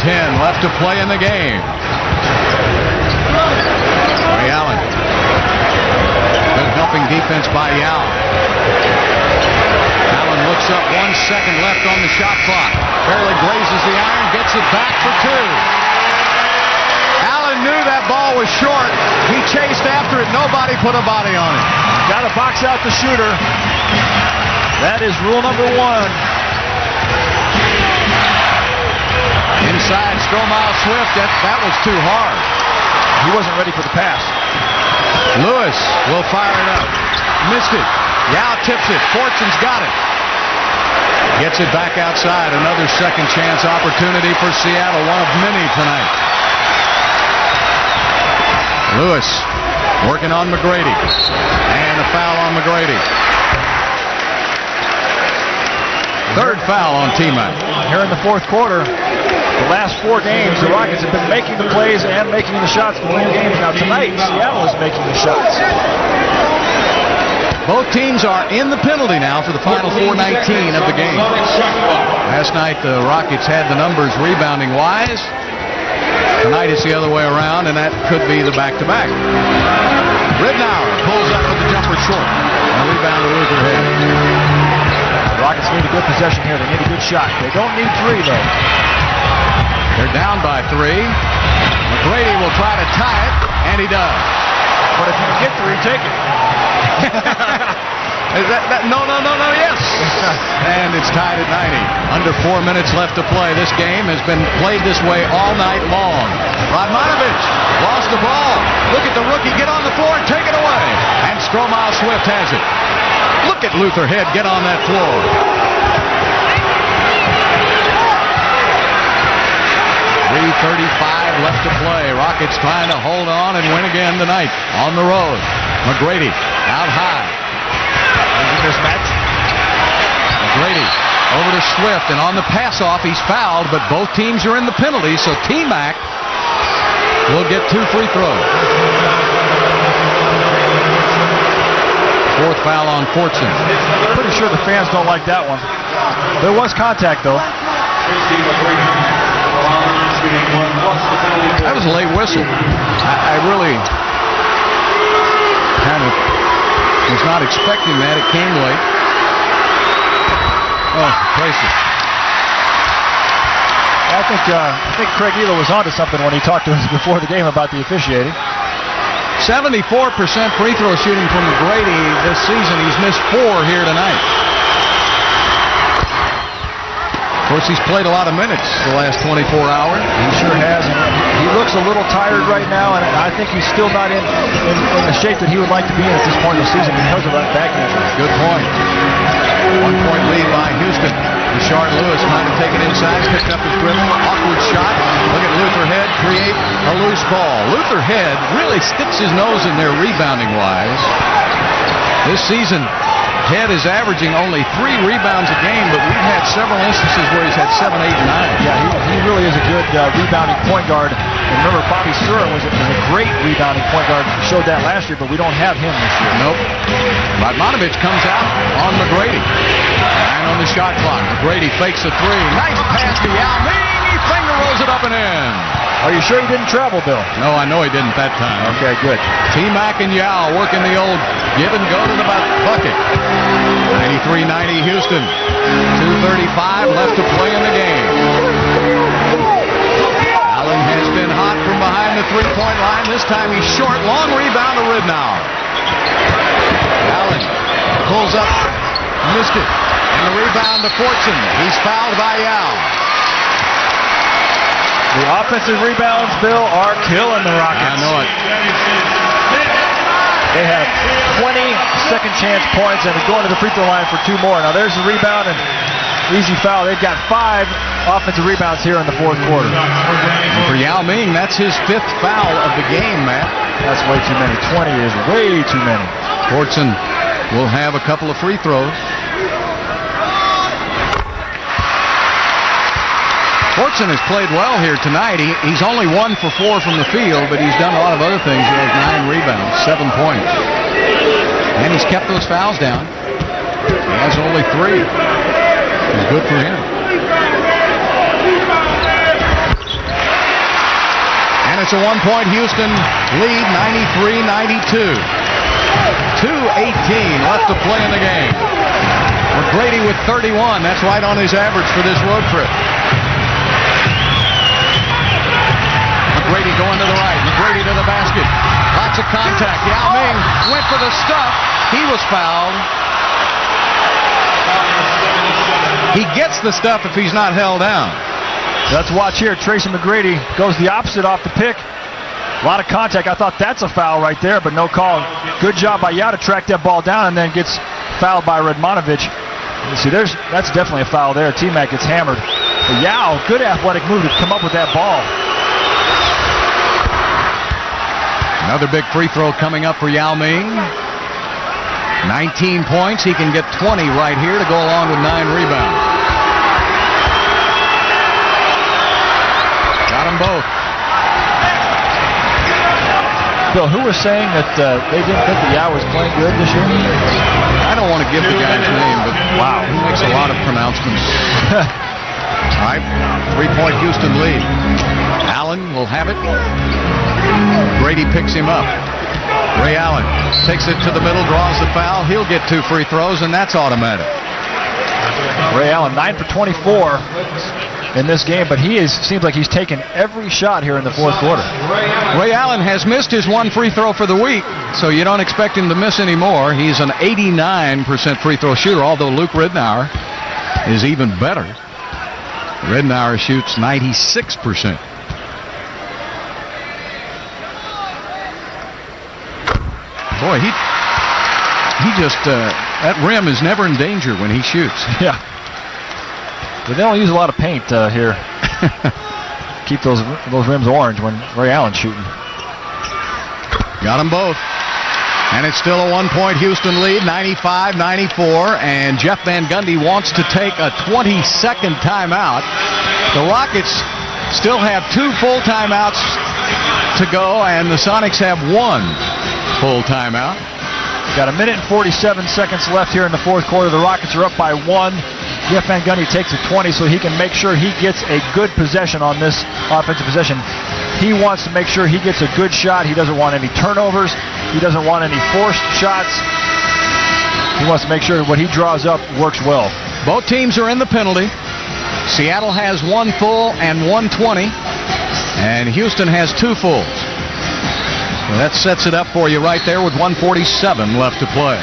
5:10 left to play in the game. Ray Allen. Good helping defense by Yao. Allen looks up, 1 second left on the shot clock. Barely grazes the iron, gets it back for 2. Allen knew that ball was short. He chased after it. Nobody put a body on it. Got to box out the shooter. That is rule number 1. Inside, Stromile Swift. That was too hard. He wasn't ready for the pass. Lewis will fire it up. Missed it. Yao tips it. Fortson's got it. Gets it back outside. Another second chance opportunity for Seattle. One of many tonight. Lewis working on McGrady. And a foul on McGrady. Third foul on T-Mac. Here in the fourth quarter, the last 4 games, the Rockets have been making the plays and making the shots to win games. Now tonight, Seattle is making the shots. Both teams are in the penalty now for the final 4:19 of the game. Last night the Rockets had the numbers rebounding-wise. Tonight it's the other way around, and that could be the back-to-back. Ridnour pulls up with the jumper short. And a rebound to Luther Head. The Rockets need a good possession here. They need a good shot. They don't need three, though. They're down by 3. McGrady will try to tie it, and he does. But if you can get three, take it. Is that no, yes. And it's tied at 90. Under 4 minutes left to play. This game has been played this way all night long. Radmanovic lost the ball. Look at the rookie get on the floor and take it away. And Stromae Swift has it. Look at Luther Head get on that floor. .335 left to play. Rockets trying to hold on and win again tonight on the road. McGrady out high. Mismatch. McGrady over to Swift, and on the pass-off, he's fouled, but both teams are in the penalty, so T-Mac will get 2 free throws. 4th foul on Fortson. Pretty sure the fans don't like that one. There was contact, though. That was a late whistle. I really kind of was not expecting that. It came late. Oh, places. I think Craig Elo was onto something when he talked to us before the game about the officiating. 74% free throw shooting from McGrady this season. He's missed 4 here tonight. Of course, he's played a lot of minutes the last 24 hours. He sure has. He looks a little tired right now, and I think he's still not in the shape that he would like to be in at this point in the season because of that back injury. Good point. 1-point lead by Houston. Rashard Lewis trying to take it inside, picked up his dribble. Awkward shot. Look at Luther Head create a loose ball. Luther Head really sticks his nose in there rebounding-wise. This season, Head is averaging only 3 rebounds a game, but we've had several instances where he's had 7, 8, and 9. Yeah, he really is a good rebounding point guard. And remember, Bobby Surin was a great rebounding point guard. Showed that last year, but we don't have him this year. Nope. Radmanovic comes out on McGrady. And on the shot clock, McGrady fakes a 3. Nice pass to Yao Ming. He finger rolls it up and in. Are you sure he didn't travel, Bill? No, I know he didn't that time. Okay, good. T-Mac and Yao working the old give and go to the bucket. 93-90 Houston. 2:35 left to play in the game. Allen has been hot from behind the 3-point line. This time he's short. Long rebound to Ridnour. Allen pulls up. Missed it. And the rebound to Fortson. He's fouled by Yao. The offensive rebounds, Bill, are killing the Rockets. I know it. They have 20 second chance points and are going to the free throw line for 2 more. Now there's the rebound and easy foul. They've got 5 offensive rebounds here in the 4th quarter. And for Yao Ming, that's his 5th foul of the game, Matt. That's way too many. 20 is way too many. Fortson will have a couple of free throws. Fortson has played well here tonight. He's only 1 for 4 from the field, but he's done a lot of other things. He has 9 rebounds, 7 points. And he's kept those fouls down. He has only 3. It's good for him. And it's a 1-point Houston lead, 93-92. 2:18 left to play in the game. McGrady with 31. That's right on his average for this road trip. McGrady going to the right. McGrady to the basket. Lots of contact. Yao Ming went for the stuff. He was fouled. He gets the stuff if he's not held down. Let's watch here. Tracy McGrady goes the opposite off the pick. A lot of contact. I thought that's a foul right there, but no call. Good job by Yao to track that ball down and then gets fouled by Radmanovic. You see, that's definitely a foul there. T-Mac gets hammered. But Yao, good athletic move to come up with that ball. Another big free throw coming up for Yao Ming. 19 points. He can get 20 right here to go along with 9 rebounds. Got them both. Bill, who was saying that they didn't think that Yao was playing good this year? I don't want to give the guy's name, but wow, he makes a lot of pronouncements. All right, 3-point Houston lead. Allen will have it. Grady picks him up. Ray Allen takes it to the middle, draws the foul. He'll get 2 free throws, and that's automatic. Ray Allen, 9 for 24 in this game, but seems like he's taken every shot here in the fourth quarter. Ray Allen has missed his 1 free throw for the week, so you don't expect him to miss any more. He's an 89% free throw shooter, although Luke Ridnour is even better. Ridnour shoots 96%. Boy, he just, that rim is never in danger when he shoots. Yeah. But they don't use a lot of paint here. Keep those rims orange when Ray Allen's shooting. Got them both. And it's still a 1-point Houston lead, 95-94. And Jeff Van Gundy wants to take a 20-second timeout. The Rockets still have 2 full timeouts to go, and the Sonics have 1 full timeout. Got a minute and 47 seconds left here in the fourth quarter. The Rockets are up by 1. Jeff Van Gundy takes a 20 so he can make sure he gets a good possession on this offensive possession. He wants to make sure he gets a good shot. He doesn't want any turnovers. He doesn't want any forced shots. He wants to make sure that what he draws up works well. Both teams are in the penalty. Seattle has 1 full and 1 20. And Houston has 2 fulls. Well, that sets it up for you right there with 1:47 left to play.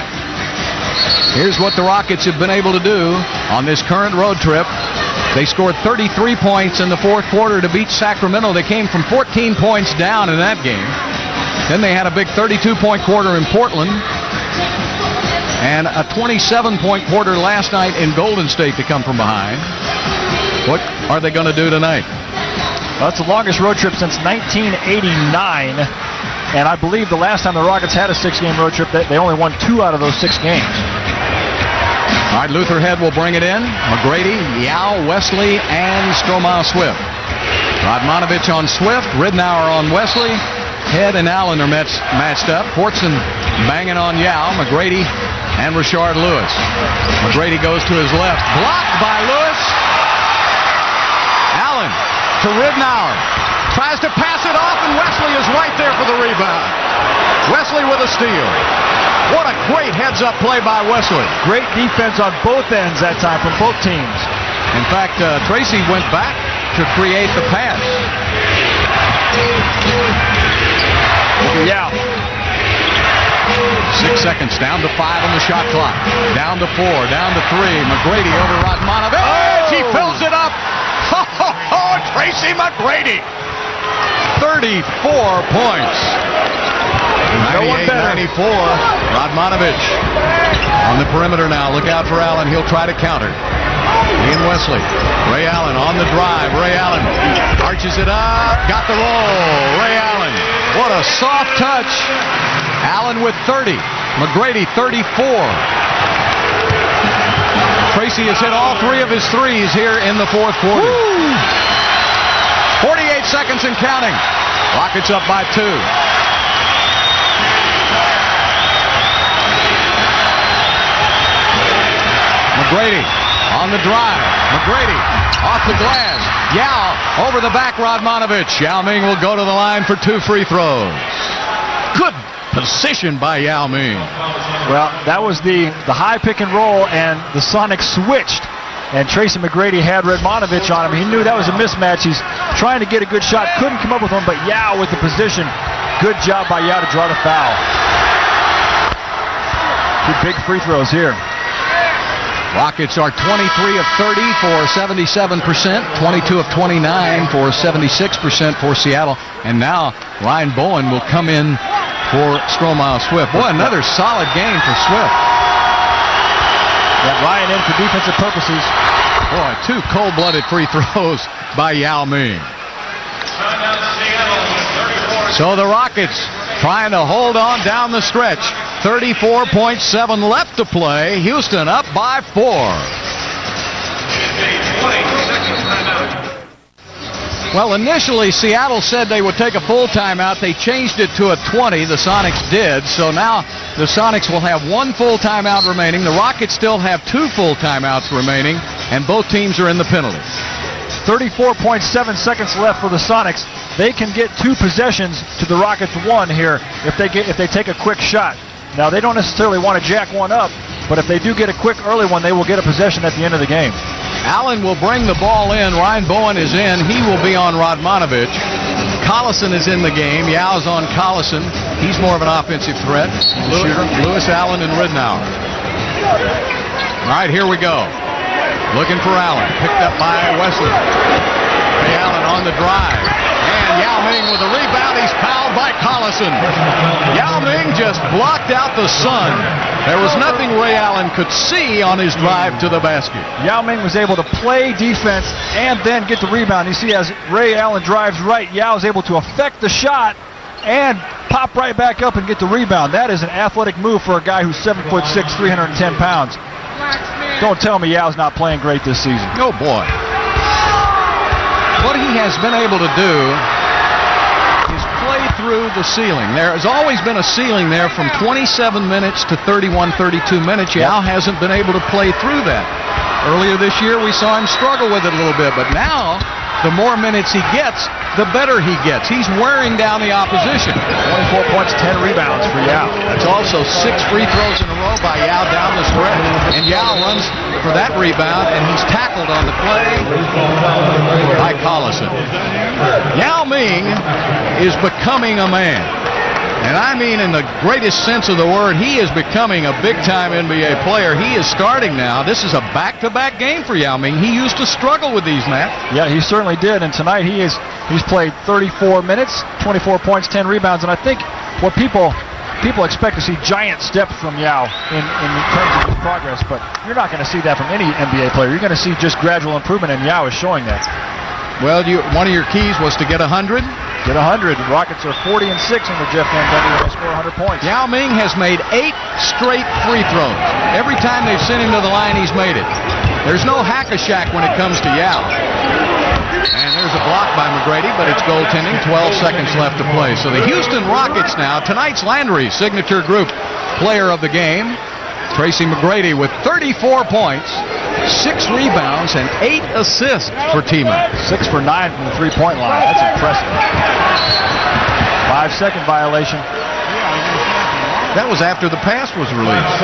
Here's what the Rockets have been able to do on this current road trip. They scored 33 points in the fourth quarter to beat Sacramento. They came from 14 points down in that game. Then they had a big 32-point quarter in Portland and a 27-point quarter last night in Golden State to come from behind. What are they going to do tonight? Well, that's the longest road trip since 1989. And I believe the last time the Rockets had a 6-game road trip, they only won 2 out of those 6 games. All right, Luther Head will bring it in. McGrady, Yao, Wesley, and Stromae Swift. Rodmanovich on Swift, Ridnour on Wesley. Head and Allen are matched up. Portson banging on Yao, McGrady, and Rashard Lewis. McGrady goes to his left. Blocked by Lewis. Allen to Ridnour. Tries to pass it off, and Wesley is right there for the rebound. Wesley with a steal. What a great heads-up play by Wesley. Great defense on both ends that time from both teams. In fact, Tracy went back to create the pass. Yeah. 6 seconds, down to 5 on the shot clock. Down to 4, down to 3. McGrady over Rodmanovich. Oh! He fills it up. Oh, Tracy McGrady. 34 points. 98-94. Rodmanovich on the perimeter now. Look out for Allen. He'll try to counter. Ian Wesley. Ray Allen on the drive. Ray Allen arches it up. Got the roll. Ray Allen. What a soft touch. Allen with 30. McGrady 34. Tracy has hit all 3 of his threes here in the fourth quarter. Woo! 48 seconds and counting. Rockets up by 2. McGrady on the drive. McGrady off the glass. Yao over the back. Rodmanovich. Yao Ming will go to the line for 2 free throws. Good position by Yao Ming. Well, that was the high pick and roll, and the Sonics switched. And Tracy McGrady had Rodmanovich on him. He knew that was a mismatch. He's trying to get a good shot. Couldn't come up with one, but Yao with the position. Good job by Yao to draw the foul. 2 big free throws here. Rockets are 23 of 30 for 77%, 22 of 29 for 76% for Seattle. And now Ryan Bowen will come in for Stromae Swift. Boy, another solid game for Swift. Yeah, Ryan in for defensive purposes. Boy, 2 cold-blooded free throws by Yao Ming. So the Rockets trying to hold on down the stretch. 34.7 left to play. Houston up by 4. Well, initially, Seattle said they would take a full timeout. They changed it to a 20. The Sonics did. So now the Sonics will have 1 full timeout remaining. The Rockets still have 2 full timeouts remaining, and both teams are in the penalty. 34.7 seconds left for the Sonics. They can get 2 possessions to the Rockets 1 here if they take a quick shot. Now, they don't necessarily want to jack one up, but if they do get a quick early one, they will get a possession at the end of the game. Allen will bring the ball in. Ryan Bowen is in. He will be on Radmanovich. Collison is in the game. Yao's on Collison. He's more of an offensive threat. Lewis, Allen, and Ridnour. All right, here we go. Looking for Allen. Picked up by Wesley. Ray Allen on the drive. And Yao Ming with a rebound. He's fouled by Collison. Yao Ming just blocked out the sun. There was nothing Ray Allen could see on his drive to the basket. Yao Ming was able to play defense and then get the rebound. You see, as Ray Allen drives right, Yao is able to affect the shot and pop right back up and get the rebound. That is an athletic move for a guy who's 7'6", 310 pounds. Don't tell me Yao's not playing great this season. Oh, boy. What he has been able to do is play through the ceiling. There has always been a ceiling there from 27 minutes to 31, 32 minutes. Yao hasn't been able to play through that. Earlier this year, we saw him struggle with it a little bit, but now, the more minutes he gets, the better he gets. He's wearing down the opposition. 24 points, 10 rebounds for Yao. That's also 6 free throws in a row by Yao down the stretch. And Yao runs for that rebound, and he's tackled on the play by Collison. Yao Ming is becoming a man. And I mean in the greatest sense of the word, he is becoming a big-time NBA player. He is starting now. This is a back-to-back game for Yao Ming. He used to struggle with these, Matt. Yeah, he certainly did. And tonight he's played 34 minutes, 24 points, 10 rebounds. And I think what people expect to see giant steps from Yao in terms of his progress, but you're not going to see that from any NBA player. You're going to see just gradual improvement, and Yao is showing that. Well, one of your keys was to get 100. Get 100. Rockets are 40-6 in the Jeff Van Gundy when they score 100 points. Yao Ming has made 8 straight free throws. Every time they've sent him to the line, he's made it. There's no hack-a-shack when it comes to Yao. And there's a block by McGrady, but it's goaltending. 12 seconds left to play. So the Houston Rockets now, tonight's Landry signature group player of the game, Tracy McGrady with 34 points, 6 rebounds, and 8 assists for T-Mac. 6 for 9 from the three-point line. That's impressive. 5-second violation. That was after the pass was released.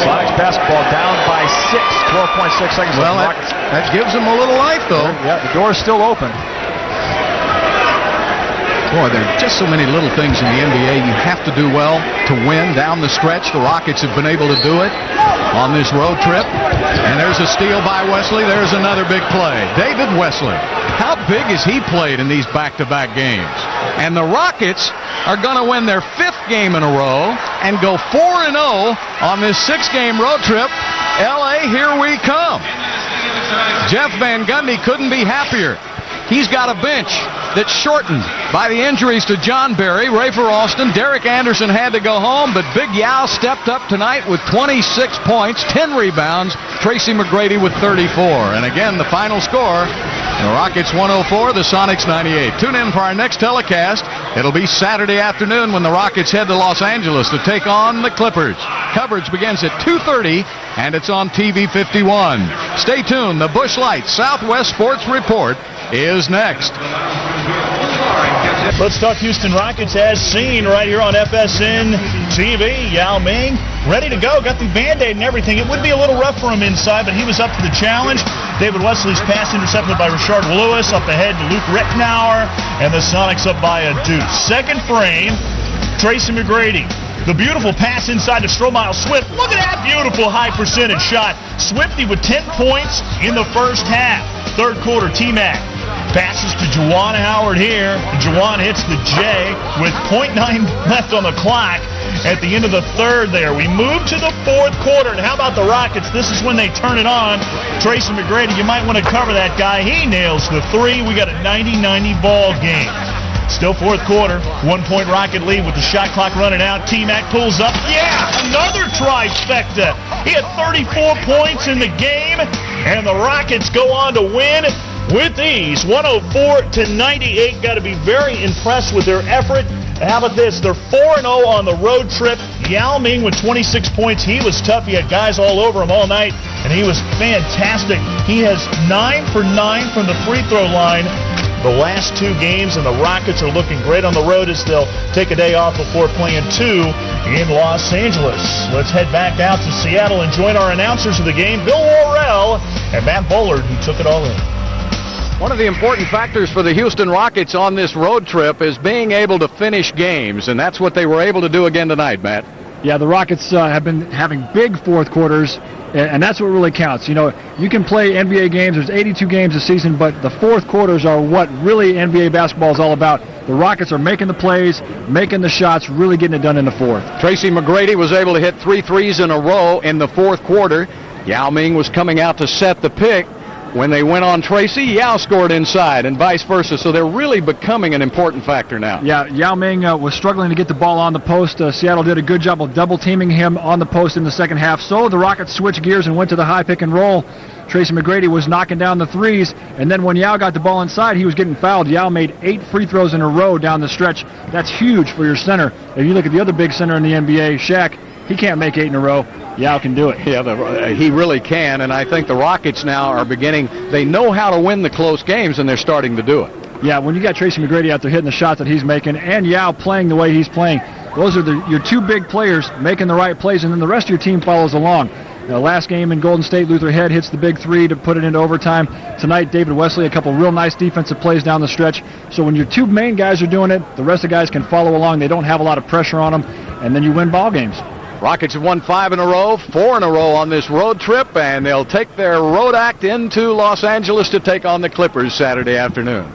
Sonics basketball down by 6. 12.6 seconds. Well, that gives them a little life, though. Yeah, the door is still open. Boy, there are just so many little things in the NBA you have to do well to win down the stretch. The Rockets have been able to do it on this road trip. And there's a steal by Wesley. There's another big play. David Wesley. How big has he played in these back-to-back games? And the Rockets are going to win their 5th game in a row and go 4-0 on this 6-game road trip. L.A., here we come. Jeff Van Gundy couldn't be happier. He's got a bench that's shortened by the injuries to John Barry, Rafer Alston. Derek Anderson had to go home, but Big Yao stepped up tonight with 26 points, 10 rebounds. Tracy McGrady with 34. And again, the final score, the Rockets 104, the Sonics 98. Tune in for our next telecast. It'll be Saturday afternoon when the Rockets head to Los Angeles to take on the Clippers. Coverage begins at 2:30, and it's on TV 51. Stay tuned. The Busch Lights Southwest Sports Report is next. Let's talk Houston Rockets as seen right here on FSN TV. Yao Ming ready to go. Got the Band-Aid and everything. It would be a little rough for him inside, but he was up for the challenge. David Wesley's pass intercepted by Rashard Lewis. Up ahead to Luke Ridnour, and the Sonics up by a deuce. Second frame, Tracy McGrady. The beautiful pass inside to Stromile Swift. Look at that beautiful high percentage shot. Swifty with 10 points in the first half. Third quarter, T-Mac passes to Juwan Howard here. Juwan hits the J with 0.9 left on the clock at the end of the third there. We move to the fourth quarter, and how about the Rockets? This is when they turn it on. Tracy McGrady, you might want to cover that guy. He nails the three. We got a 90-90 ball game. Still fourth quarter, 1-point Rocket lead with the shot clock running out. T-Mac pulls up. Yeah, another trifecta. He had 34 points in the game. And the Rockets go on to win with ease, 104-98. Got to be very impressed with their effort. How about this? They're 4-0 on the road trip. Yao Ming with 26 points. He was tough. He had guys all over him all night, and he was fantastic. He has 9 for 9 from the free throw line the last 2 games, and the Rockets are looking great on the road as they'll take a day off before playing 2 in Los Angeles. Let's head back out to Seattle and join our announcers of the game, Bill Worrell and Matt Bullard, who took it all in. One of the important factors for the Houston Rockets on this road trip is being able to finish games, and that's what they were able to do again tonight, Matt. Yeah, the Rockets have been having big fourth quarters, and that's what really counts. You know, you can play NBA games. There's 82 games a season, but the fourth quarters are what really NBA basketball is all about. The Rockets are making the plays, making the shots, really getting it done in the fourth. Tracy McGrady was able to hit 3 threes in a row in the fourth quarter. Yao Ming was coming out to set the pick. When they went on Tracy, Yao scored inside and vice versa, so they're really becoming an important factor now. Yeah, Yao Ming was struggling to get the ball on the post. Seattle did a good job of double-teaming him on the post in the second half, so the Rockets switched gears and went to the high pick and roll. Tracy McGrady was knocking down the threes, and then when Yao got the ball inside, he was getting fouled. Yao made 8 free throws in a row down the stretch. That's huge for your center. If you look at the other big center in the NBA, Shaq, he can't make 8 in a row. Yao can do it. Yeah, he really can, and I think the Rockets now are beginning, they know how to win the close games, and they're starting to do it. Yeah, when you got Tracy McGrady out there hitting the shots that he's making, and Yao playing the way he's playing, those are your 2 big players making the right plays, and then the rest of your team follows along. Last game in Golden State, Luther Head hits the big 3 to put it into overtime. Tonight, David Wesley, a couple real nice defensive plays down the stretch. So when your 2 main guys are doing it, the rest of the guys can follow along. They don't have a lot of pressure on them, and then you win ball games. Rockets have won 5 in a row, 4 in a row on this road trip, and they'll take their road act into Los Angeles to take on the Clippers Saturday afternoon.